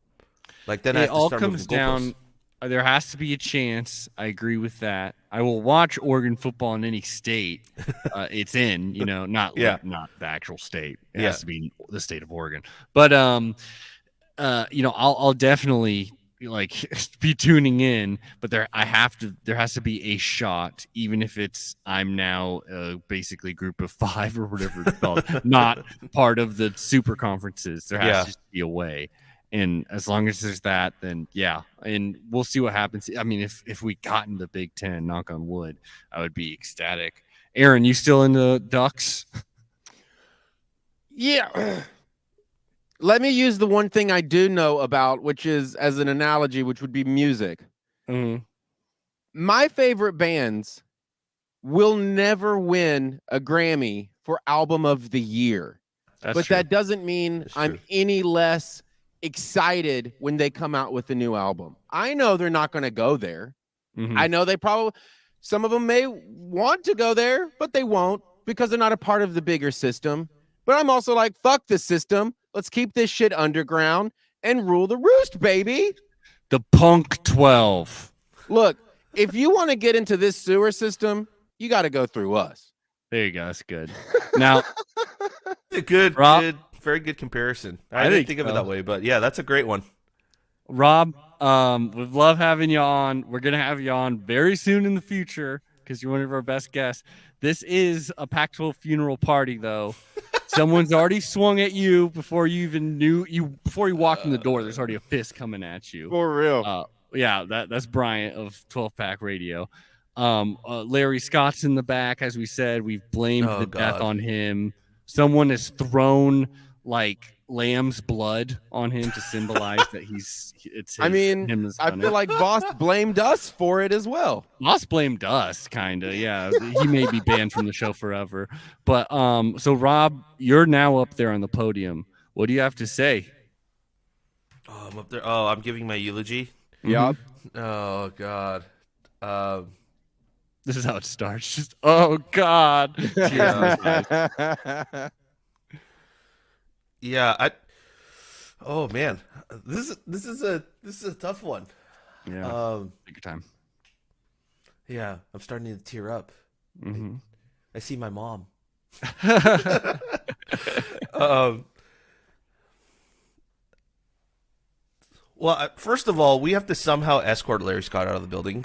Like then it all comes down. There has to be a chance. I agree with that. I will watch Oregon football in any state it's in. Not the actual state. It has to be the state of Oregon. But I'll definitely like be tuning in. But there has to be a shot, even if I'm now basically group of 5 or whatever it's called, not part of the super conferences. There has to be a way. And as long as there's that, then and we'll see what happens. I mean, if we got in the Big Ten, knock on wood, I would be ecstatic. Aaron, you still in the Ducks? Yeah. Let me use the one thing I do know about, which is as an analogy, which would be music. Mm-hmm. My favorite bands will never win a Grammy for Album of the Year. But that doesn't mean I'm any less excited when they come out with a new album. I know they're not going to go there. Mm-hmm. I know some of them may want to go there, but they won't, because they're not a part of the bigger system. But I'm also like, fuck the system. Let's keep this shit underground and rule the roost, baby. The PAC-12. Look, if you want to get into this sewer system, you got to go through us. There you go. That's good. Now, good, Rob, good. Very good comparison. I didn't think of it that way, but yeah, that's a great one. Rob, we'd love having you on. We're going to have you on very soon in the future because you're one of our best guests. This is a Pac-12 funeral party, though. Someone's already swung at you before you even knew before you walked in the door. There's already a fist coming at you. For real. Yeah, that's Bryant of 12 Pack Radio. Larry Scott's in the back, as we said. We've blamed the death on him. Someone has thrown like lamb's blood on him to symbolize that I feel like Boss blamed us for it as well. Boss blamed us, kind of. Yeah, he may be banned from the show forever. But so Rob, you're now up there on the podium. What do you have to say? Oh, I'm up there. Oh, I'm giving my eulogy. Yep. Oh God. This is how it starts. Just God. Yeah, oh man, this is a tough one. Yeah, take your time. Yeah, I'm starting to tear up. Mm-hmm. I see my mom. Well, first of all, we have to somehow escort Larry Scott out of the building.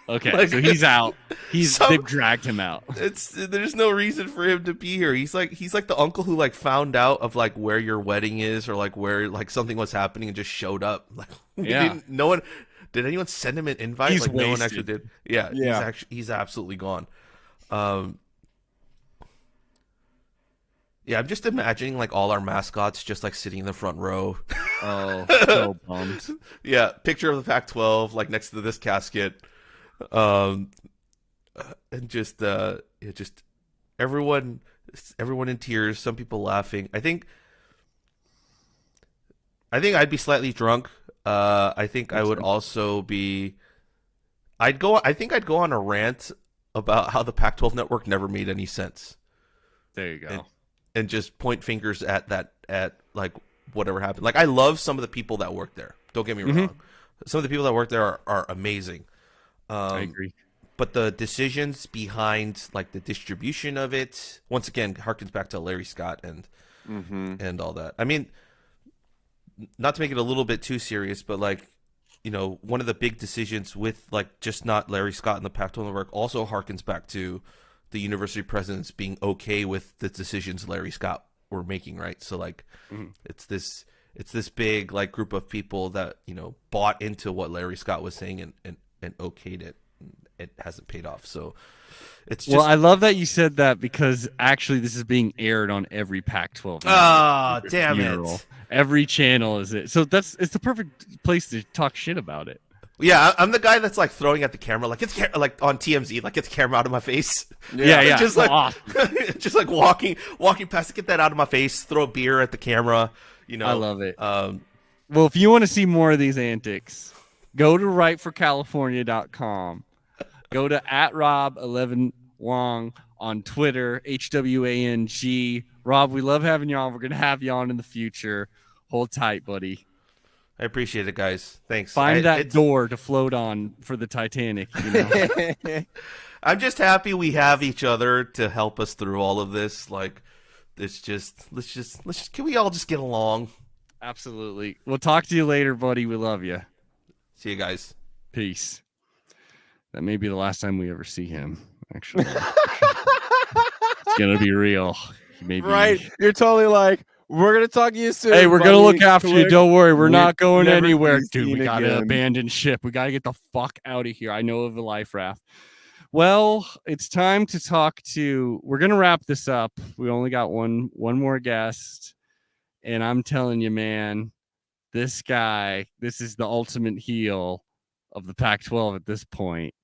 Okay, so he's out. They've dragged him out. There's no reason for him to be here. He's like the uncle who like found out of like where your wedding is or like where like something was happening and just showed up. Like did anyone send him an invite? He's like wasted. No one actually did. Yeah. He's absolutely gone. Yeah, I'm just imagining like all our mascots just like sitting in the front row. Oh, so bummed. Yeah, picture of the Pac-12 like next to this casket. And just everyone in tears, some people laughing. I think I'd be slightly drunk. I think I would also be I think I'd go on a rant about how the Pac-12 network never made any sense. There you go. And just point fingers at like whatever happened. Like I love some of the people that work there. Don't get me wrong. Some of the people that work there are amazing. I agree. But the decisions behind like the distribution of it, once again, harkens back to Larry Scott and all that. I mean, not to make it a little bit too serious, but like, you know, one of the big decisions with like just not Larry Scott and the Pac-12 network also harkens back to the university presidents being okay with the decisions Larry Scott were making, right? So like, it's this big like group of people that, you know, bought into what Larry Scott was saying and okayed it. It hasn't paid off. So it's just... Well, I love that you said that because actually this is being aired on every Pac-12. Oh, damn it. Every channel is it. So it's the perfect place to talk shit about it. Yeah, I'm the guy that's like throwing at the camera, like it's like on TMZ, like get the camera out of my face. Yeah. Just like, just like walking past, get that out of my face. Throw a beer at the camera. You know, I love it. Well, if you want to see more of these antics, go to writeforcalifornia.com. Go to @Rob11Wong on Twitter, HWANG. Rob, we love having you on. We're going to have you on in the future. Hold tight, buddy. I appreciate it, guys. Thanks. Find that door to float on for the Titanic. You know? I'm just happy we have each other to help us through all of this. Like, let's just can we all just get along? Absolutely. We'll talk to you later, buddy. We love you. See you guys. Peace. That may be the last time we ever see him, actually. It's going to be real. Maybe. Right. You're totally like, we're going to talk to you soon. Hey, we're going to look after you. Don't worry. We're not going anywhere. Dude, we got to again. abandon ship. We got to get the fuck out of here. I know of a life raft. Well, it's time to talk to... We're going to wrap this up. We only got one more guest. And I'm telling you, man, this guy, this is the ultimate heel of the Pac-12 at this point.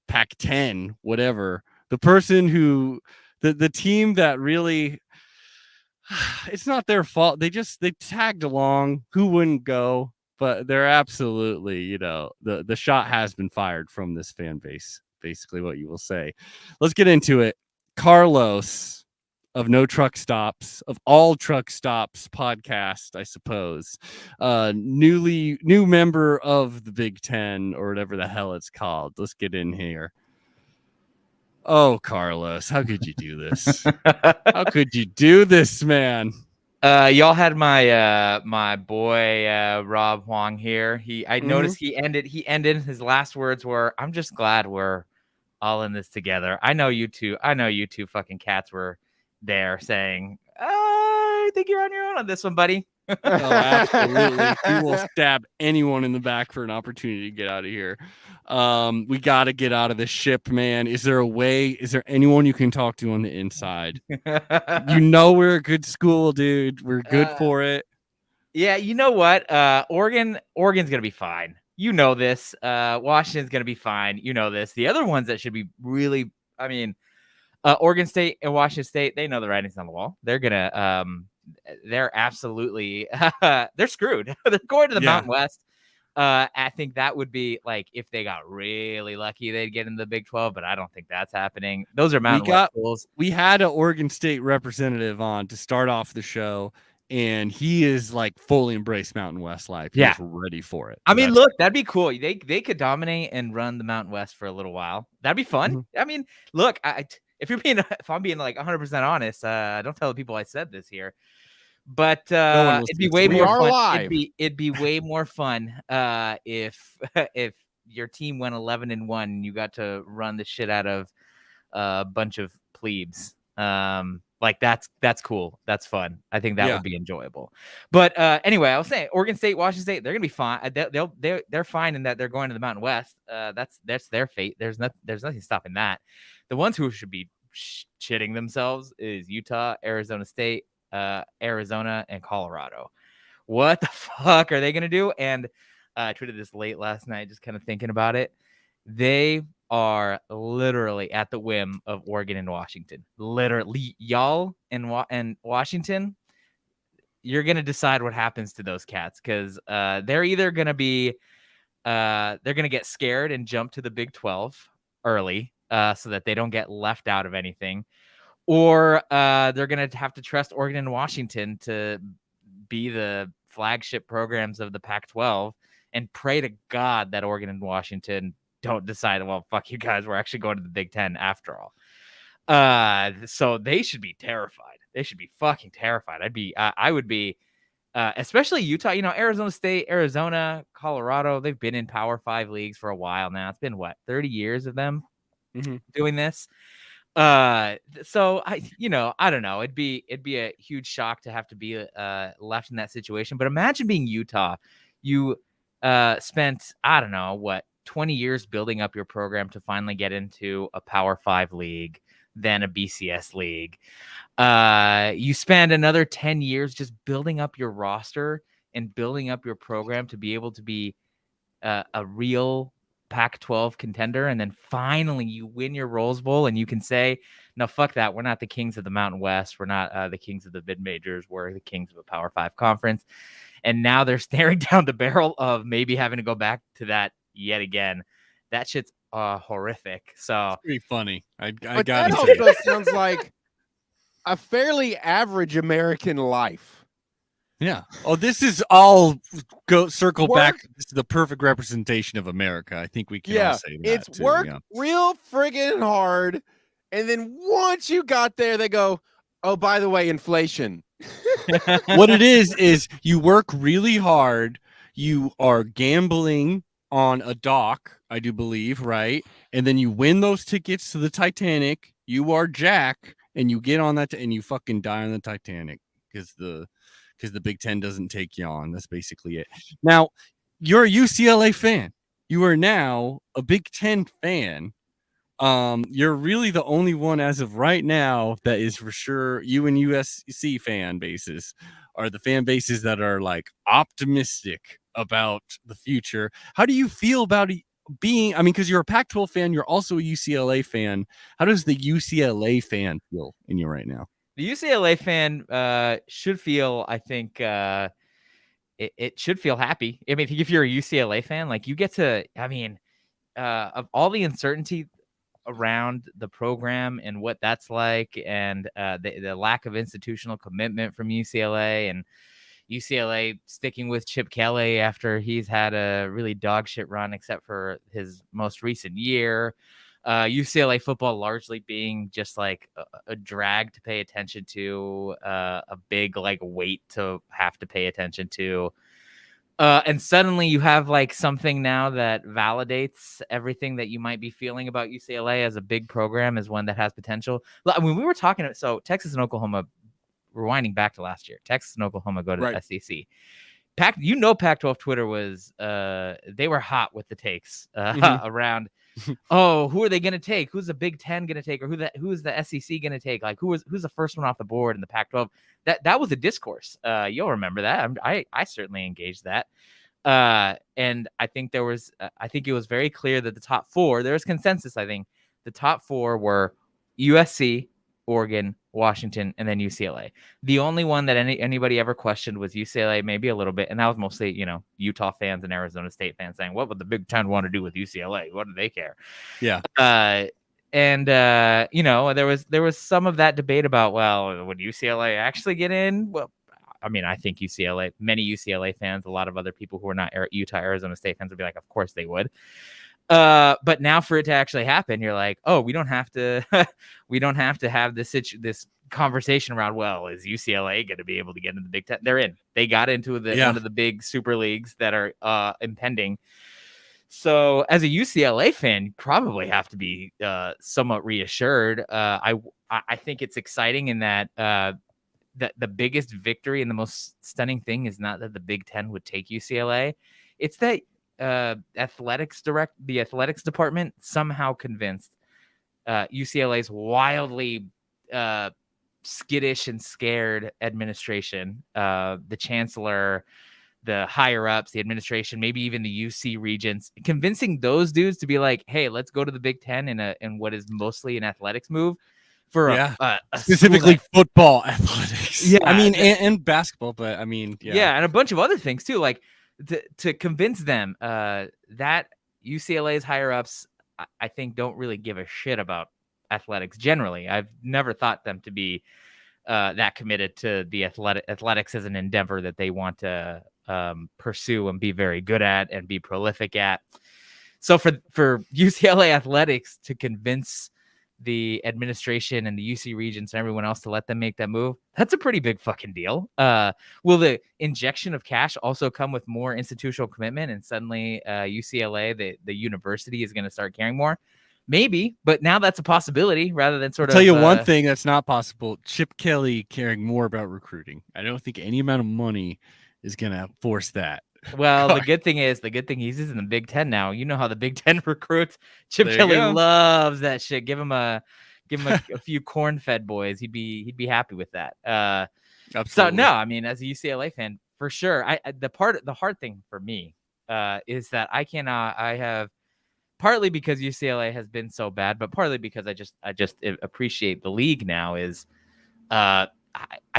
Pac-10, whatever. The person who, the team that really, it's not their fault. They tagged along. Who wouldn't go? But they're absolutely, you know, the shot has been fired from this fan base. Basically, what you will say. Let's get into it. Carlos of No Truck Stops, of All Truck Stops podcast, I suppose. New member of the Big Ten or whatever the hell it's called. Let's get in here. Oh, Carlos, how could you do this? How could you do this, man? Y'all had my boy Rob Huang here. I noticed he ended. His last words were, "I'm just glad we're all in this together." I know you two fucking cats were there saying, I think you're on your own on this one, buddy. Oh, absolutely. We will stab anyone in the back for an opportunity to get out of here. We got to get out of this ship, man. Is there a way? Is there anyone you can talk to on the inside? We're a good school, dude. We're good for it. Yeah, you know what? Oregon's gonna be fine. You know this. Washington's gonna be fine. You know this. The other ones that should be really, I mean, Oregon State and Washington State, they know the writing's on the wall. They're gonna, they're absolutely, they're screwed. They're going to the Mountain West. I think that would be like if they got really lucky, they'd get in the Big 12, but I don't think that's happening. Those are Mountain West schools. We had an Oregon State representative on to start off the show, and he is like fully embraced Mountain West life. He's ready for it. I mean, look, that'd be cool. They could dominate and run the Mountain West for a little while. That'd be fun. Mm-hmm. I mean, look, if I'm being like 100% honest, don't tell the people I said this here. But it'd be way more fun. It'd be way more fun if your team went 11-1 and you got to run the shit out of a bunch of plebes. Like that's cool. That's fun. I think that would be enjoyable. But anyway, I was saying Oregon State, Washington State, they're gonna be fine. They're fine in that they're going to the Mountain West. That's their fate. There's nothing stopping that. The ones who should be shitting themselves is Utah, Arizona State, Arizona, and Colorado. What the fuck are they gonna do? And I tweeted this late last night, just kind of thinking about it. They are literally at the whim of Oregon and Washington. Literally, y'all and Washington, you're gonna decide what happens to those cats because they're either gonna be they're gonna get scared and jump to the Big 12 early so that they don't get left out of anything. Or they're going to have to trust Oregon and Washington to be the flagship programs of the Pac-12 and pray to God that Oregon and Washington don't decide, well, fuck you guys, we're actually going to the Big 10 after all. So they should be terrified. They should be fucking terrified. I would be, especially Utah, Arizona State, Arizona, Colorado. They've been in Power 5 leagues for a while now. It's been 30 years of them doing this. So I don't know. It'd be a huge shock to have to be left in that situation. But imagine being Utah. You spent, I don't know, 20 years building up your program to finally get into a Power 5 league, then a BCS league. You spend another 10 years just building up your roster and building up your program to be able to be a real Pac-12 contender, and then finally you win your Rose Bowl and you can say, no, fuck that, we're not the kings of the Mountain West, we're not the kings of the mid-majors, we're the kings of a Power 5 conference. And now they're staring down the barrel of maybe having to go back to that yet again. That shit's horrific. So it's pretty funny. I got that also sounds like a fairly average American life. Yeah. Oh, this is all circle back. This is the perfect representation of America. I think we can all say that. It's work real friggin' hard. And then once you got there, they go, oh, by the way, inflation. What it is you work really hard. You are gambling on a dock, I do believe, right? And then you win those tickets to the Titanic. You are Jack, and you get on that and you fucking die on the Titanic because the Big Ten doesn't take you on. That's basically it. Now, you're a UCLA fan. You are now a Big Ten fan. You're really the only one as of right now that is for sure. You and USC fan bases are the fan bases that are like optimistic about the future. How do you feel about being, because you're a Pac-12 fan, you're also a UCLA fan. How does the UCLA fan feel in you right now? The UCLA fan should feel, I think, it should feel happy. I mean, if you're a UCLA fan, like you get to, of all the uncertainty around the program and what that's like, and the lack of institutional commitment from UCLA, and UCLA sticking with Chip Kelly after he's had a really dog shit run, except for his most recent year. UCLA football largely being just like a drag to pay attention to, a big like weight to have to pay attention to. And suddenly you have like something now that validates everything that you might be feeling about UCLA as a big program, as one that has potential. I mean, we were talking, so Texas and Oklahoma rewinding back to last year. Texas and Oklahoma go to the SEC. Pac-12 Twitter was they were hot with the takes around. Oh, who are they going to take? Who's the Big Ten going to take, or who's the SEC going to take? Like who's the first one off the board in the Pac-12? That was a discourse. You'll remember that. I certainly engaged that. And I think it was very clear that the top four, there was consensus. I think the top four were USC, Oregon, Washington, and then UCLA. The only one that anybody ever questioned was UCLA, maybe a little bit, and that was mostly, Utah fans and Arizona State fans saying, "What would the Big Ten want to do with UCLA? What do they care?" Yeah. And there was some of that debate about, well, would UCLA actually get in? Well, I mean, I think many UCLA fans, a lot of other people who are not Utah, Arizona State fans would be like, of course they would. But now for it to actually happen, you're like, oh, we don't have to have this conversation around, well, is UCLA going to be able to get into the Big Ten? They're in. They got into one of the big super leagues that are impending. So as a UCLA fan, you probably have to be somewhat reassured. I think it's exciting in that the biggest victory and the most stunning thing is not that the Big Ten would take UCLA. It's that the athletics department somehow convinced UCLA's wildly skittish and scared administration, the chancellor, the higher ups, the administration, maybe even the UC regents, convincing those dudes to be like, hey, let's go to the Big Ten in what is mostly an athletics move for a specifically football athletics. Yeah. I mean, and basketball, but I mean, yeah. And a bunch of other things too. Like to convince them that UCLA's higher ups, I think, don't really give a shit about athletics generally. I've never thought them to be that committed to the athletics as an endeavor that they want to pursue and be very good at and be prolific at. So for UCLA athletics to convince the administration and the UC regents and everyone else to let them make that move, that's a pretty big fucking deal. Will the injection of cash also come with more institutional commitment, and suddenly UCLA, the university, is going to start caring more? Maybe, but now that's a possibility rather than I'll tell you one thing that's not possible: Chip Kelly caring more about recruiting. I don't think any amount of money is going to force that. Well, the good thing is he's in the Big Ten now. You know how the Big Ten recruits. Chip Kelly loves that shit. Give him a few corn-fed boys. He'd be happy with that. Absolutely. So no, I mean, as a UCLA fan, for sure. The hard thing for me is that I have, partly because UCLA has been so bad, but partly because I just appreciate the league now, is I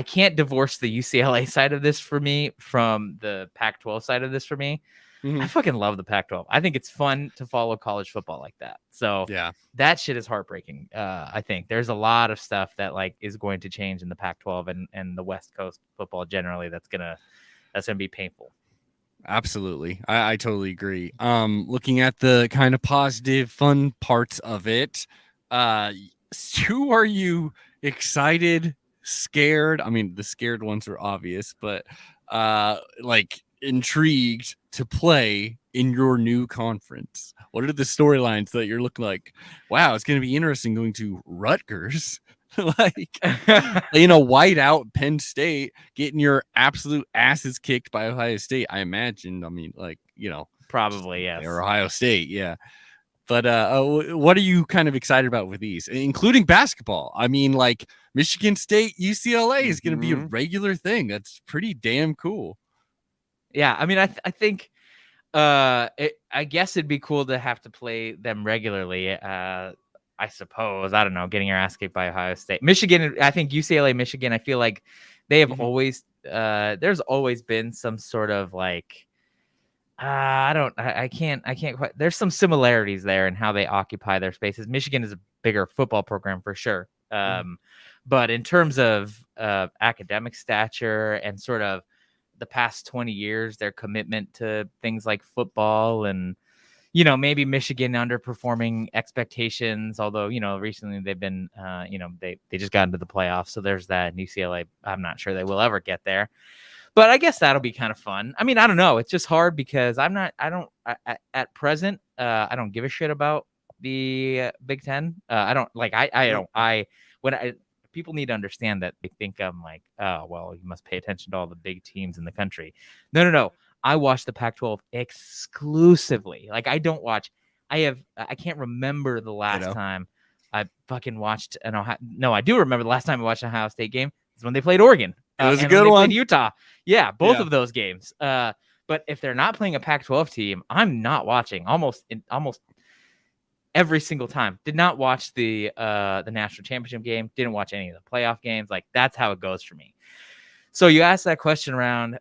can't divorce the UCLA side of this for me from the Pac-12 side of this for me. Mm-hmm. I fucking love the Pac-12. I think it's fun to follow college football like that. So yeah, that shit is heartbreaking. I think there's a lot of stuff that is going to change in the Pac-12 and the West Coast football generally. That's gonna be painful. Absolutely. I totally agree. Looking at the kind of positive, fun parts of it, who are you excited, scared? I mean, the scared ones are obvious, but intrigued to play in your new conference? What are the storylines that you're looking like? Wow, it's going to be interesting going to Rutgers. White out Penn State, getting your absolute asses kicked by Ohio State. I imagine. I mean, probably, yes. Or Ohio State, yeah. But what are you kind of excited about with these, including basketball? I mean, Michigan State, UCLA is going to be a regular thing. That's pretty damn cool. Yeah, I mean, I think I guess it'd be cool to have to play them regularly. I suppose, I don't know, getting your ass kicked by Ohio State. Michigan, I think UCLA, Michigan, I feel like they have always, there's always been some sort of I can't quite, there's some similarities there in how they occupy their spaces. Michigan is a bigger football program for sure. But in terms of academic stature and sort of the past 20 years, their commitment to things like football and, maybe Michigan underperforming expectations, although, recently they've been, they just got into the playoffs. So there's that. And UCLA, I'm not sure they will ever get there, but I guess that'll be kind of fun. I mean, I don't know. It's just hard because at present, I don't give a shit about the Big Ten. I don't people need to understand that they think I'm like, oh, well, you must pay attention to all the big teams in the country. No. I watch the Pac-12 exclusively. Like I don't watch. I can't remember the last time I fucking watched an Ohio. No, I do remember the last time I watched an Ohio State game. It's when they played Oregon. It was a and good when they one. played Utah. Yeah, both of those games. But if they're not playing a Pac-12 team, I'm not watching almost every single time. Did not watch the national championship game. Didn't watch any of the playoff games. Like that's how it goes for me. So you asked that question around,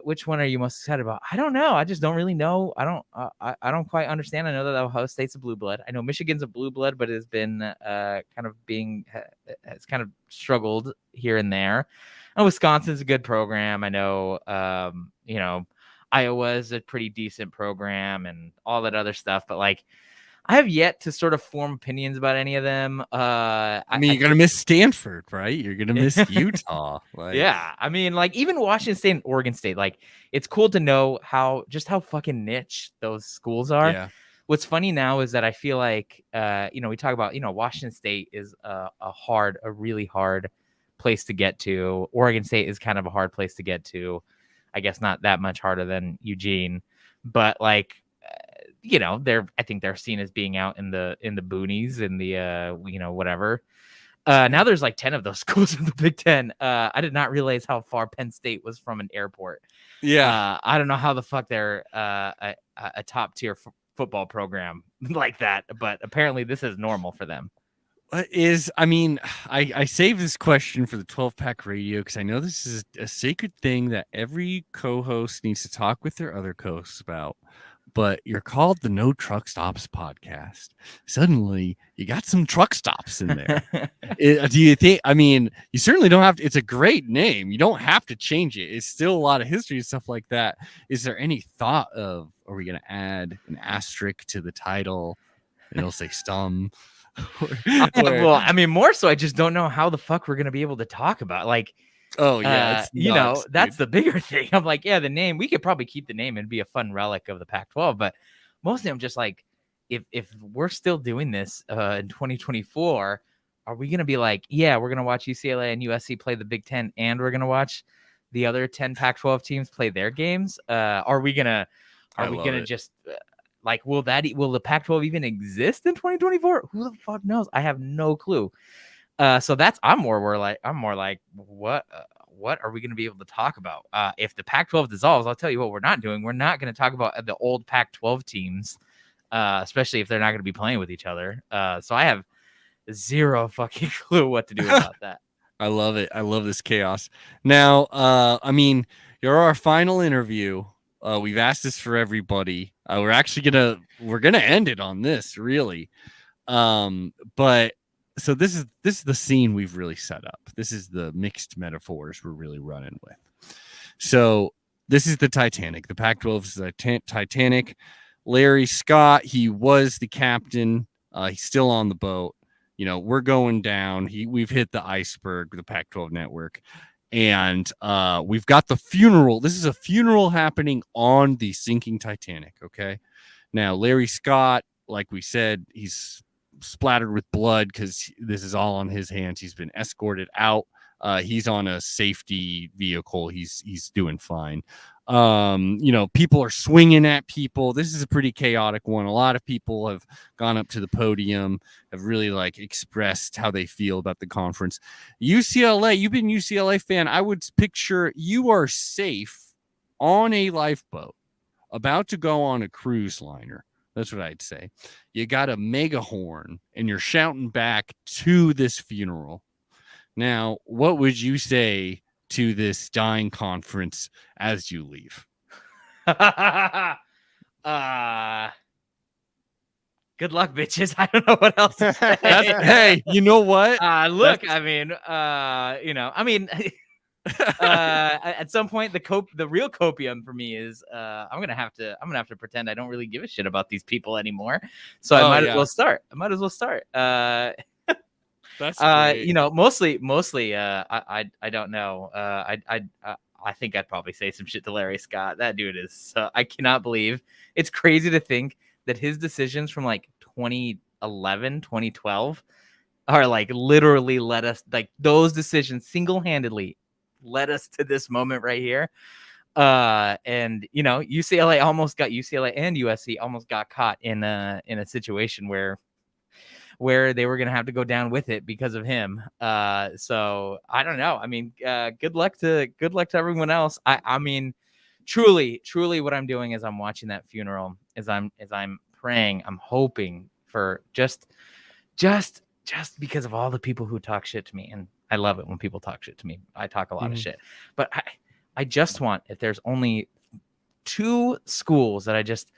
which one are you most excited about? I don't know. I just don't really know. I don't quite understand. I know that Ohio State's a blue blood. I know Michigan's a blue blood, but it has been has kind of struggled here and there. And Wisconsin's a good program. I know, Iowa is a pretty decent program and all that other stuff. But like, I have yet to sort of form opinions about any of them. You're going to miss Stanford, right? You're going to miss Utah. Yeah. I mean, like even Washington State and Oregon State, like it's cool to know how fucking niche those schools are. Yeah. What's funny now is that I feel like, we talk about, Washington State is a really hard place to get to. Oregon State is kind of a hard place to get to. I guess not that much harder than Eugene, but like, I think they're seen as being out in the boonies in the whatever. Now there's like 10 of those schools in the Big Ten. I did not realize how far Penn State was from an airport. Yeah. I don't know how the fuck they're a top tier football program like that, but apparently this is normal for them. I saved this question for the 12-pack radio because I know this is a sacred thing that every co-host needs to talk with their other co-hosts about. But you're called the No Truck Stops podcast. Suddenly, you got some truck stops in there. Do you think? I mean, you certainly don't have to. It's a great name. You don't have to change it. It's still a lot of history and stuff like that. Is there any thought of, are we going to add an asterisk to the title? And it'll say Stum. Well, I mean, more so, I just don't know how the fuck we're going to be able to talk about. Like, oh yeah, it's nuts, that's the bigger thing. I'm like, yeah, the name, we could probably keep the name and be a fun relic of the Pac-12, but mostly I'm just like, if we're still doing this in 2024, are we gonna be like, yeah, we're gonna watch UCLA and USC play the Big Ten, and we're gonna watch the other 10 Pac-12 teams play their games? Are we gonna just like, will the Pac-12 even exist in 2024? Who the fuck knows? I have no clue. So I'm more like, what are we going to be able to talk about? If the Pac-12 dissolves, I'll tell you what we're not doing. We're not going to talk about the old Pac-12 teams, especially if they're not going to be playing with each other. So I have zero fucking clue what to do about that. I love it. I love this chaos. Now, you're our final interview. We've asked this for everybody. We're gonna end it on this, really. But so this is the scene we've really set up. This is the mixed metaphors we're really running with. So this is the Titanic. The Pac-12 is the Titanic. Larry Scott, he was the captain. He's still on the boat. We're going down. We've hit the iceberg, the Pac-12 network. And we've got the funeral. This is a funeral happening on the sinking Titanic. Okay. Now, Larry Scott, like we said, he's splattered with blood because this is all on his hands. He's been escorted out. He's on a safety vehicle. He's doing fine. People are swinging at people. This is a pretty chaotic one. A lot of people have gone up to the podium, have really expressed how they feel about the conference. UCLA, you've been a UCLA fan. I would picture you are safe on a lifeboat, about to go on a cruise liner. That's what I'd say. You got a mega horn and you're shouting back to this funeral. Now, what would you say to this dying conference as you leave? Good luck, bitches. I don't know what else to say. Hey, you know what? Look, at some point the real copium for me is I'm gonna have to pretend I don't really give a shit about these people anymore. So I might as well start. That's great. Mostly I don't know. I think I'd probably say some shit to Larry Scott. That dude is I cannot believe. It's crazy to think that his decisions from 2011, 2012 are like literally led us, like those decisions single-handedly led us to this moment right here. And you know, UCLA and USC almost got caught in a situation where they were gonna have to go down with it because of him. So I don't know. I mean, good luck to everyone else. I mean, truly, what I'm doing is I'm watching that funeral, as I'm praying, I'm hoping for just because of all the people who talk shit to me, and I love it when people talk shit to me. I talk a lot of shit, but I just want, if there's only 2 schools that I just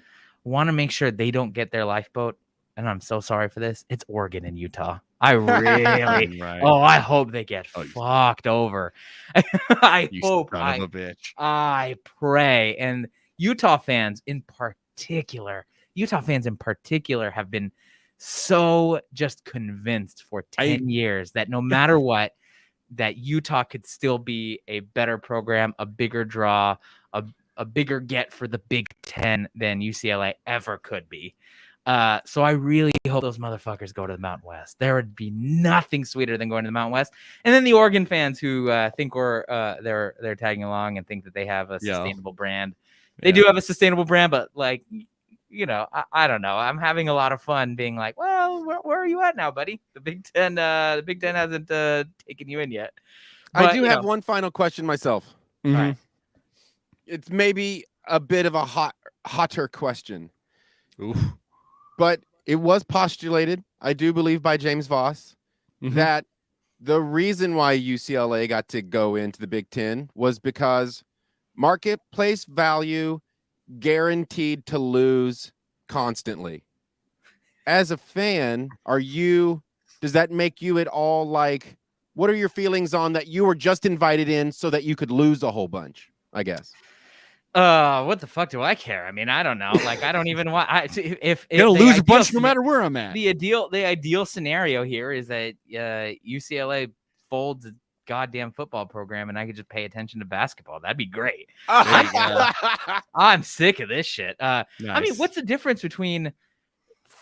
want to make sure they don't get their lifeboat, and I'm so sorry for this, it's Oregon and Utah. I really, I hope they get fucked over. I hope, son of a bitch. I pray. And Utah fans in particular have been so just convinced for 10 years that no matter what, that Utah could still be a better program, a bigger draw, a bigger get for the Big Ten than UCLA ever could be. So I really hope those motherfuckers go to the Mountain West. There would be nothing sweeter than going to the Mountain West. And then the Oregon fans who think they're tagging along and think that they have a sustainable brand. They do have a sustainable brand, but like, you know, I don't know. I'm having a lot of fun being like, well, where are you at now, buddy? The Big Ten hasn't taken you in yet. But, I do have one final question myself. All right. It's maybe a bit of a hotter question. Oof. But it was postulated, I do believe, by James Voss, that the reason why UCLA got to go into the Big Ten was because marketplace value guaranteed to lose constantly. As a fan, does that make you at all like, what are your feelings on that you were just invited in so that you could lose a whole bunch, I guess? What the fuck do I care? I mean, I don't know. Like, I don't even want. If you're gonna lose a bunch no matter where I'm at. The ideal scenario here is that UCLA folds a goddamn football program, and I could just pay attention to basketball. That'd be great. I'm sick of this shit. Nice. I mean, what's the difference between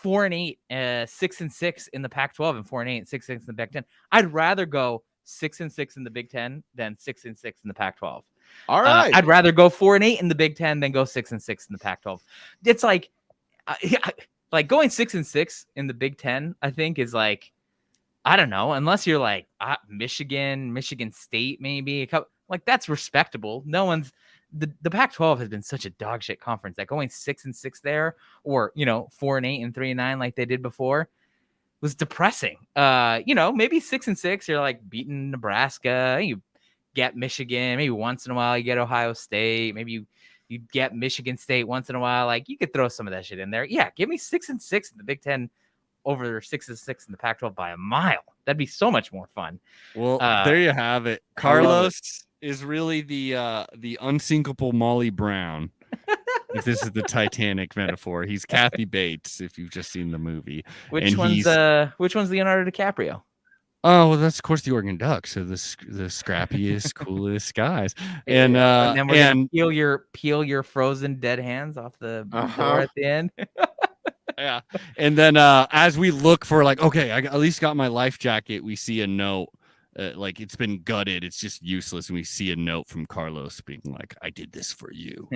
4-8, 6-6 in the Pac-12, and 4-8, 6-6 in the Big Ten? I'd rather go 6-6 in the Big Ten than 6-6 in the Pac-12. All right. I'd rather go 4-8 in the Big Ten than go 6-6 in the Pac-12. It's like, like going 6-6 in the Big Ten, I think is like, I don't know, unless you're like Michigan State, maybe like that's respectable. No one's the Pac-12 has been such a dog shit conference that going 6-6 there, or 4-8 and 3-9 like they did before, was depressing. Maybe 6-6, you're like beating Nebraska, you get Michigan, maybe once in a while you get Ohio State, maybe you get Michigan State once in a while. Like, you could throw some of that shit in there. Yeah, give me 6-6 in the Big Ten over 6-6 in the Pac-12 by a mile. That'd be so much more fun. Well, there you have it. Carlos is really the unsinkable Molly Brown. If this is the Titanic metaphor, he's Kathy Bates. If you've just seen the movie, which one's Leonardo DiCaprio? Oh, well, that's of course the Oregon Ducks. So the scrappiest, coolest guys, and then we're gonna peel your frozen dead hands off the door at the end. Yeah, and then as we look for like, okay, I at least got my life jacket. We see a note, like it's been gutted. It's just useless, and we see a note from Carlos being like, "I did this for you."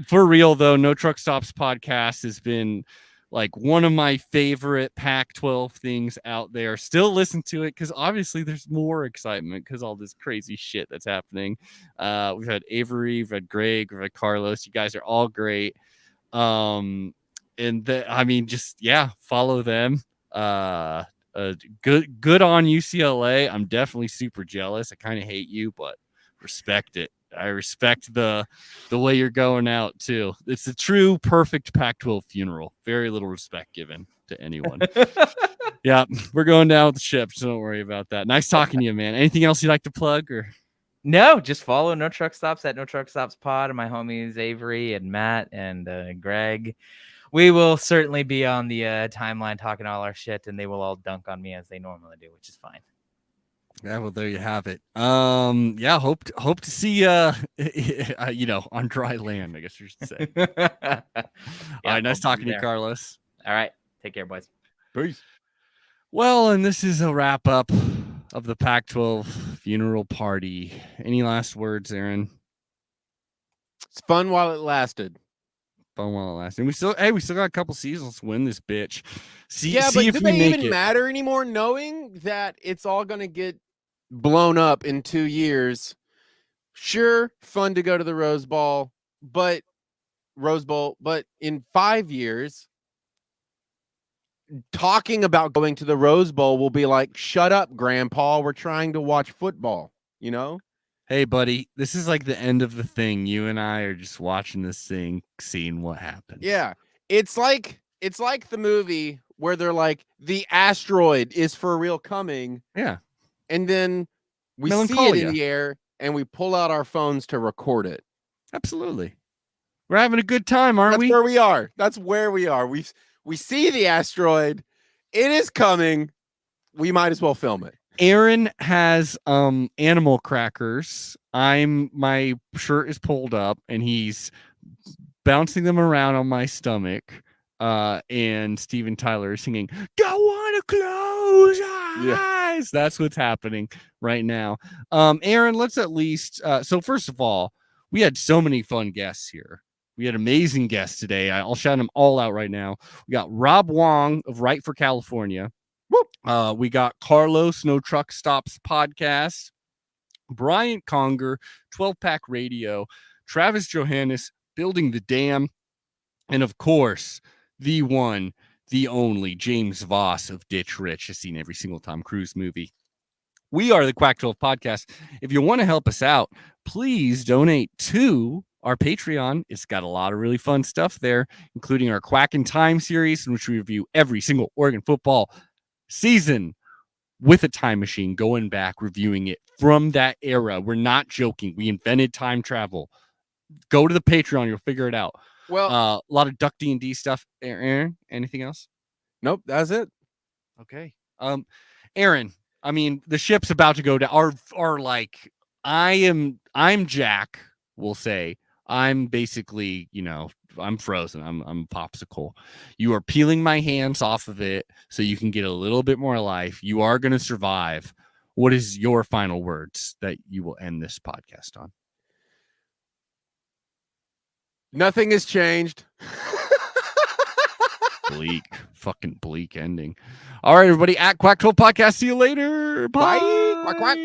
For real though, No Truck Stops podcast has been like one of my favorite Pac-12 things out there. Still listen to it because obviously there's more excitement because all this crazy shit that's happening. We've had Avery, we've had Greg, we've had Carlos. You guys are all great. And follow them. Good on UCLA. I'm definitely super jealous. I kind of hate you, but respect it. I respect the way you're going out too. It's a true perfect Pac-12 funeral. Very little respect given to anyone. Yeah, we're going down with the ship, so don't worry about that. Nice talking to you, man. Anything else you'd like to plug or? No, just follow No Truck Stops at No Truck Stops Pod and my homies Avery and Matt and Greg. We will certainly be on the timeline talking all our shit, and they will all dunk on me as they normally do, which is fine. Yeah, well, there you have it. Hope to see on dry land, I guess you should say. All right, nice talking to you, Carlos. All right, take care, boys. Peace. Well, and this is a wrap up of the Pac-12 funeral party. Any last words, Aaron? It's fun while it lasted. Fun while it lasted. And we still got a couple seasons to win this bitch. See but if do we they make even it. matter anymore, knowing that it's all going to get blown up in 2 years? Sure, fun to go to the Rose Bowl, but in 5 years, talking about going to the Rose Bowl will be like, shut up, Grandpa. We're trying to watch football, you know? Hey, buddy, this is like the end of the thing. You and I are just watching this thing, seeing what happens. Yeah. It's like the movie where they're like, the asteroid is for real coming. Yeah. And then we see it in the air and we pull out our phones to record it. Absolutely. We're having a good time, aren't we? That's where we are. That's where we are. We see the asteroid. It is coming. We might as well film it. Aaron has animal crackers. My shirt is pulled up and he's bouncing them around on my stomach. And Steven Tyler is singing, "Don't want to close eyes." Yeah. That's what's happening right now. Aaron, let's at least so first of all, we had so many fun guests here. We had amazing guests today. I'll shout them all out right now. We got Rob Wong of Right for California. We got Carlos, No Truck Stops Podcast, Bryant Conger, 12 Pack Radio, Travis Johannes, Building the Dam, and of course, the one, the only James Voss of Ditch Rich. Has seen every single Tom Cruise movie. We are the Quack 12 Podcast. If you want to help us out, please donate to our Patreon. It's got a lot of really fun stuff there, including our Quack in Time series, in which we review every single Oregon football season with a time machine, going back, reviewing it from that era. We're not joking. We invented time travel. Go to the Patreon. You'll figure it out. Well, a lot of Duck D&D stuff. Aaron, anything else? Nope, that's it. Okay. Aaron, I mean, the ship's about to go down. Are like, I'm Jack, we'll say. I'm basically, I'm frozen. I'm a popsicle. You are peeling my hands off of it so you can get a little bit more life. You are going to survive. What is your final words that you will end this podcast on? Nothing has changed. Fucking bleak ending. All right, everybody, at Quack 12 Podcast. See you later. Bye. Quack, quack.